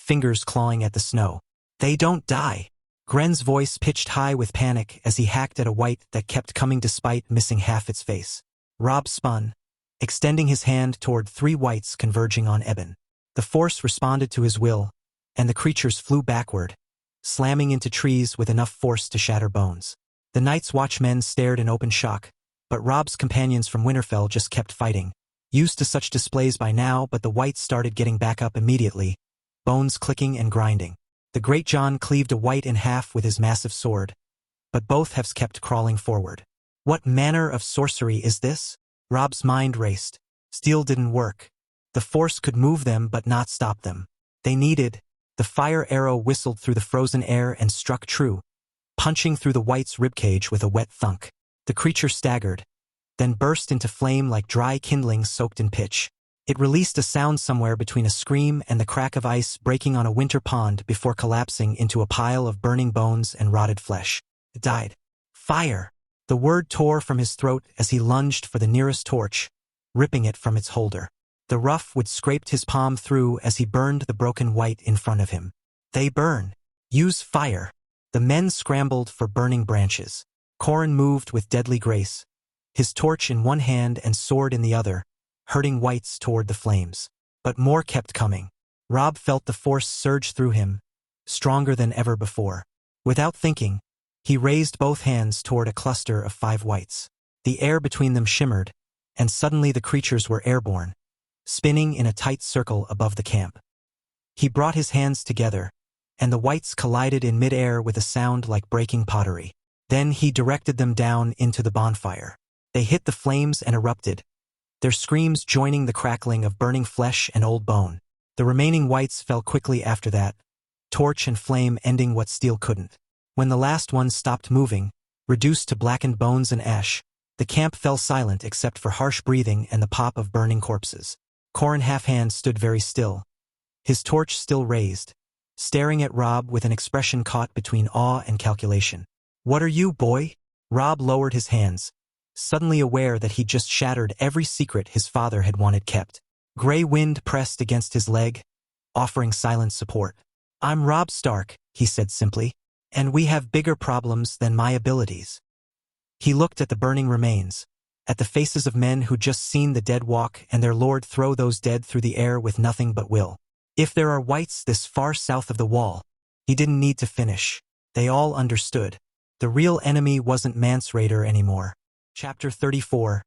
fingers clawing at the snow. They don't die. Gren's voice pitched high with panic as he hacked at a white that kept coming despite missing half its face. Rob spun, extending his hand toward 3 whites converging on Eben. The force responded to his will, and the creatures flew backward, slamming into trees with enough force to shatter bones. The Night's Watchmen stared in open shock, but Rob's companions from Winterfell just kept fighting. Used to such displays by now, but the whites started getting back up immediately, bones clicking and grinding. The Great John cleaved a white in half with his massive sword, but both halves kept crawling forward. What manner of sorcery is this? Rob's mind raced. Steel didn't work. The force could move them but not stop them. They needed. The fire arrow whistled through the frozen air and struck true, punching through the white's ribcage with a wet thunk. The creature staggered, then burst into flame like dry kindling soaked in pitch. It released a sound somewhere between a scream and the crack of ice breaking on a winter pond before collapsing into a pile of burning bones and rotted flesh. It died. Fire! The word tore from his throat as he lunged for the nearest torch, ripping it from its holder. The rough wood scraped his palm through as he burned the broken white in front of him. They burn. Use fire. The men scrambled for burning branches. Corran moved with deadly grace, his torch in one hand and sword in the other, herding whites toward the flames. But more kept coming. Rob felt the force surge through him, stronger than ever before. Without thinking, he raised both hands toward a cluster of 5 whites. The air between them shimmered, and suddenly the creatures were airborne, spinning in a tight circle above the camp. He brought his hands together, and the whites collided in midair with a sound like breaking pottery. Then he directed them down into the bonfire. They hit the flames and erupted, their screams joining the crackling of burning flesh and old bone. The remaining whites fell quickly after that, torch and flame ending what steel couldn't. When the last one stopped moving, reduced to blackened bones and ash, the camp fell silent except for harsh breathing and the pop of burning corpses. Corran Halfhand stood very still, his torch still raised, staring at Rob with an expression caught between awe and calculation. "What are you, boy?" Rob lowered his hands, suddenly aware that he'd just shattered every secret his father had wanted kept. Gray wind pressed against his leg, offering silent support. "I'm Robb Stark," he said simply, "and we have bigger problems than my abilities." He looked at the burning remains, at the faces of men who'd just seen the dead walk and their lord throw those dead through the air with nothing but will. If there are whites this far south of the wall, he didn't need to finish. They all understood. The real enemy wasn't Mance Rayder anymore. Chapter 34.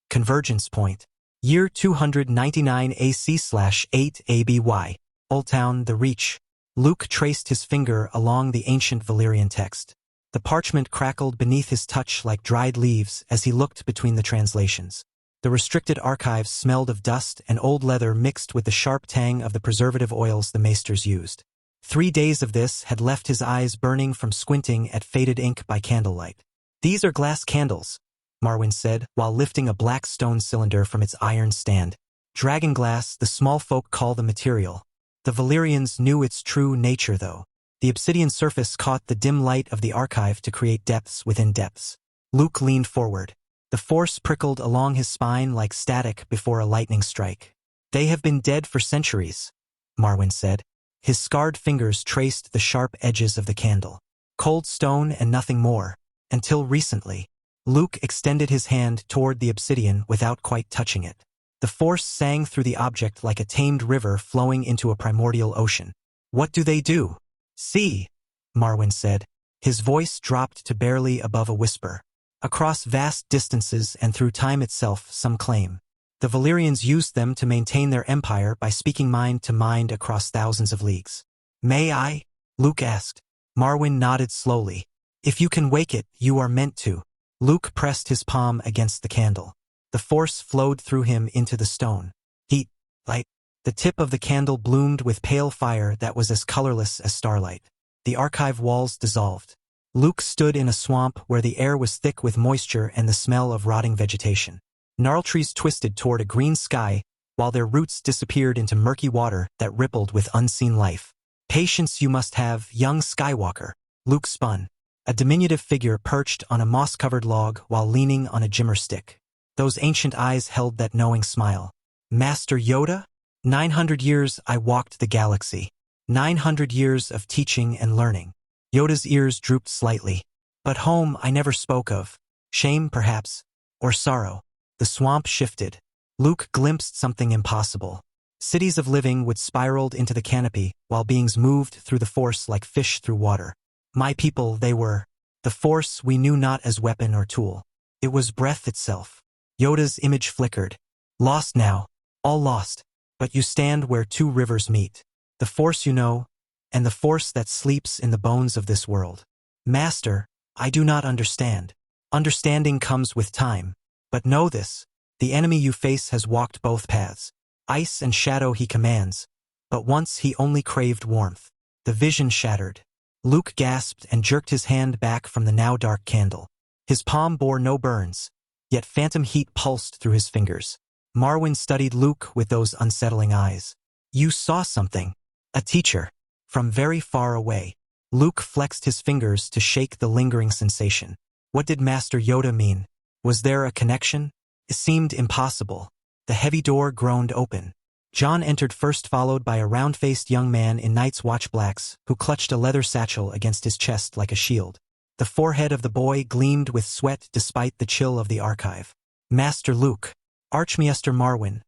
Convergence Point. Year 299 AC/8 ABY. Oldtown, the Reach. Luke traced his finger along the ancient Valyrian text. The parchment crackled beneath his touch like dried leaves as he looked between the translations. The restricted archives smelled of dust and old leather mixed with the sharp tang of the preservative oils the maesters used. 3 days of this had left his eyes burning from squinting at faded ink by candlelight. "These are glass candles," Marwyn said, while lifting a black stone cylinder from its iron stand. "Dragon glass, the small folk call the material. The Valyrians knew its true nature, though. The obsidian surface caught the dim light of the archive to create depths within depths." Luke leaned forward. The force prickled along his spine like static before a lightning strike. "They have been dead for centuries," Marwyn said. His scarred fingers traced the sharp edges of the candle. "Cold stone and nothing more. Until recently." Luke extended his hand toward the obsidian without quite touching it. The force sang through the object like a tamed river flowing into a primordial ocean. "What do they do?" "See," Marwyn said. His voice dropped to barely above a whisper. "Across vast distances and through time itself, some claim. The Valyrians used them to maintain their empire by speaking mind to mind across thousands of leagues." "May I?" Luke asked. Marwyn nodded slowly. "If you can wake it, you are meant to." Luke pressed his palm against the candle. The force flowed through him into the stone. Heat, light. The tip of the candle bloomed with pale fire that was as colorless as starlight. The archive walls dissolved. Luke stood in a swamp where the air was thick with moisture and the smell of rotting vegetation. Gnarl trees twisted toward a green sky, while their roots disappeared into murky water that rippled with unseen life. "Patience you must have, young Skywalker." Luke spun. A diminutive figure perched on a moss-covered log while leaning on a jimmer stick. Those ancient eyes held that knowing smile. "Master Yoda? 900 years I walked the galaxy. 900 years of teaching and learning. Yoda's ears drooped slightly. But home I never spoke of. Shame, perhaps, or sorrow. The swamp shifted. Luke glimpsed something impossible. Cities of living would spiraled into the canopy, while beings moved through the Force like fish through water. My people, they were. The Force we knew not as weapon or tool. It was breath itself. Yoda's image flickered. Lost now. All lost. But you stand where two rivers meet. The Force you know, and the Force that sleeps in the bones of this world. Master, I do not understand. Understanding comes with time. But know this, the enemy you face has walked both paths. Ice and shadow he commands, but once he only craved warmth. The vision shattered. Luke gasped and jerked his hand back from the now dark candle. His palm bore no burns, yet phantom heat pulsed through his fingers. Marwyn studied Luke with those unsettling eyes. You saw something. A teacher. From very far away. Luke flexed his fingers to shake the lingering sensation. What did Master Yoda mean? Was there a connection? It seemed impossible. The heavy door groaned open. John entered first, followed by a round-faced young man in Night's Watch blacks who clutched a leather satchel against his chest like a shield. The forehead of the boy gleamed with sweat despite the chill of the archive. Master Luke. Archmaester Marwyn,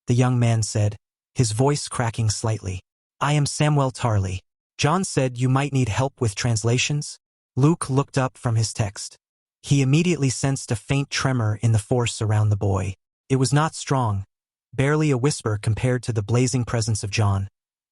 the young man said, his voice cracking slightly. I am Samwell Tarly. John said you might need help with translations. Luke looked up from his text. He immediately sensed a faint tremor in the Force around the boy. It was not strong, barely a whisper compared to the blazing presence of John,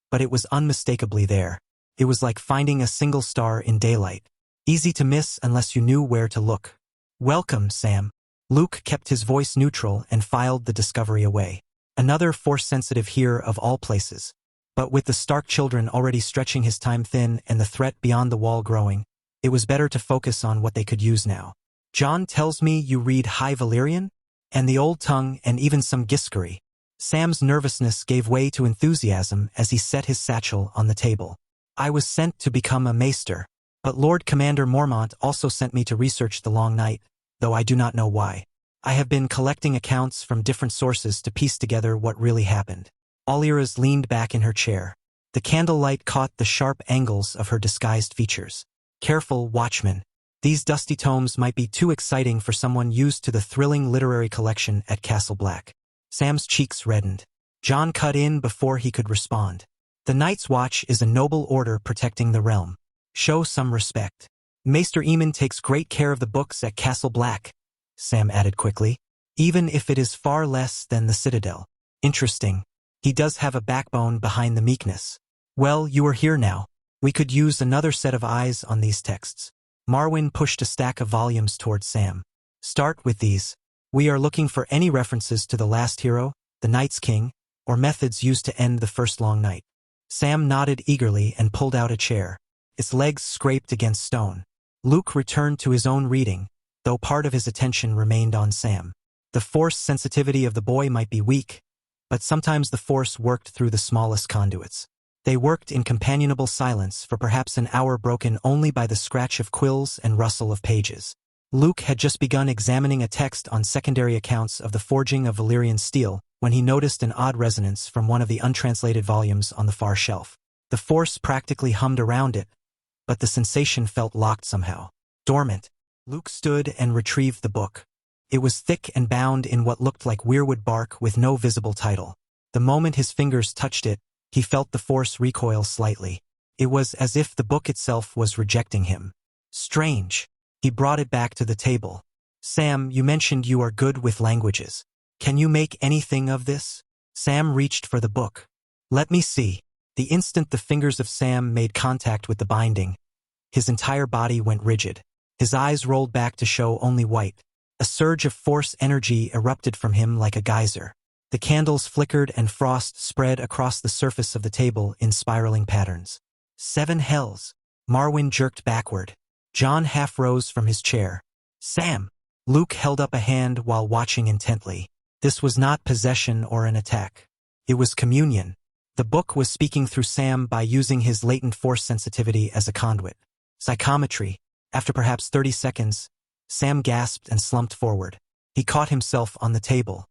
but it was unmistakably there. It was like finding a single star in daylight, easy to miss unless you knew where to look. Welcome, Sam. Luke kept his voice neutral and filed the discovery away. Another Force-sensitive here of all places. But with the Stark children already stretching his time thin and the threat beyond the wall growing, it was better to focus on what they could use now. John tells me you read High Valyrian? And the Old Tongue and even some Githzerai. Sam's nervousness gave way to enthusiasm as he set his satchel on the table. I was sent to become a maester, but Lord Commander Mormont also sent me to research the Long Night, though I do not know why. I have been collecting accounts from different sources to piece together what really happened. Alira's leaned back in her chair. The candlelight caught the sharp angles of her disguised features. Careful, watchman. These dusty tomes might be too exciting for someone used to the thrilling literary collection at Castle Black. Sam's cheeks reddened. John cut in before he could respond. The Night's Watch is a noble order protecting the realm. Show some respect. Maester Eamon takes great care of the books at Castle Black, Sam added quickly, even if it is far less than the Citadel. Interesting. He does have a backbone behind the meekness. Well, you are here now. We could use another set of eyes on these texts. Marwyn pushed a stack of volumes towards Sam. Start with these. We are looking for any references to the last hero, the Night's King, or methods used to end the first long night. Sam nodded eagerly and pulled out a chair. Its legs scraped against stone. Luke returned to his own reading, though part of his attention remained on Sam. The Force sensitivity of the boy might be weak, but sometimes the Force worked through the smallest conduits. They worked in companionable silence for perhaps an hour, broken only by the scratch of quills and rustle of pages. Luke had just begun examining a text on secondary accounts of the forging of Valyrian steel when he noticed an odd resonance from one of the untranslated volumes on the far shelf. The Force practically hummed around it, but the sensation felt locked somehow. Dormant. Luke stood and retrieved the book. It was thick and bound in what looked like weirwood bark with no visible title. The moment his fingers touched it, he felt the Force recoil slightly. It was as if the book itself was rejecting him. Strange. He brought it back to the table. Sam, you mentioned you are good with languages. Can you make anything of this? Sam reached for the book. Let me see. The instant the fingers of Sam made contact with the binding, his entire body went rigid. His eyes rolled back to show only white. A surge of Force energy erupted from him like a geyser. The candles flickered and frost spread across the surface of the table in spiraling patterns. 7 hells. Marwyn jerked backward. John half rose from his chair. Sam! Luke held up a hand while watching intently. This was not possession or an attack. It was communion. The book was speaking through Sam by using his latent Force sensitivity as a conduit. Psychometry. After perhaps 30 seconds, Sam gasped and slumped forward. He caught himself on the table.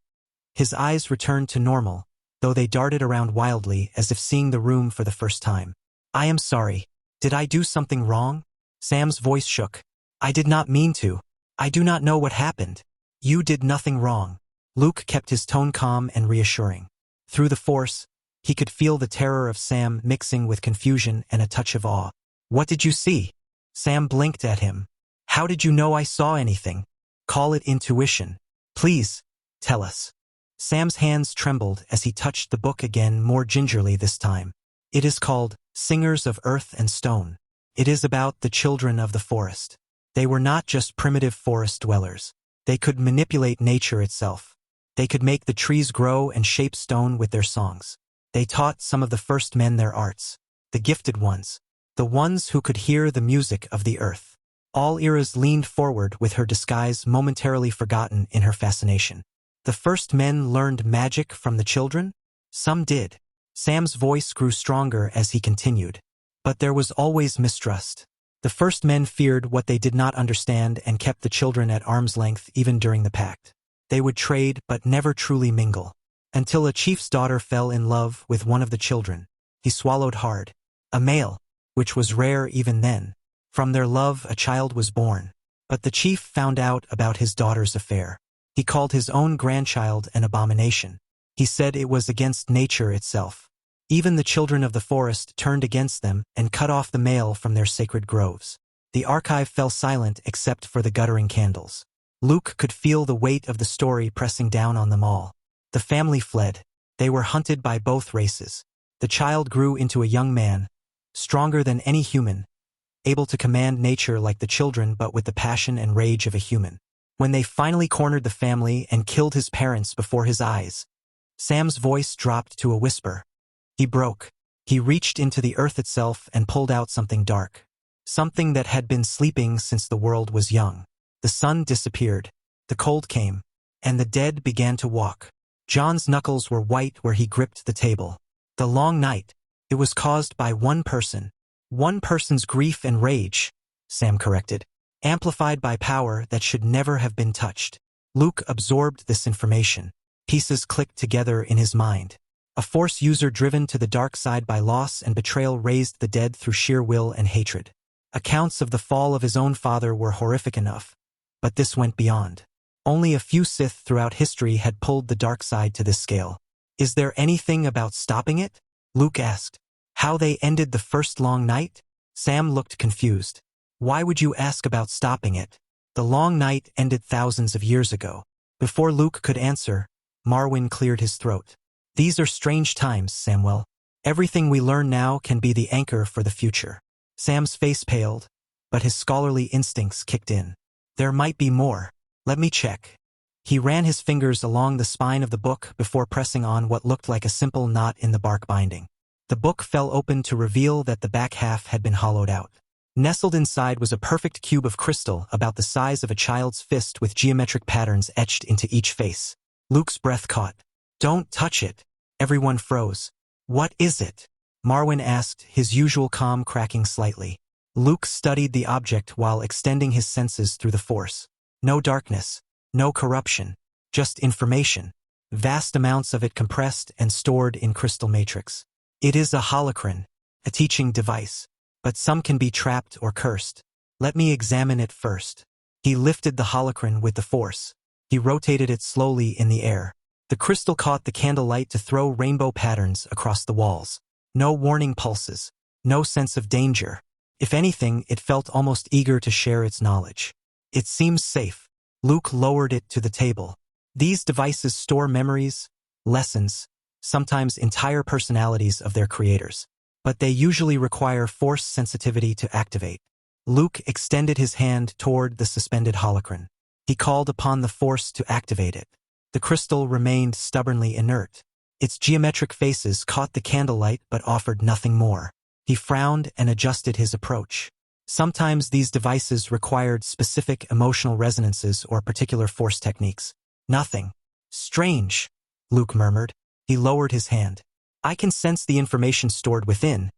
His eyes returned to normal, though they darted around wildly as if seeing the room for the first time. I am sorry. Did I do something wrong? Sam's voice shook. I did not mean to. I do not know what happened. You did nothing wrong. Luke kept his tone calm and reassuring. Through the force, he could feel the terror of Sam mixing with confusion and a touch of awe. What did you see? Sam blinked at him. How did you know I saw anything? Call it intuition. Please, tell us. Sam's hands trembled as he touched the book again, more gingerly this time. It is called Singers of Earth and Stone. It is about the children of the forest. They were not just primitive forest dwellers. They could manipulate nature itself. They could make the trees grow and shape stone with their songs. They taught some of the first men their arts, the gifted ones, the ones who could hear the music of the earth. All eras leaned forward with her disguise momentarily forgotten in her fascination. The first men learned magic from the children? Some did. Sam's voice grew stronger as he continued. But there was always mistrust. The first men feared what they did not understand and kept the children at arm's length even during the pact. They would trade but never truly mingle. Until a chief's daughter fell in love with one of the children. He swallowed hard. A male, which was rare even then. From their love a child was born. But the chief found out about his daughter's affair. He called his own grandchild an abomination. He said it was against nature itself. Even the children of the forest turned against them and cut off the male from their sacred groves. The archive fell silent except for the guttering candles. Luke could feel the weight of the story pressing down on them all. The family fled. They were hunted by both races. The child grew into a young man, stronger than any human, able to command nature like the children but with the passion and rage of a human. When they finally cornered the family and killed his parents before his eyes, Sam's voice dropped to a whisper. He broke. He reached into the earth itself and pulled out something dark. Something that had been sleeping since the world was young. The sun disappeared. The cold came. And the dead began to walk. John's knuckles were white where he gripped the table. The long night. It was caused by one person. One person's grief and rage, Sam corrected. Amplified by power that should never have been touched. Luke absorbed this information. Pieces clicked together in his mind. A force user driven to the dark side by loss and betrayal raised the dead through sheer will and hatred. Accounts of the fall of his own father were horrific enough. But this went beyond. Only a few Sith throughout history had pulled the dark side to this scale. Is there anything about stopping it? Luke asked. How they ended the first long night? Sam looked confused. Why would you ask about stopping it? The long night ended thousands of years ago. Before Luke could answer, Marwyn cleared his throat. These are strange times, Samwell. Everything we learn now can be the anchor for the future. Sam's face paled, but his scholarly instincts kicked in. There might be more. Let me check. He ran his fingers along the spine of the book before pressing on what looked like a simple knot in the bark binding. The book fell open to reveal that the back half had been hollowed out. Nestled inside was a perfect cube of crystal about the size of a child's fist with geometric patterns etched into each face. Luke's breath caught. Don't touch it. Everyone froze. What is it? Marwyn asked, his usual calm cracking slightly. Luke studied the object while extending his senses through the force. No darkness, no corruption, just information. Vast amounts of it compressed and stored in crystal matrix. It is a holocron, a teaching device, but some can be trapped or cursed. Let me examine it first. He lifted the holocron with the force. He rotated it slowly in the air. The crystal caught the candlelight to throw rainbow patterns across the walls. No warning pulses, no sense of danger. If anything, it felt almost eager to share its knowledge. It seems safe. Luke lowered it to the table. These devices store memories, lessons, sometimes entire personalities of their creators. But they usually require force sensitivity to activate. Luke extended his hand toward the suspended holocron. He called upon the force to activate it. The crystal remained stubbornly inert. Its geometric faces caught the candlelight but offered nothing more. He frowned and adjusted his approach. Sometimes these devices required specific emotional resonances or particular force techniques. Nothing. Strange, Luke murmured. He lowered his hand. I can sense the information stored within,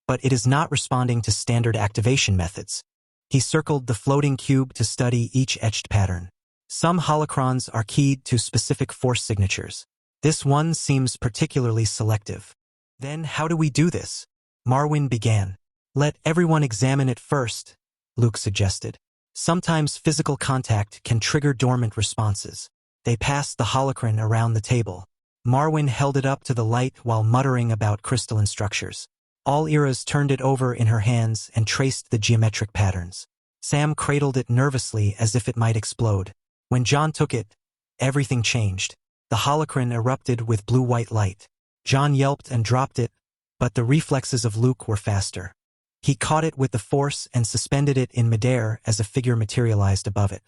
but it is not responding to standard activation methods. He circled the floating cube to study each etched pattern. Some holocrons are keyed to specific force signatures. This one seems particularly selective. Then how do we do this? Marwyn began. Let everyone examine it first, Luke suggested. Sometimes physical contact can trigger dormant responses. They passed the holocron around the table. Marwyn held it up to the light while muttering about crystalline structures. All eras turned it over in her hands and traced the geometric patterns. Sam cradled it nervously as if it might explode. When John took it, everything changed. The holocron erupted with blue-white light. John yelped and dropped it, but the reflexes of Luke were faster. He caught it with the force and suspended it in midair as a figure materialized above it.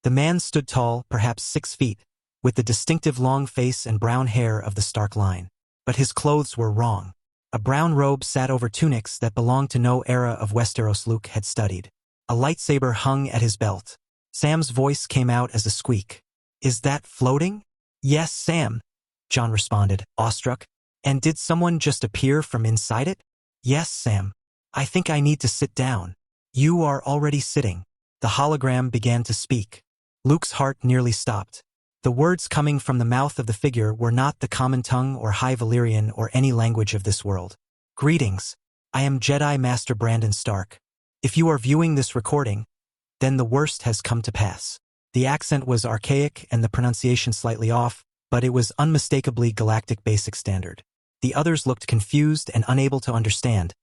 The man stood tall, perhaps 6 feet, with the distinctive long face and brown hair of the Stark line. But his clothes were wrong. A brown robe sat over tunics that belonged to no era of Westeros Luke had studied. A lightsaber hung at his belt. Sam's voice came out as a squeak. Is that floating? Yes, Sam, John responded, awestruck. And did someone just appear from inside it? Yes, Sam. I think I need to sit down. You are already sitting. The hologram began to speak. Luke's heart nearly stopped. The words coming from the mouth of the figure were not the common tongue or High Valyrian or any language of this world. Greetings. I am Jedi Master Brandon Stark. If you are viewing this recording, then the worst has come to pass. The accent was archaic and the pronunciation slightly off, but it was unmistakably Galactic Basic Standard. The others looked confused and unable to understand,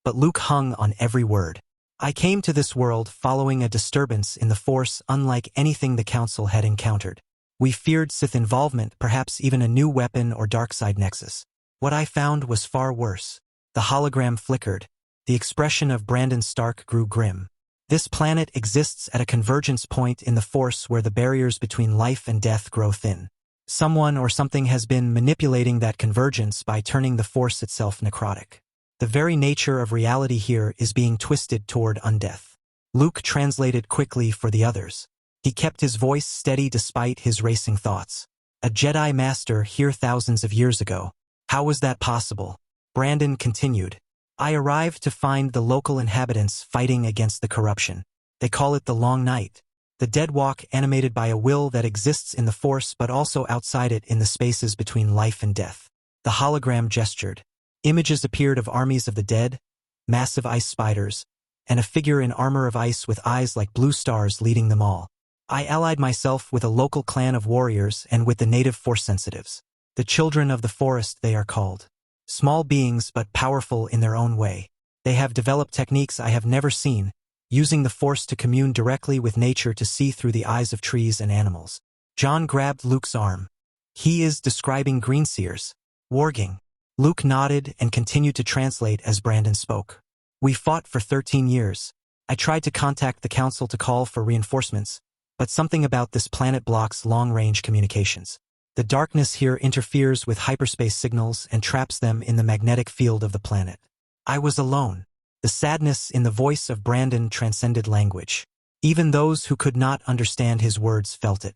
but Luke hung on every word. I came to this world following a disturbance in the Force unlike anything the Council had encountered. We feared Sith involvement, perhaps even a new weapon or dark-side nexus. What I found was far worse. The hologram flickered. The expression of Brandon Stark grew grim. This planet exists at a convergence point in the Force where the barriers between life and death grow thin. Someone or something has been manipulating that convergence by turning the Force itself necrotic. The very nature of reality here is being twisted toward undeath. Luke translated quickly for the others. He kept his voice steady despite his racing thoughts. A Jedi Master here thousands of years ago. How was that possible? Brandon continued. I arrived to find the local inhabitants fighting against the corruption. They call it the Long Night. The Dead Walk, animated by a will that exists in the Force but also outside it in the spaces between life and death. The hologram gestured. Images appeared of armies of the dead, massive ice spiders, and a figure in armor of ice with eyes like blue stars leading them all. I allied myself with a local clan of warriors and with the native Force sensitives. The children of the forest they are called. Small beings but powerful in their own way. They have developed techniques I have never seen, using the Force to commune directly with nature to see through the eyes of trees and animals. John grabbed Luke's arm. He is describing Greenseers. Warging. Luke nodded and continued to translate as Brandon spoke. We fought for 13 years. I tried to contact the Council to call for reinforcements, but something about this planet blocks long-range communications. The darkness here interferes with hyperspace signals and traps them in the magnetic field of the planet. I was alone. The sadness in the voice of Brandon transcended language. Even those who could not understand his words felt it.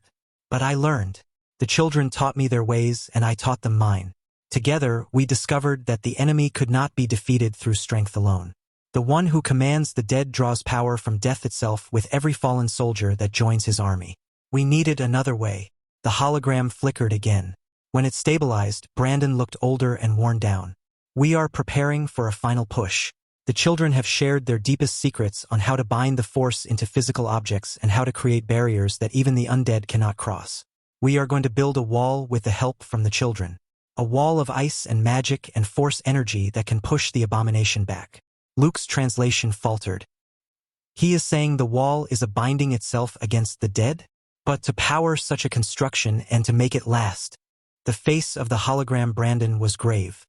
But I learned. The children taught me their ways and I taught them mine. Together, we discovered that the enemy could not be defeated through strength alone. The one who commands the dead draws power from death itself with every fallen soldier that joins his army. We needed another way. The hologram flickered again. When it stabilized, Brandon looked older and worn down. We are preparing for a final push. The children have shared their deepest secrets on how to bind the Force into physical objects and how to create barriers that even the undead cannot cross. We are going to build a wall with the help from the children. A wall of ice and magic and Force energy that can push the abomination back. Luke's translation faltered. He is saying the wall is a binding itself against the dead? But to power such a construction and to make it last. The face of the hologram Brandon was grave.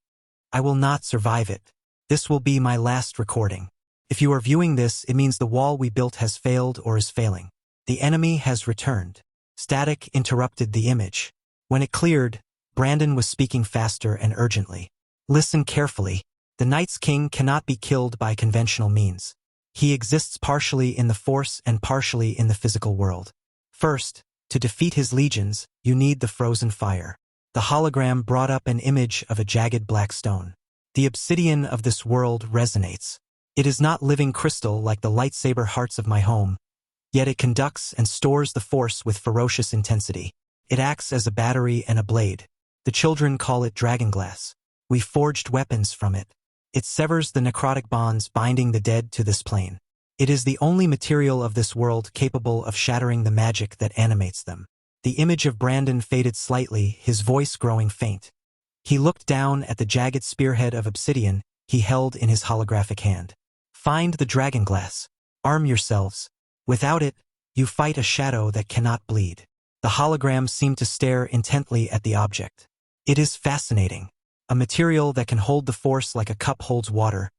I will not survive it. This will be my last recording. If you are viewing this, it means the wall we built has failed or is failing. The enemy has returned. Static interrupted the image. When it cleared, Brandon was speaking faster and urgently. Listen carefully. The Night's King cannot be killed by conventional means. He exists partially in the Force and partially in the physical world. First, to defeat his legions, you need the frozen fire. The hologram brought up an image of a jagged black stone. The obsidian of this world resonates. It is not living crystal like the lightsaber hearts of my home, yet it conducts and stores the Force with ferocious intensity. It acts as a battery and a blade. The children call it dragonglass. We forged weapons from it. It severs the necrotic bonds binding the dead to this plane. It is the only material of this world capable of shattering the magic that animates them. The image of Brandon faded slightly, his voice growing faint. He looked down at the jagged spearhead of obsidian he held in his holographic hand. Find the dragon glass. Arm yourselves. Without it, you fight a shadow that cannot bleed. The hologram seemed to stare intently at the object. It is fascinating. A material that can hold the force like a cup holds water,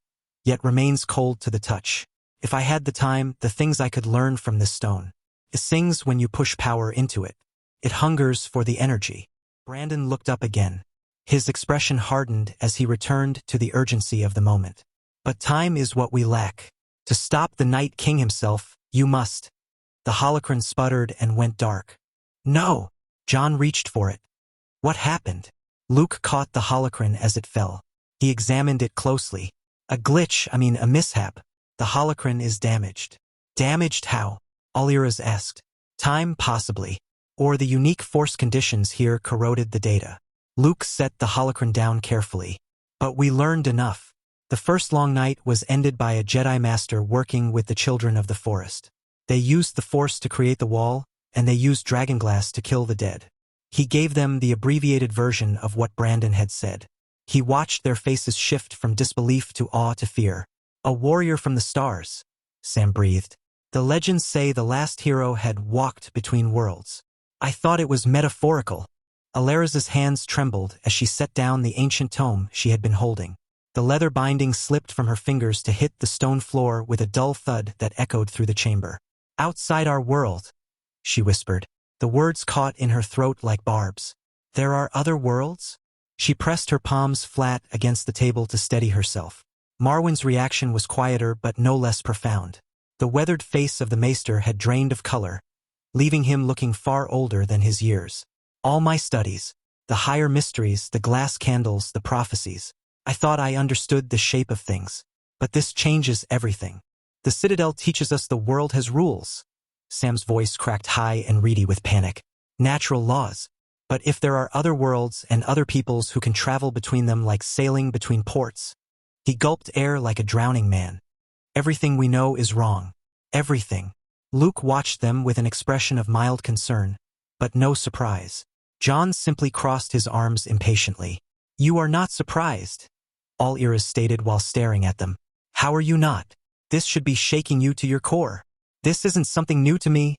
yet remains cold to the touch. If I had the time, the things I could learn from this stone. It sings when you push power into it. It hungers for the energy. Brandon looked up again. His expression hardened as he returned to the urgency of the moment. But time is what we lack. To stop the Night King himself, you must. The holocron sputtered and went dark. No! John reached for it. What happened? Luke caught the holocron as it fell. He examined it closely. A mishap. The holocron is damaged. Damaged how? Aliras asked. Time possibly. Or the unique force conditions here corroded the data. Luke set the holocron down carefully. But we learned enough. The first long night was ended by a Jedi Master working with the children of the forest. They used the Force to create the wall, and they used Dragonglass to kill the dead. He gave them the abbreviated version of what Brandon had said. He watched their faces shift from disbelief to awe to fear. A warrior from the stars, Sam breathed. The legends say the last hero had walked between worlds. I thought it was metaphorical. Alaris's hands trembled as she set down the ancient tome she had been holding. The leather binding slipped from her fingers to hit the stone floor with a dull thud that echoed through the chamber. Outside our world, she whispered. The words caught in her throat like barbs. There are other worlds? She pressed her palms flat against the table to steady herself. Marwyn's reaction was quieter but no less profound. The weathered face of the maester had drained of color, leaving him looking far older than his years. All my studies, the higher mysteries, the glass candles, the prophecies. I thought I understood the shape of things. But this changes everything. The Citadel teaches us the world has rules. Sam's voice cracked high and reedy with panic. Natural laws. But if there are other worlds and other peoples who can travel between them like sailing between ports. He gulped air like a drowning man. Everything we know is wrong. Everything. Luke watched them with an expression of mild concern, but no surprise. John simply crossed his arms impatiently. You are not surprised, Aliras stated while staring at them. How are you not? This should be shaking you to your core. This isn't something new to me,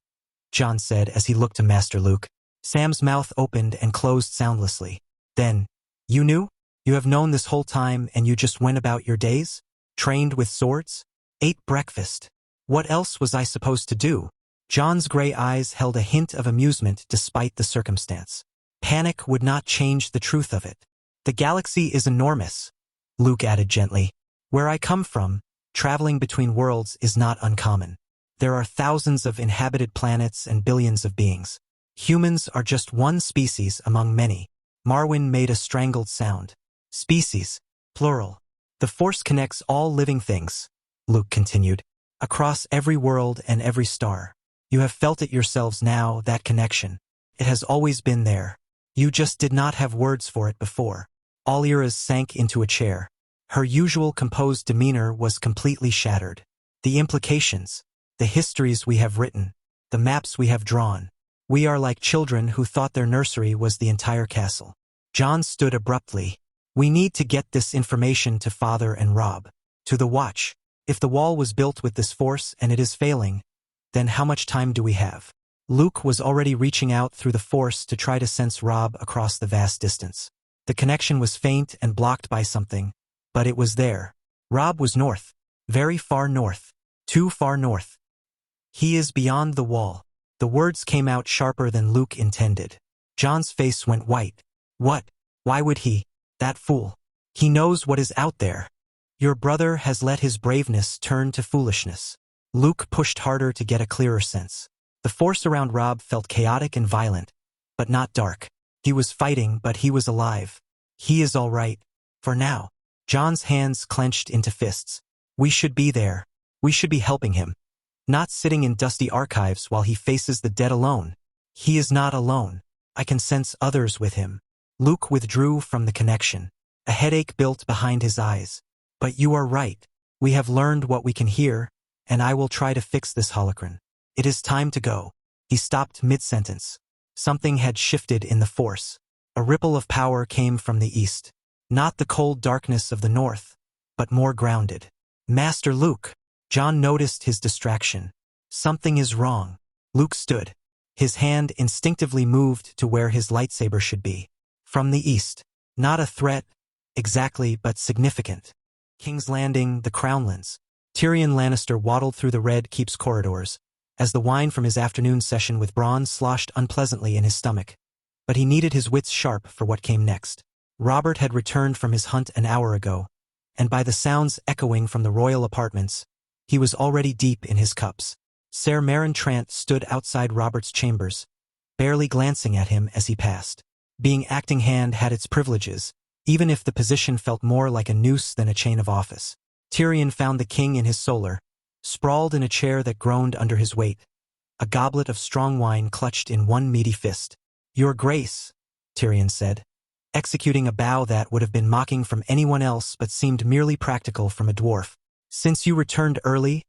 John said as he looked to Master Luke. Sam's mouth opened and closed soundlessly. Then, you knew? You have known this whole time and you just went about your days? Trained with swords? Ate breakfast? What else was I supposed to do? John's gray eyes held a hint of amusement despite the circumstance. Panic would not change the truth of it. The galaxy is enormous, Luke added gently. Where I come from, traveling between worlds is not uncommon. There are thousands of inhabited planets and billions of beings. Humans are just one species among many. Marwyn made a strangled sound. Species, plural. The Force connects all living things, Luke continued, across every world and every star. You have felt it yourselves now, that connection. It has always been there. You just did not have words for it before. Aliras sank into a chair. Her usual composed demeanor was completely shattered. The implications, the histories we have written, the maps we have drawn. We are like children who thought their nursery was the entire castle. John stood abruptly. We need to get this information to Father and Rob. To the Watch. If the wall was built with this force and it is failing, then how much time do we have? Luke was already reaching out through the Force to try to sense Rob across the vast distance. The connection was faint and blocked by something, but it was there. Rob was north. Very far north. Too far north. He is beyond the wall. The words came out sharper than Luke intended. John's face went white. What? Why would he? That fool. He knows what is out there. Your brother has let his braveness turn to foolishness. Luke pushed harder to get a clearer sense. The force around Rob felt chaotic and violent, but not dark. He was fighting, but he was alive. He is all right. For now. John's hands clenched into fists. We should be there. We should be helping him. Not sitting in dusty archives while he faces the dead alone. He is not alone. I can sense others with him. Luke withdrew from the connection. A headache built behind his eyes. But you are right. We have learned what we can hear, and I will try to fix this holocron. It is time to go. He stopped mid-sentence. Something had shifted in the force. A ripple of power came from the east. Not the cold darkness of the north, but more grounded. Master Luke. Jon noticed his distraction. Something is wrong. Luke stood. His hand instinctively moved to where his lightsaber should be. From the east. Not a threat, exactly, but significant. King's Landing, the Crownlands. Tyrion Lannister waddled through the Red Keep's corridors, as the wine from his afternoon session with Bronn sloshed unpleasantly in his stomach. But he needed his wits sharp for what came next. Robert had returned from his hunt an hour ago, and by the sounds echoing from the royal apartments, he was already deep in his cups. Ser Meryn Trant stood outside Robert's chambers, barely glancing at him as he passed. Being acting hand had its privileges, even if the position felt more like a noose than a chain of office. Tyrion found the king in his solar, sprawled in a chair that groaned under his weight, a goblet of strong wine clutched in one meaty fist. "Your Grace," Tyrion said, executing a bow that would have been mocking from anyone else but seemed merely practical from a dwarf. "Since you returned early,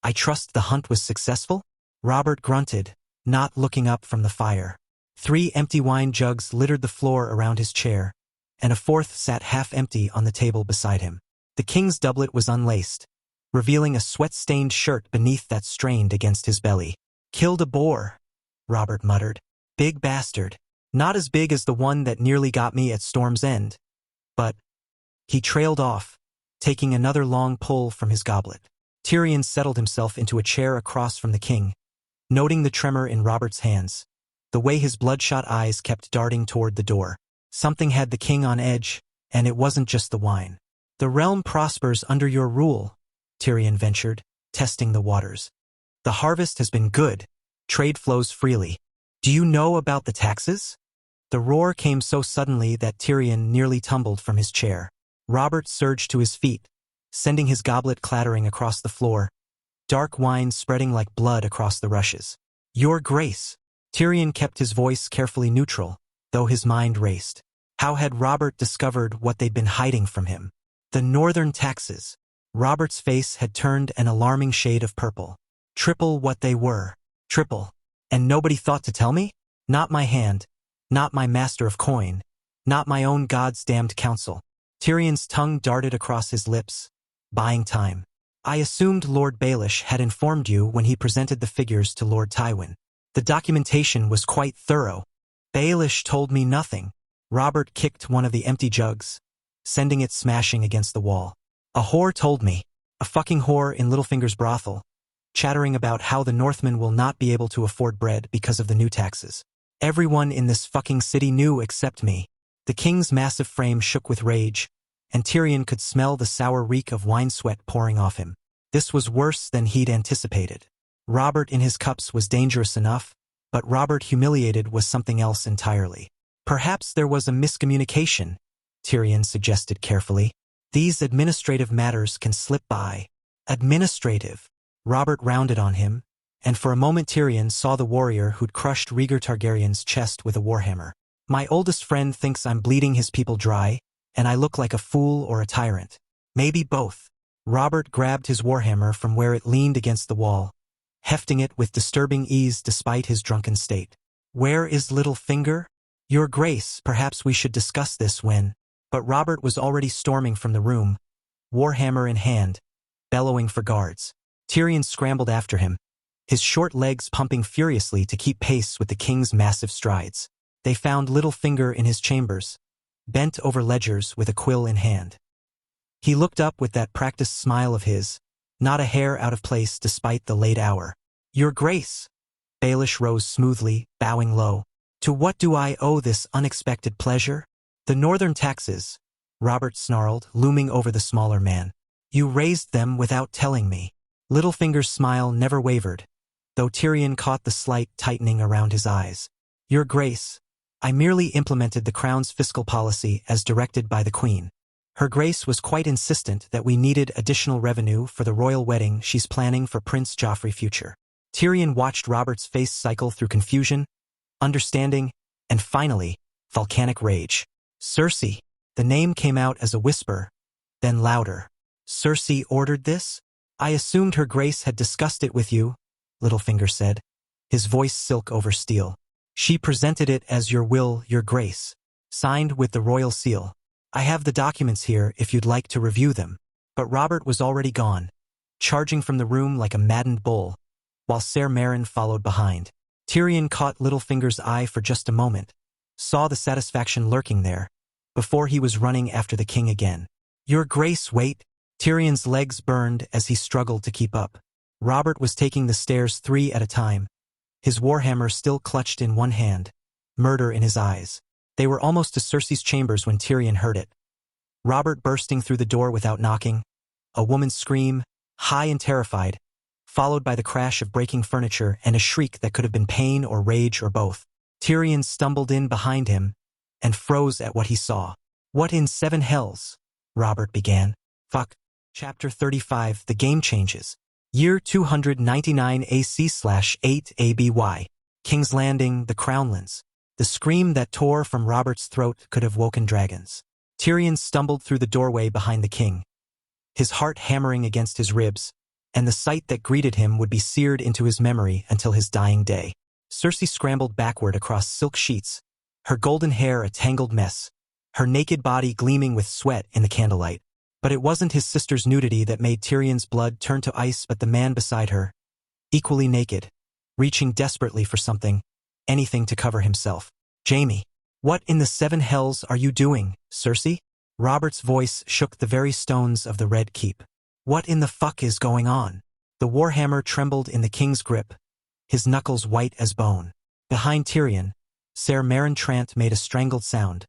I trust the hunt was successful?" Robert grunted, not looking up from the fire. 3 empty wine jugs littered the floor around his chair, and a 4th sat half-empty on the table beside him. The king's doublet was unlaced, revealing a sweat-stained shirt beneath that strained against his belly. "Killed a boar," Robert muttered. "Big bastard. Not as big as the one that nearly got me at Storm's End. But—" He trailed off, taking another long pull from his goblet. Tyrion settled himself into a chair across from the king, noting the tremor in Robert's hands, the way his bloodshot eyes kept darting toward the door. Something had the king on edge, and it wasn't just the wine. "The realm prospers under your rule," Tyrion ventured, testing the waters. "The harvest has been good. Trade flows freely. Do you know about the taxes?" The roar came so suddenly that Tyrion nearly tumbled from his chair. Robert surged to his feet, sending his goblet clattering across the floor, dark wine spreading like blood across the rushes. "Your Grace." Tyrion kept his voice carefully neutral, though his mind raced. How had Robert discovered what they'd been hiding from him? The northern taxes. Robert's face had turned an alarming shade of purple. Triple what they were. Triple. And nobody thought to tell me? Not my hand. Not my master of coin. Not my own God's damned council. Tyrion's tongue darted across his lips, buying time. "I assumed Lord Baelish had informed you when he presented the figures to Lord Tywin. The documentation was quite thorough." "Baelish told me nothing." Robert kicked one of the empty jugs, sending it smashing against the wall. "A whore told me. A fucking whore in Littlefinger's brothel, chattering about how the Northmen will not be able to afford bread because of the new taxes. Everyone in this fucking city knew except me." The king's massive frame shook with rage, and Tyrion could smell the sour reek of wine sweat pouring off him. This was worse than he'd anticipated. Robert in his cups was dangerous enough, but Robert humiliated was something else entirely. "Perhaps there was a miscommunication," Tyrion suggested carefully. "These administrative matters can slip by." "Administrative?" Robert rounded on him, and for a moment Tyrion saw the warrior who'd crushed Rhaegar Targaryen's chest with a warhammer. "My oldest friend thinks I'm bleeding his people dry, and I look like a fool or a tyrant. Maybe both." Robert grabbed his warhammer from where it leaned against the wall, hefting it with disturbing ease despite his drunken state. "Where is Littlefinger?" "Your Grace, perhaps we should discuss this when—" But Robert was already storming from the room, warhammer in hand, bellowing for guards. Tyrion scrambled after him, his short legs pumping furiously to keep pace with the king's massive strides. They found Littlefinger in his chambers, bent over ledgers with a quill in hand. He looked up with that practiced smile of his, not a hair out of place despite the late hour. "Your Grace." Baelish rose smoothly, bowing low. "To what do I owe this unexpected pleasure?" "The northern taxes," Robert snarled, looming over the smaller man. "You raised them without telling me." Littlefinger's smile never wavered, though Tyrion caught the slight tightening around his eyes. "Your Grace, I merely implemented the crown's fiscal policy as directed by the Queen. Her Grace was quite insistent that we needed additional revenue for the royal wedding she's planning for Prince Joffrey Future." Tyrion watched Robert's face cycle through confusion, understanding, and finally, volcanic rage. "Cersei." The name came out as a whisper, then louder. Cersei ordered this? I assumed her grace had discussed it with you, Littlefinger said, his voice silk over steel. She presented it as your will, your grace, signed with the royal seal. I have the documents here if you'd like to review them. But Robert was already gone, charging from the room like a maddened bull, while Ser Meryn followed behind. Tyrion caught Littlefinger's eye for just a moment, saw the satisfaction lurking there, before he was running after the king again. Your grace, wait. Tyrion's legs burned as he struggled to keep up. Robert was taking the stairs 3 at a time, his warhammer still clutched in one hand, murder in his eyes. They were almost to Cersei's chambers when Tyrion heard it. Robert bursting through the door without knocking, a woman's scream, high and terrified, followed by the crash of breaking furniture and a shriek that could have been pain or rage or both. Tyrion stumbled in behind him and froze at what he saw. What in 7 hells? Robert began. Fuck. Chapter 35, The Game Changes. Year 299 AC/8 ABY. King's Landing, the Crownlands. The scream that tore from Robert's throat could have woken dragons. Tyrion stumbled through the doorway behind the king, his heart hammering against his ribs, and the sight that greeted him would be seared into his memory until his dying day. Cersei scrambled backward across silk sheets, her golden hair a tangled mess, her naked body gleaming with sweat in the candlelight. But it wasn't his sister's nudity that made Tyrion's blood turn to ice but the man beside her, equally naked, reaching desperately for something, anything to cover himself. Jaime. What in the 7 hells are you doing, Cersei? Robert's voice shook the very stones of the Red Keep. What in the fuck is going on? The warhammer trembled in the king's grip, his knuckles white as bone. Behind Tyrion, Ser Meryn Trant made a strangled sound,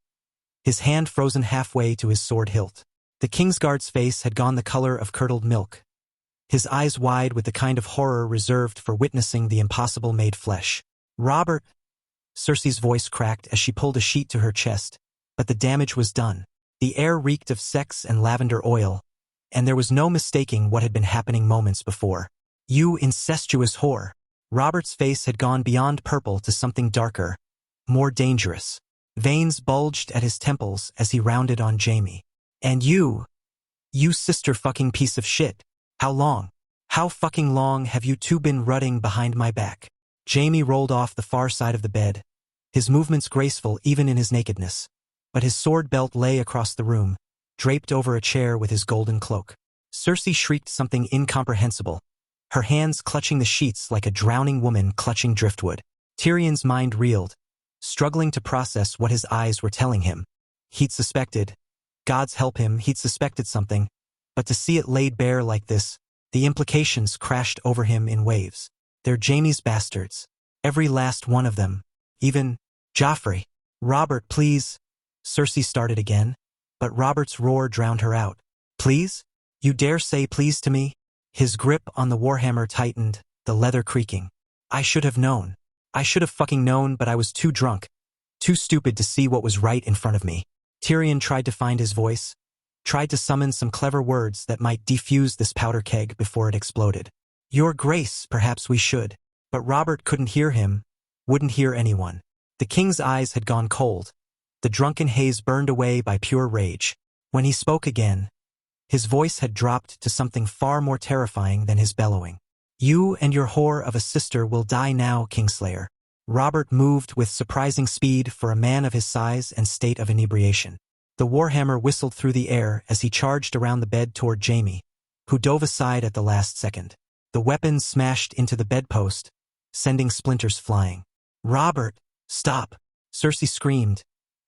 his hand frozen halfway to his sword hilt. The Kingsguard's face had gone the color of curdled milk, his eyes wide with the kind of horror reserved for witnessing the impossible made flesh. Robert! Cersei's voice cracked as she pulled a sheet to her chest, but the damage was done. The air reeked of sex and lavender oil, and there was no mistaking what had been happening moments before. You incestuous whore! Robert's face had gone beyond purple to something darker, more dangerous. Veins bulged at his temples as he rounded on Jaime. And you sister-fucking piece of shit. How long? How fucking long have you two been rutting behind my back? Jaime rolled off the far side of the bed, his movements graceful even in his nakedness. But his sword belt lay across the room, draped over a chair with his golden cloak. Cersei shrieked something incomprehensible, her hands clutching the sheets like a drowning woman clutching driftwood. Tyrion's mind reeled, struggling to process what his eyes were telling him. He'd suspected, God's help him, he'd suspected something, but to see it laid bare like this, the implications crashed over him in waves. They're Jaime's bastards. Every last one of them. Even Joffrey. Robert, please. Cersei started again, but Robert's roar drowned her out. Please? You dare say please to me? His grip on the warhammer tightened, the leather creaking. I should have known. I should have fucking known, but I was too drunk, too stupid to see what was right in front of me. Tyrion tried to find his voice, tried to summon some clever words that might defuse this powder keg before it exploded. Your grace, perhaps we should. But Robert couldn't hear him, wouldn't hear anyone. The king's eyes had gone cold, the drunken haze burned away by pure rage. When he spoke again, his voice had dropped to something far more terrifying than his bellowing. You and your whore of a sister will die now, Kingslayer. Robert moved with surprising speed for a man of his size and state of inebriation. The warhammer whistled through the air as he charged around the bed toward Jaime, who dove aside at the last second. The weapon smashed into the bedpost, sending splinters flying. Robert, stop! Cersei screamed,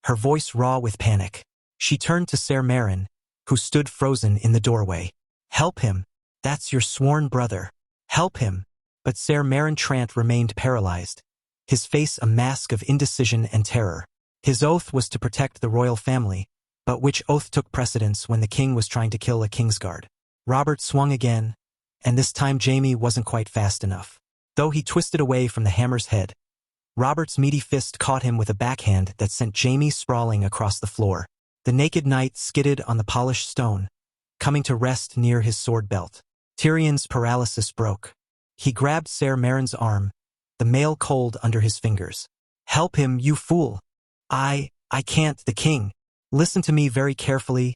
her voice raw with panic. She turned to Ser Meryn, who stood frozen in the doorway. Help him! That's your sworn brother. Help him! But Ser Meryn Trant remained paralyzed, his face a mask of indecision and terror. His oath was to protect the royal family, but which oath took precedence when the king was trying to kill a Kingsguard? Robert swung again, and this time Jaime wasn't quite fast enough. Though he twisted away from the hammer's head, Robert's meaty fist caught him with a backhand that sent Jaime sprawling across the floor. The naked knight skidded on the polished stone, coming to rest near his sword belt. Tyrion's paralysis broke. He grabbed Ser Meryn's arm, the mail cold under his fingers. Help him, you fool! I can't, the king. Listen to me very carefully,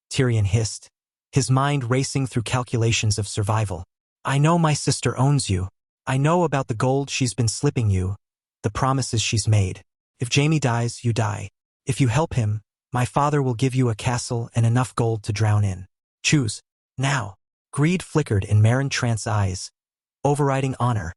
Tyrion hissed, his mind racing through calculations of survival. I know my sister owns you. I know about the gold she's been slipping you, the promises she's made. If Jaime dies, you die. If you help him, my father will give you a castle and enough gold to drown in. Choose. Now. Greed flickered in Meryn Trant's eyes. Overriding honor.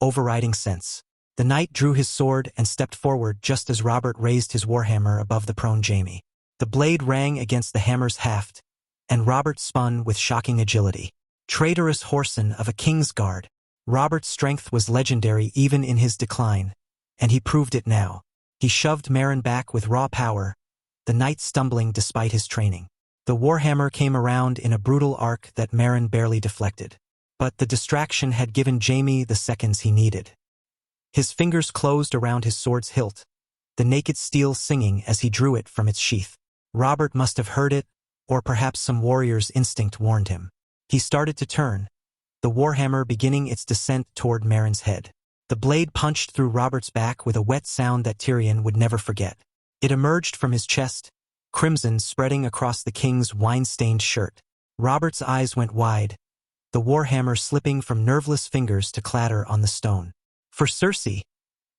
Overriding sense. The knight drew his sword and stepped forward just as Robert raised his warhammer above the prone Jaime. The blade rang against the hammer's haft, and Robert spun with shocking agility. Traitorous whoreson of a king's guard. Robert's strength was legendary even in his decline, and he proved it now. He shoved Meryn back with raw power, the knight stumbling despite his training. The warhammer came around in a brutal arc that Meryn barely deflected. But the distraction had given Jaime the seconds he needed. His fingers closed around his sword's hilt, the naked steel singing as he drew it from its sheath. Robert must have heard it, or perhaps some warrior's instinct warned him. He started to turn, the warhammer beginning its descent toward Meryn's head. The blade punched through Robert's back with a wet sound that Tyrion would never forget. It emerged from his chest, crimson spreading across the king's wine-stained shirt. Robert's eyes went wide, the warhammer slipping from nerveless fingers to clatter on the stone. For Cersei,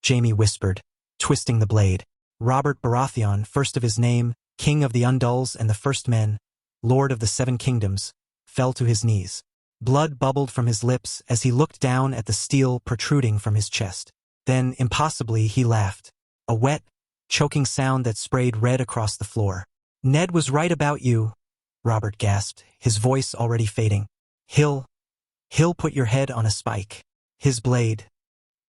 Jaime whispered, twisting the blade. Robert Baratheon, first of his name, king of the Undulls and the First Men, lord of the Seven Kingdoms, fell to his knees. Blood bubbled from his lips as he looked down at the steel protruding from his chest. Then, impossibly, he laughed. A wet, choking sound that sprayed red across the floor. Ned was right about you, Robert gasped, his voice already fading. He'll put your head on a spike. His blade.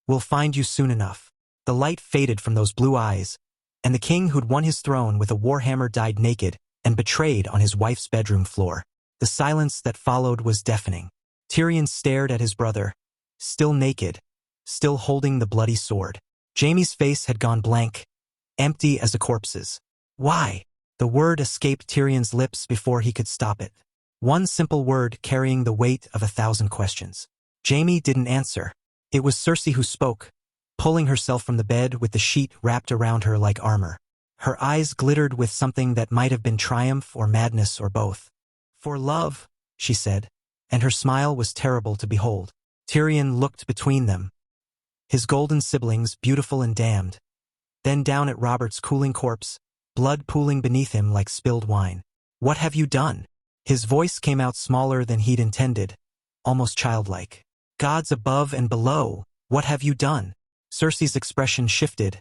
We'll find you soon enough. The light faded from those blue eyes, and the king who'd won his throne with a warhammer died naked and betrayed on his wife's bedroom floor. The silence that followed was deafening. Tyrion stared at his brother, still naked, still holding the bloody sword. Jaime's face had gone blank, empty as a corpse's. Why? The word escaped Tyrion's lips before he could stop it. One simple word carrying the weight of 1,000 questions. Jaime didn't answer. It was Cersei who spoke, pulling herself from the bed with the sheet wrapped around her like armor. Her eyes glittered with something that might have been triumph or madness or both. For love, she said, and her smile was terrible to behold. Tyrion looked between them, his golden siblings beautiful and damned, then down at Robert's cooling corpse, blood pooling beneath him like spilled wine. What have you done? His voice came out smaller than he'd intended, almost childlike. Gods above and below, what have you done? Cersei's expression shifted,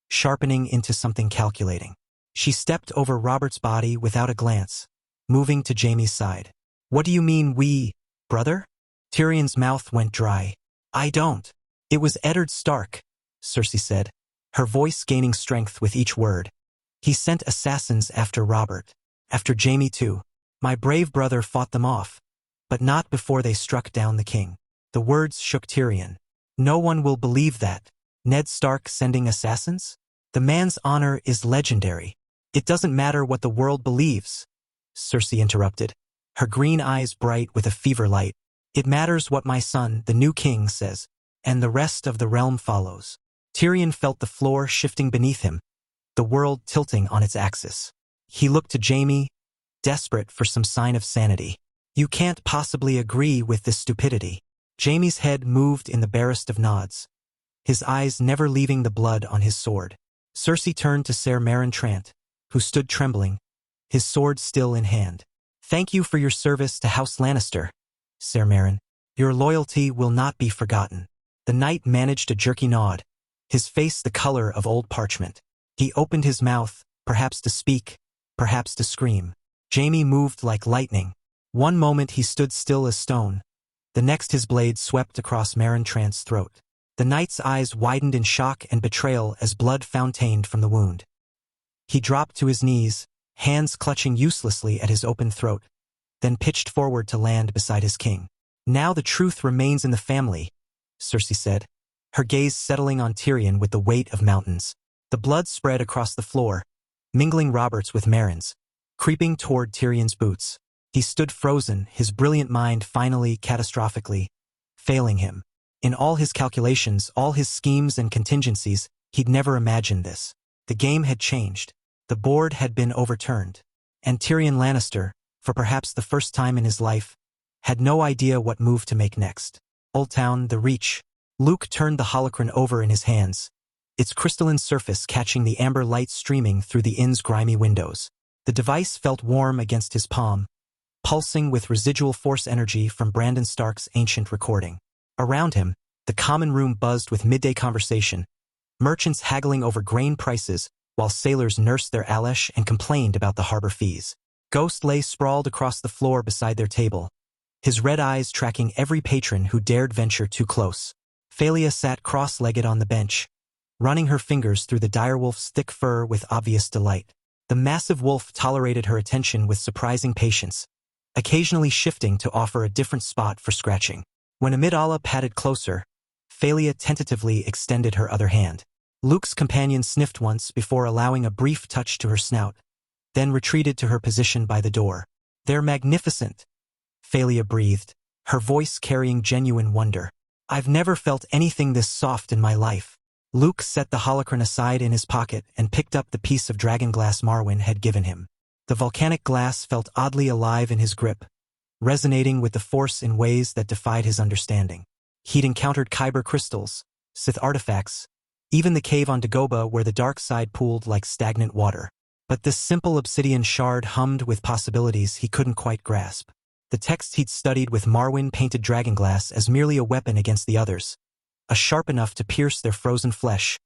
sharpening into something calculating. She stepped over Robert's body without a glance, moving to Jaime's side. What do you mean we, brother? Tyrion's mouth went dry. I don't. It was Eddard Stark, Cersei said, her voice gaining strength with each word. He sent assassins after Robert, after Jaime too. My brave brother fought them off, but not before they struck down the king. The words shook Tyrion. No one will believe that. Ned Stark sending assassins? The man's honor is legendary. It doesn't matter what the world believes, Cersei interrupted, her green eyes bright with a fever light. It matters what my son, the new king, says, and the rest of the realm follows. Tyrion felt the floor shifting beneath him, the world tilting on its axis. He looked to Jaime, desperate for some sign of sanity. You can't possibly agree with this stupidity. Jaime's head moved in the barest of nods, his eyes never leaving the blood on his sword. Cersei turned to Ser Meryn Trant, who stood trembling, his sword still in hand. Thank you for your service to House Lannister, Ser Meryn. Your loyalty will not be forgotten. The knight managed a jerky nod, his face the color of old parchment. He opened his mouth, perhaps to speak, perhaps to scream. Jaime moved like lightning. One moment he stood still as stone. The next his blade swept across Meryn Trant's throat. The knight's eyes widened in shock and betrayal as blood fountained from the wound. He dropped to his knees, hands clutching uselessly at his open throat, then pitched forward to land beside his king. Now the truth remains in the family, Cersei said, her gaze settling on Tyrion with the weight of mountains. The blood spread across the floor, mingling Robert's with Meryn's, creeping toward Tyrion's boots. He stood frozen, his brilliant mind finally, catastrophically, failing him. In all his calculations, all his schemes and contingencies, he'd never imagined this. The game had changed. The board had been overturned. And Tyrion Lannister, for perhaps the first time in his life, had no idea what move to make next. Old Town, the Reach. Luke turned the holocron over in his hands, its crystalline surface catching the amber light streaming through the inn's grimy windows. The device felt warm against his palm, pulsing with residual force energy from Brandon Stark's ancient recording. Around him, the common room buzzed with midday conversation, merchants haggling over grain prices while sailors nursed their Alesh and complained about the harbor fees. Ghost lay sprawled across the floor beside their table, his red eyes tracking every patron who dared venture too close. Phalia sat cross-legged on the bench, running her fingers through the direwolf's thick fur with obvious delight. The massive wolf tolerated her attention with surprising patience, occasionally shifting to offer a different spot for scratching. When Amidala padded closer, Phalia tentatively extended her other hand. Luke's companion sniffed once before allowing a brief touch to her snout, then retreated to her position by the door. "They're magnificent," Phalia breathed, her voice carrying genuine wonder. "I've never felt anything this soft in my life." Luke set the holocron aside in his pocket and picked up the piece of dragonglass Marwyn had given him. The volcanic glass felt oddly alive in his grip, resonating with the force in ways that defied his understanding. He'd encountered Kyber crystals, Sith artifacts, even the cave on Dagobah where the dark side pooled like stagnant water. But this simple obsidian shard hummed with possibilities he couldn't quite grasp. The texts he'd studied with Marwyn painted dragonglass as merely a weapon against the others, a sharp enough to pierce their frozen flesh,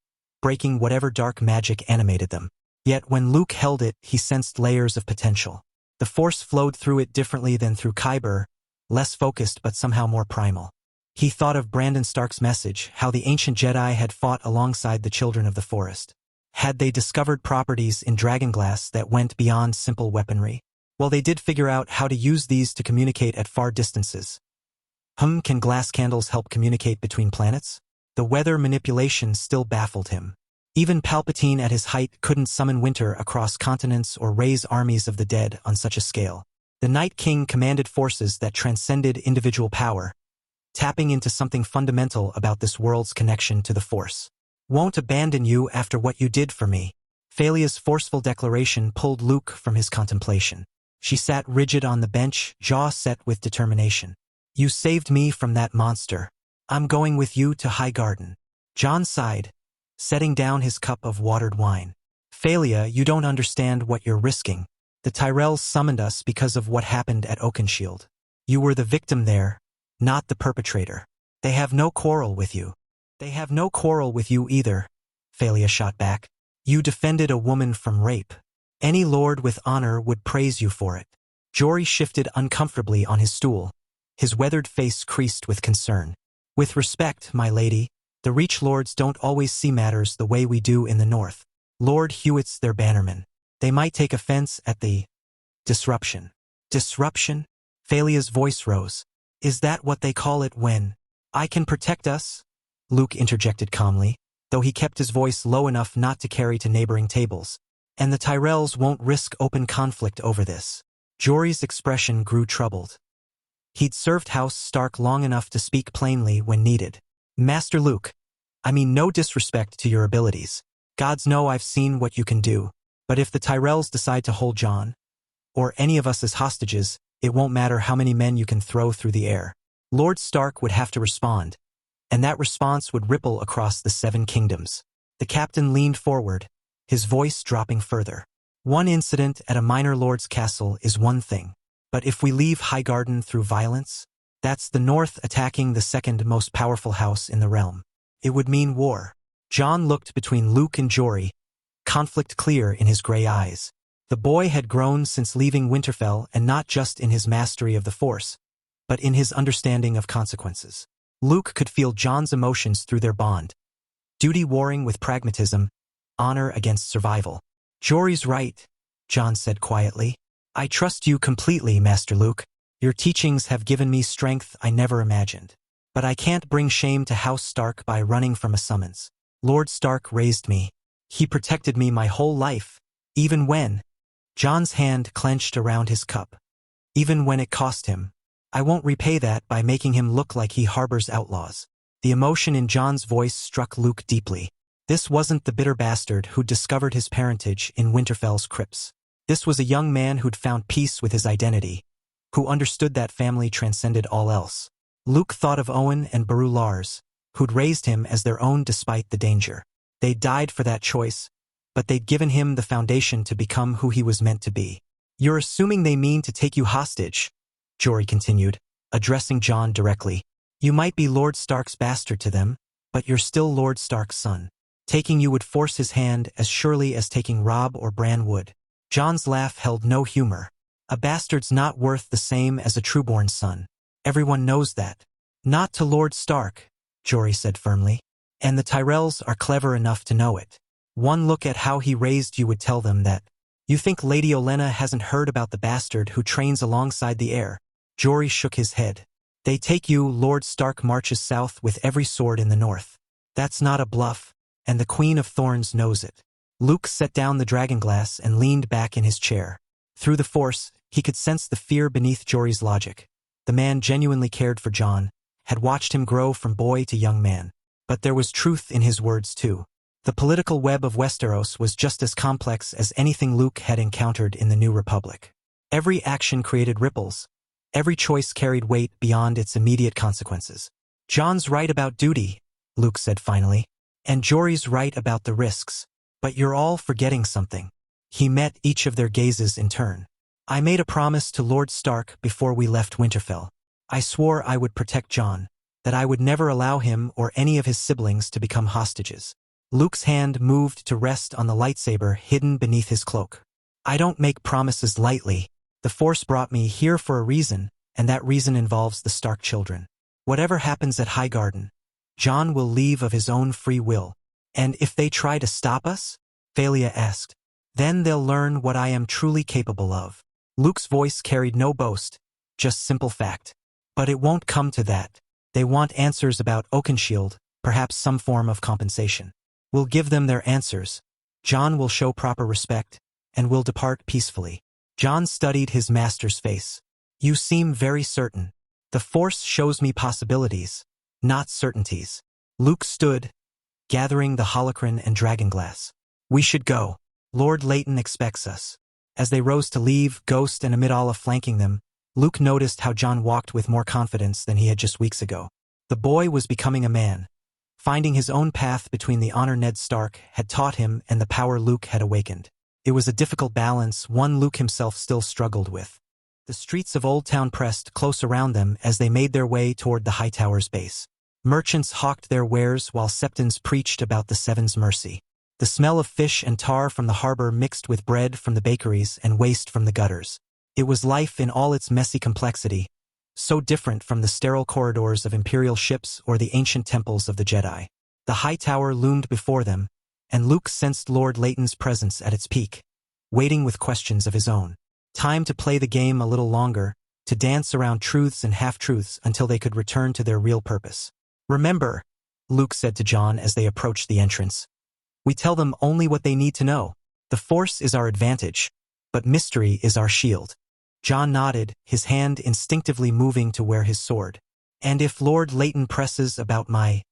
breaking whatever dark magic animated them. Yet when Luke held it, he sensed layers of potential. The force flowed through it differently than through Kyber, less focused but somehow more primal. He thought of Brandon Stark's message, how the ancient Jedi had fought alongside the children of the forest. Had they discovered properties in dragonglass that went beyond simple weaponry? Well, they did figure out how to use these to communicate at far distances. Can glass candles help communicate between planets? The weather manipulation still baffled him. Even Palpatine at his height couldn't summon winter across continents or raise armies of the dead on such a scale. The Night King commanded forces that transcended individual power, tapping into something fundamental about this world's connection to the Force. "Won't abandon you after what you did for me." Phalia's forceful declaration pulled Luke from his contemplation. She sat rigid on the bench, jaw set with determination. "You saved me from that monster. I'm going with you to Highgarden." Jon sighed, setting down his cup of watered wine. "Phalia, you don't understand what you're risking. The Tyrells summoned us because of what happened at Oakenshield. You were the victim there, not the perpetrator. They have no quarrel with you." "They have no quarrel with you either," Phalia shot back. "You defended a woman from rape. Any lord with honor would praise you for it." Jory shifted uncomfortably on his stool, his weathered face creased with concern. "With respect, my lady, the Reach Lords don't always see matters the way we do in the North. Lord Hewitt's their bannerman. They might take offense at the disruption." "Disruption?" Phalia's voice rose. "Is that what they call it when—" "I can protect us," Luke interjected calmly, though he kept his voice low enough not to carry to neighboring tables. "And the Tyrells won't risk open conflict over this." Jory's expression grew troubled. He'd served House Stark long enough to speak plainly when needed. "Master Luke, I mean no disrespect to your abilities. Gods know I've seen what you can do. But if the Tyrells decide to hold Jon, or any of us as hostages, it won't matter how many men you can throw through the air. Lord Stark would have to respond, and that response would ripple across the Seven Kingdoms." The captain leaned forward, his voice dropping further. "One incident at a minor lord's castle is one thing. But if we leave Highgarden through violence, that's the North attacking the second most powerful house in the realm. It would mean war." Jon looked between Luke and Jory, conflict clear in his gray eyes. The boy had grown since leaving Winterfell, and not just in his mastery of the Force, but in his understanding of consequences. Luke could feel Jon's emotions through their bond. Duty warring with pragmatism, honor against survival. "Jory's right," Jon said quietly. "I trust you completely, Master Luke. Your teachings have given me strength I never imagined. But I can't bring shame to House Stark by running from a summons. Lord Stark raised me. He protected me my whole life, even when—" Jon's hand clenched around his cup. "Even when it cost him. I won't repay that by making him look like he harbors outlaws." The emotion in Jon's voice struck Luke deeply. This wasn't the bitter bastard who discovered his parentage in Winterfell's crypts. This was a young man who'd found peace with his identity, who understood that family transcended all else. Luke thought of Owen and Beru Lars, who'd raised him as their own despite the danger. They died for that choice, but they'd given him the foundation to become who he was meant to be. "You're assuming they mean to take you hostage," Jory continued, addressing Jon directly. "You might be Lord Stark's bastard to them, but you're still Lord Stark's son. Taking you would force his hand as surely as taking Robb or Bran would." Jon's laugh held no humor. "A bastard's not worth the same as a trueborn son. Everyone knows that." "Not to Lord Stark," Jory said firmly. "And the Tyrells are clever enough to know it. One look at how he raised you would tell them that." "You think Lady Olenna hasn't heard about the bastard who trains alongside the heir?" Jory shook his head. "They take you, Lord Stark marches south with every sword in the north. That's not a bluff, and the Queen of Thorns knows it." Luke set down the dragonglass and leaned back in his chair. Through the Force, he could sense the fear beneath Jory's logic. The man genuinely cared for Jon, had watched him grow from boy to young man. But there was truth in his words too. The political web of Westeros was just as complex as anything Luke had encountered in the New Republic. Every action created ripples. Every choice carried weight beyond its immediate consequences. "Jon's right about duty," Luke said finally. "And Jory's right about the risks. But you're all forgetting something." He met each of their gazes in turn. "I made a promise to Lord Stark before we left Winterfell. I swore I would protect Jon, that I would never allow him or any of his siblings to become hostages." Luke's hand moved to rest on the lightsaber hidden beneath his cloak. "I don't make promises lightly. The Force brought me here for a reason, and that reason involves the Stark children. Whatever happens at Highgarden, Jon will leave of his own free will. And if they try to stop us?" Thalia asked. "Then they'll learn what I am truly capable of." Luke's voice carried no boast, just simple fact. "But it won't come to that. They want answers about Oakenshield, perhaps some form of compensation. We'll give them their answers. Jon will show proper respect, and will depart peacefully." Jon studied his master's face. "You seem very certain." "The Force shows me possibilities, not certainties." Luke stood, gathering the holocron and dragonglass. "We should go. Lord Leighton expects us." As they rose to leave, Ghost and Amidala flanking them, Luke noticed how Jon walked with more confidence than he had just weeks ago. The boy was becoming a man. Finding his own path between the honor Ned Stark had taught him and the power Luke had awakened. It was a difficult balance, one Luke himself still struggled with. The streets of Old Town pressed close around them as they made their way toward the Hightower's base. Merchants hawked their wares while Septons preached about the Seven's mercy. The smell of fish and tar from the harbor mixed with bread from the bakeries and waste from the gutters. It was life in all its messy complexity, so different from the sterile corridors of imperial ships or the ancient temples of the Jedi. The Hightower loomed before them, and Luke sensed Lord Leighton's presence at its peak, waiting with questions of his own. Time to play the game a little longer, to dance around truths and half-truths until they could return to their real purpose. "Remember," Luke said to Jon as they approached the entrance, "we tell them only what they need to know. The Force is our advantage, but mystery is our shield." Jon nodded, his hand instinctively moving to where his sword. "And if Lord Leighton presses about my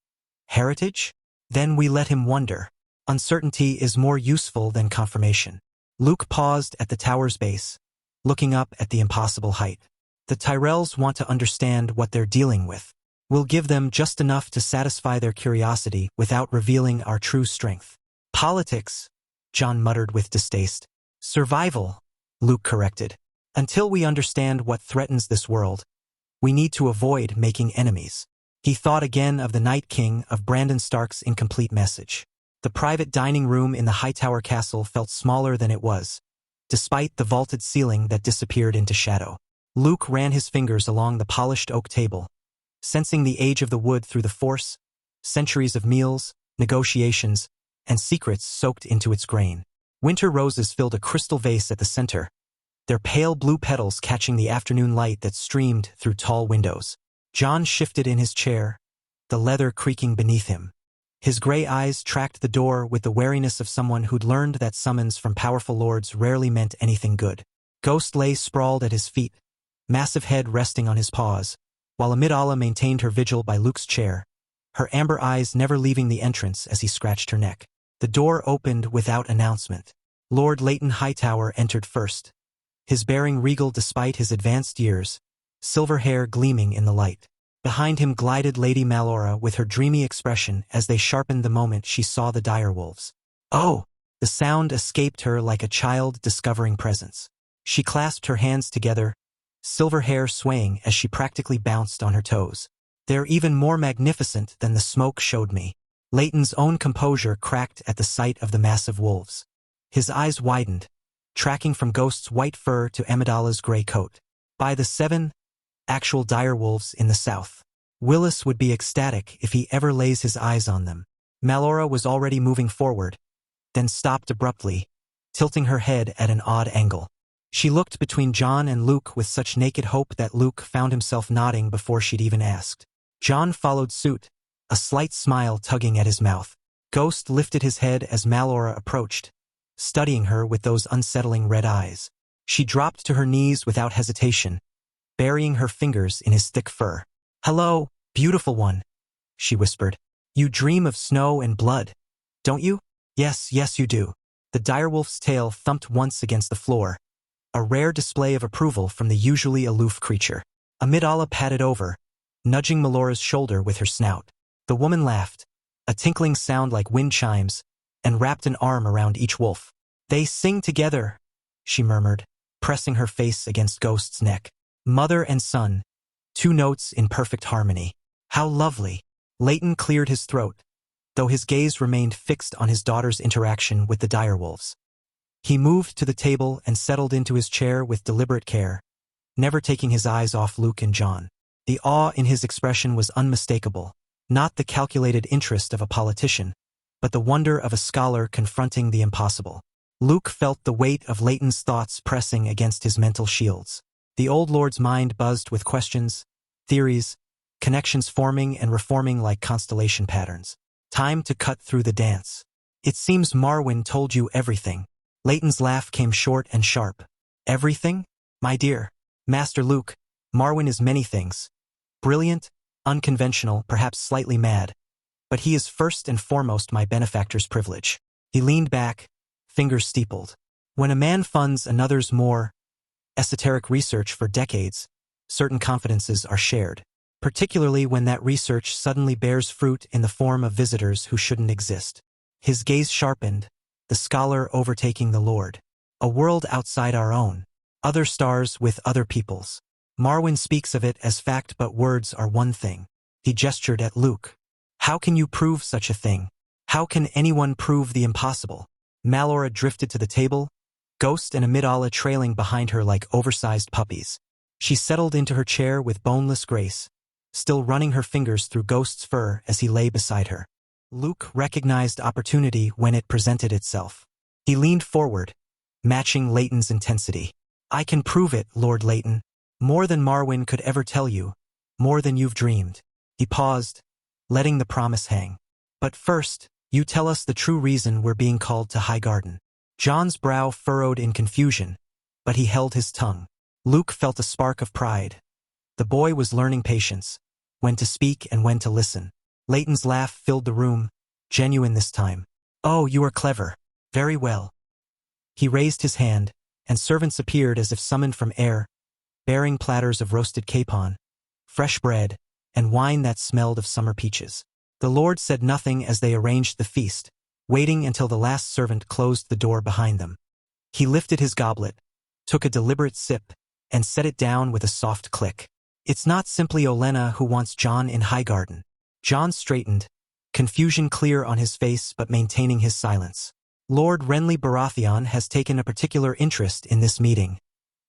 heritage? Then we let him wonder. Uncertainty is more useful than confirmation." Luke paused at the tower's base, looking up at the impossible height. "The Tyrells want to understand what they're dealing with. We'll give them just enough to satisfy their curiosity without revealing our true strength." "Politics," Jon muttered with distaste. "Survival," Luke corrected. "Until we understand what threatens this world, we need to avoid making enemies." He thought again of the Night King, of Brandon Stark's incomplete message. The private dining room in the Hightower castle felt smaller than it was, despite the vaulted ceiling that disappeared into shadow. Luke ran his fingers along the polished oak table, sensing the age of the wood through the Force, centuries of meals, negotiations, and secrets soaked into its grain. Winter roses filled a crystal vase at the center, their pale blue petals catching the afternoon light that streamed through tall windows. Jon shifted in his chair, the leather creaking beneath him. His gray eyes tracked the door with the wariness of someone who'd learned that summons from powerful lords rarely meant anything good. Ghost lay sprawled at his feet, massive head resting on his paws, while Amidala maintained her vigil by Luke's chair, her amber eyes never leaving the entrance as he scratched her neck. The door opened without announcement. Lord Leighton Hightower entered first, his bearing regal despite his advanced years, silver hair gleaming in the light. Behind him glided Lady Malora with her dreamy expression as they sharpened the moment she saw the direwolves. "Oh!" The sound escaped her like a child discovering presents. She clasped her hands together, silver hair swaying as she practically bounced on her toes. "They're even more magnificent than the smoke showed me." Leighton's own composure cracked at the sight of the massive wolves. His eyes widened, tracking from Ghost's white fur to Amidala's gray coat. By the 7 actual direwolves in the south. Willis would be ecstatic if he ever lays his eyes on them. Malora was already moving forward, then stopped abruptly, tilting her head at an odd angle. She looked between John and Luke with such naked hope that Luke found himself nodding before she'd even asked. John followed suit, a slight smile tugging at his mouth. Ghost lifted his head as Malora approached, studying her with those unsettling red eyes. She dropped to her knees without hesitation, burying her fingers in his thick fur. "Hello, beautiful one," she whispered. "You dream of snow and blood, don't you?" "Yes, yes you do." The direwolf's tail thumped once against the floor, a rare display of approval from the usually aloof creature. Amidala patted over, nudging Melora's shoulder with her snout. The woman laughed, a tinkling sound like wind chimes, and wrapped an arm around each wolf. "They sing together," she murmured, pressing her face against Ghost's neck. "Mother and son, 2 notes in perfect harmony. How lovely." Leighton cleared his throat, though his gaze remained fixed on his daughter's interaction with the direwolves. He moved to the table and settled into his chair with deliberate care, never taking his eyes off Luke and John. The awe in his expression was unmistakable, not the calculated interest of a politician, but the wonder of a scholar confronting the impossible. Luke felt the weight of Leighton's thoughts pressing against his mental shields. The old lord's mind buzzed with questions, theories, connections forming and reforming like constellation patterns. Time to cut through the dance. "It seems Marwyn told you everything." Leighton's laugh came short and sharp. "Everything? My dear Master Luke, Marwyn is many things. Brilliant, unconventional, perhaps slightly mad. But he is first and foremost my benefactor's privilege." He leaned back, fingers steepled. When a man funds another's more esoteric research for decades, certain confidences are shared, particularly when that research suddenly bears fruit in the form of visitors who shouldn't exist. His gaze sharpened, the scholar overtaking the Lord. "A world outside our own. Other stars with other peoples. Marwyn speaks of it as fact, but words are one thing." He gestured at Luke. "How can you prove such a thing? How can anyone prove the impossible?" Malora drifted to the table, Ghost and Amidala trailing behind her like oversized puppies. She settled into her chair with boneless grace, still running her fingers through Ghost's fur as he lay beside her. Luke recognized opportunity when it presented itself. He leaned forward, matching Leighton's intensity. "I can prove it, Lord Leighton. More than Marwyn could ever tell you, more than you've dreamed." He paused, letting the promise hang. "But first, you tell us the true reason we're being called to Highgarden." John's brow furrowed in confusion, but he held his tongue. Luke felt a spark of pride. The boy was learning patience, when to speak and when to listen. Leighton's laugh filled the room, genuine this time. "Oh, you are clever. Very well." He raised his hand, and servants appeared as if summoned from air, bearing platters of roasted capon, fresh bread, and wine that smelled of summer peaches. The Lord said nothing as they arranged the feast, waiting until the last servant closed the door behind them. He lifted his goblet, took a deliberate sip, and set it down with a soft click. "It's not simply Olenna who wants John in Highgarden." John straightened, confusion clear on his face but maintaining his silence. "Lord Renly Baratheon has taken a particular interest in this meeting,"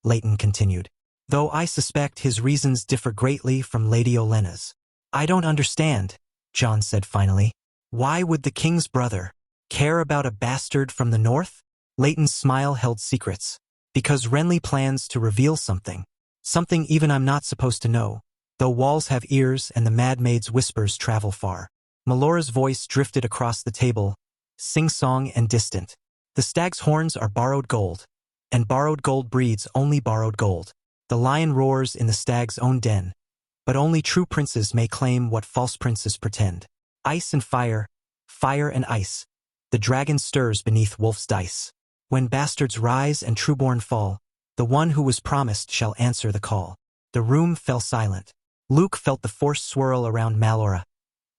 Leighton continued, "though I suspect his reasons differ greatly from Lady Olenna's." "I don't understand," John said finally. "Why would the king's brother care about a bastard from the north?" Leighton's smile held secrets. "Because Renly plans to reveal something. Something even I'm not supposed to know, though walls have ears and the Mad Maid's whispers travel far." Melora's voice drifted across the table, sing-song and distant. "The stag's horns are borrowed gold, and borrowed gold breeds only borrowed gold. The lion roars in the stag's own den, but only true princes may claim what false princes pretend. Ice and fire, fire and ice. The dragon stirs beneath wolf's dice. When bastards rise and trueborn fall, the one who was promised shall answer the call. The room fell silent. Luke felt the force swirl around Malora,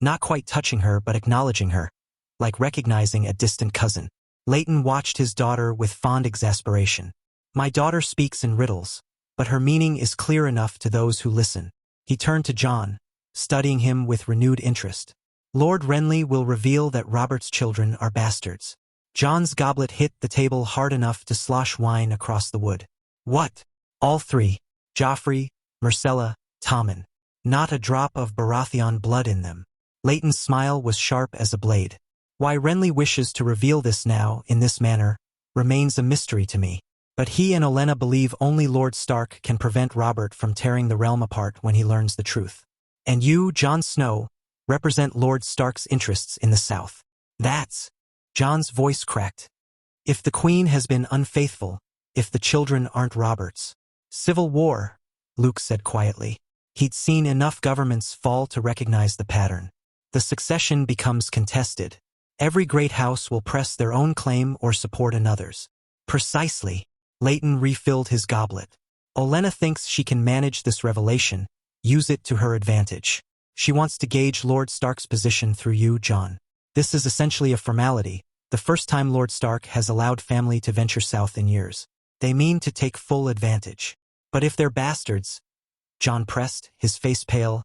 not quite touching her but acknowledging her, like recognizing a distant cousin. Leighton watched his daughter with fond exasperation. My daughter speaks in riddles, but her meaning is clear enough to those who listen. He turned to Jon, studying him with renewed interest. Lord Renly will reveal that Robert's children are bastards. Jon's goblet hit the table hard enough to slosh wine across the wood. What? All three. Joffrey, Myrcella, Tommen. Not a drop of Baratheon blood in them. Leighton's smile was sharp as a blade. Why Renly wishes to reveal this now, in this manner, remains a mystery to me. But he and Olenna believe only Lord Stark can prevent Robert from tearing the realm apart when he learns the truth. And you, Jon Snow, represent Lord Stark's interests in the south. That's... Jon's voice cracked. If the Queen has been unfaithful, if the children aren't Robert's. Civil war, Luke said quietly. He'd seen enough governments fall to recognize the pattern. The succession becomes contested. Every great house will press their own claim or support another's. Precisely. Leighton refilled his goblet. Olenna thinks she can manage this revelation, use it to her advantage. She wants to gauge Lord Stark's position through you, Jon. This is essentially a formality, the first time Lord Stark has allowed family to venture south in years. They mean to take full advantage. But if they're bastards, Jon pressed, his face pale.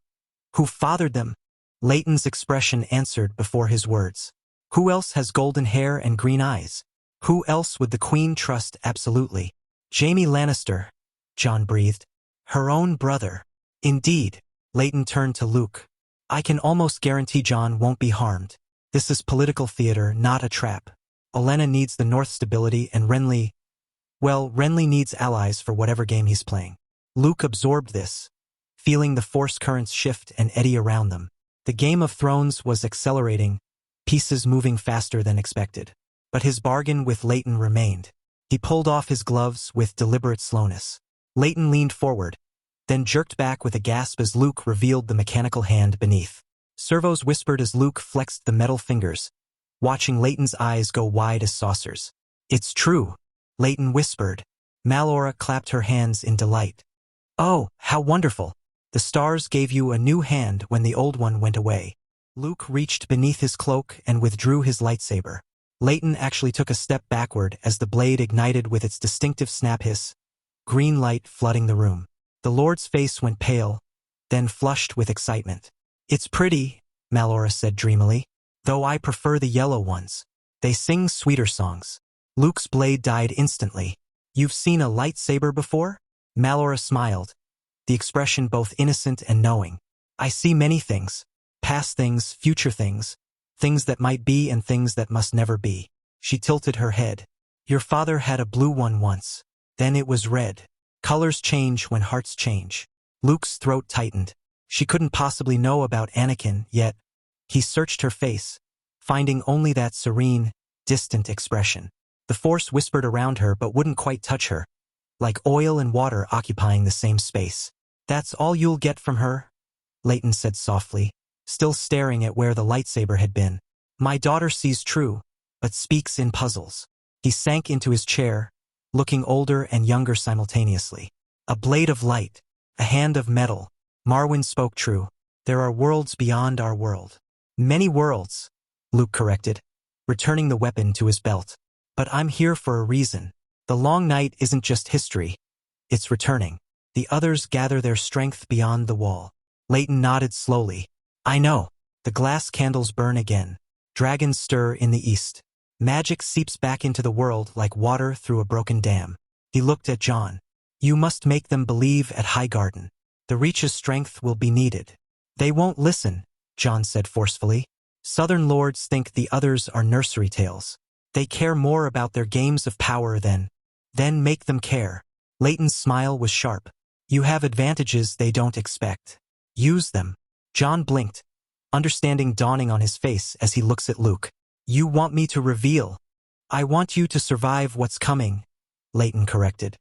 Who fathered them? Leighton's expression answered before his words. Who else has golden hair and green eyes? Who else would the Queen trust absolutely? Jaime Lannister, Jon breathed. Her own brother. Indeed. Leighton turned to Luke. I can almost guarantee Jon won't be harmed. This is political theater, not a trap. Olenna needs the North stability and Renly... Well, Renly needs allies for whatever game he's playing. Luke absorbed this, feeling the force currents shift and eddy around them. The Game of Thrones was accelerating, pieces moving faster than expected. But his bargain with Leighton remained. He pulled off his gloves with deliberate slowness. Leighton leaned forward, then jerked back with a gasp as Luke revealed the mechanical hand beneath. Servos whispered as Luke flexed the metal fingers, watching Leighton's eyes go wide as saucers. It's true, Leighton whispered. Malora clapped her hands in delight. Oh, how wonderful! The stars gave you a new hand when the old one went away. Luke reached beneath his cloak and withdrew his lightsaber. Leighton actually took a step backward as the blade ignited with its distinctive snap hiss, green light flooding the room. The Lord's face went pale, then flushed with excitement. It's pretty, Malora said dreamily, though I prefer the yellow ones. They sing sweeter songs. Luke's blade died instantly. You've seen a lightsaber before? Malora smiled, the expression both innocent and knowing. I see many things. Past things, future things. Things that might be and things that must never be. She tilted her head. Your father had a blue one once. Then it was red. Colors change when hearts change. Luke's throat tightened. She couldn't possibly know about Anakin, yet he searched her face, finding only that serene, distant expression. The Force whispered around her but wouldn't quite touch her, like oil and water occupying the same space. That's all you'll get from her? Leighton said softly, still staring at where the lightsaber had been. My daughter sees true, but speaks in puzzles. He sank into his chair, looking older and younger simultaneously. A blade of light, a hand of metal. Marwyn spoke true. There are worlds beyond our world. Many worlds, Luke corrected, returning the weapon to his belt. But I'm here for a reason. The long night isn't just history. It's returning. The others gather their strength beyond the wall. Leighton nodded slowly. I know. The glass candles burn again. Dragons stir in the east. Magic seeps back into the world like water through a broken dam. He looked at Jon. You must make them believe at Highgarden. The Reach's strength will be needed. They won't listen, Jon said forcefully. Southern lords think the others are nursery tales. They care more about their games of power than make them care. Leighton's smile was sharp. You have advantages they don't expect. Use them. Jon blinked, understanding dawning on his face as he looks at Luke. You want me to reveal? I want you to survive what's coming, Leighton corrected.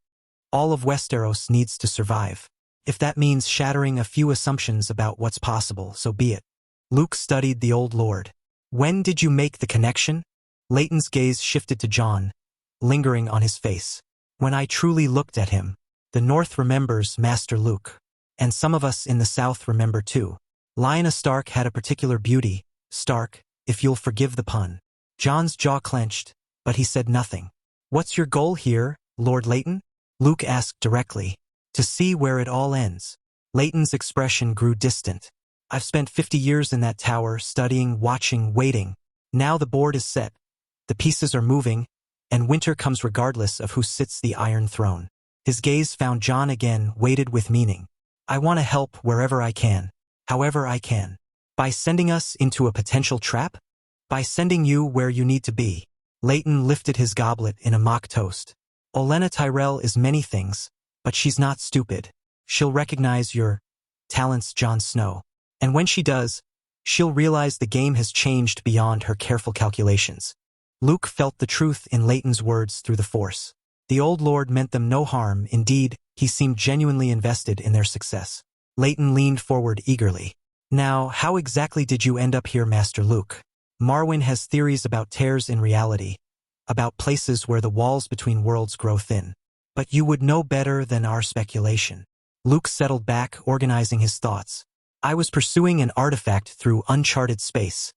All of Westeros needs to survive. If that means shattering a few assumptions about what's possible, so be it. Luke studied the old lord. When did you make the connection? Leighton's gaze shifted to Jon, lingering on his face. When I truly looked at him, the North remembers Master Luke. And some of us in the South remember too. Lyanna Stark had a particular beauty, Stark, if you'll forgive the pun. Jon's jaw clenched, but he said nothing. What's your goal here, Lord Leighton? Luke asked directly. To see where it all ends. Leighton's expression grew distant. I've spent 50 years in that tower, studying, watching, waiting. Now the board is set. The pieces are moving, and winter comes regardless of who sits the Iron Throne. His gaze found Jon again, weighted with meaning. I want to help wherever I can, however I can. By sending us into a potential trap? By sending you where you need to be. Leighton lifted his goblet in a mock toast. Olenna Tyrell is many things, but she's not stupid. She'll recognize your talents, Jon Snow. And when she does, she'll realize the game has changed beyond her careful calculations. Luke felt the truth in Leighton's words through the Force. The old lord meant them no harm. Indeed, he seemed genuinely invested in their success. Leighton leaned forward eagerly. Now, how exactly did you end up here, Master Luke? Marwyn has theories about tears in reality, about places where the walls between worlds grow thin. But you would know better than our speculation. Luke settled back, organizing his thoughts. I was pursuing an artifact through uncharted space.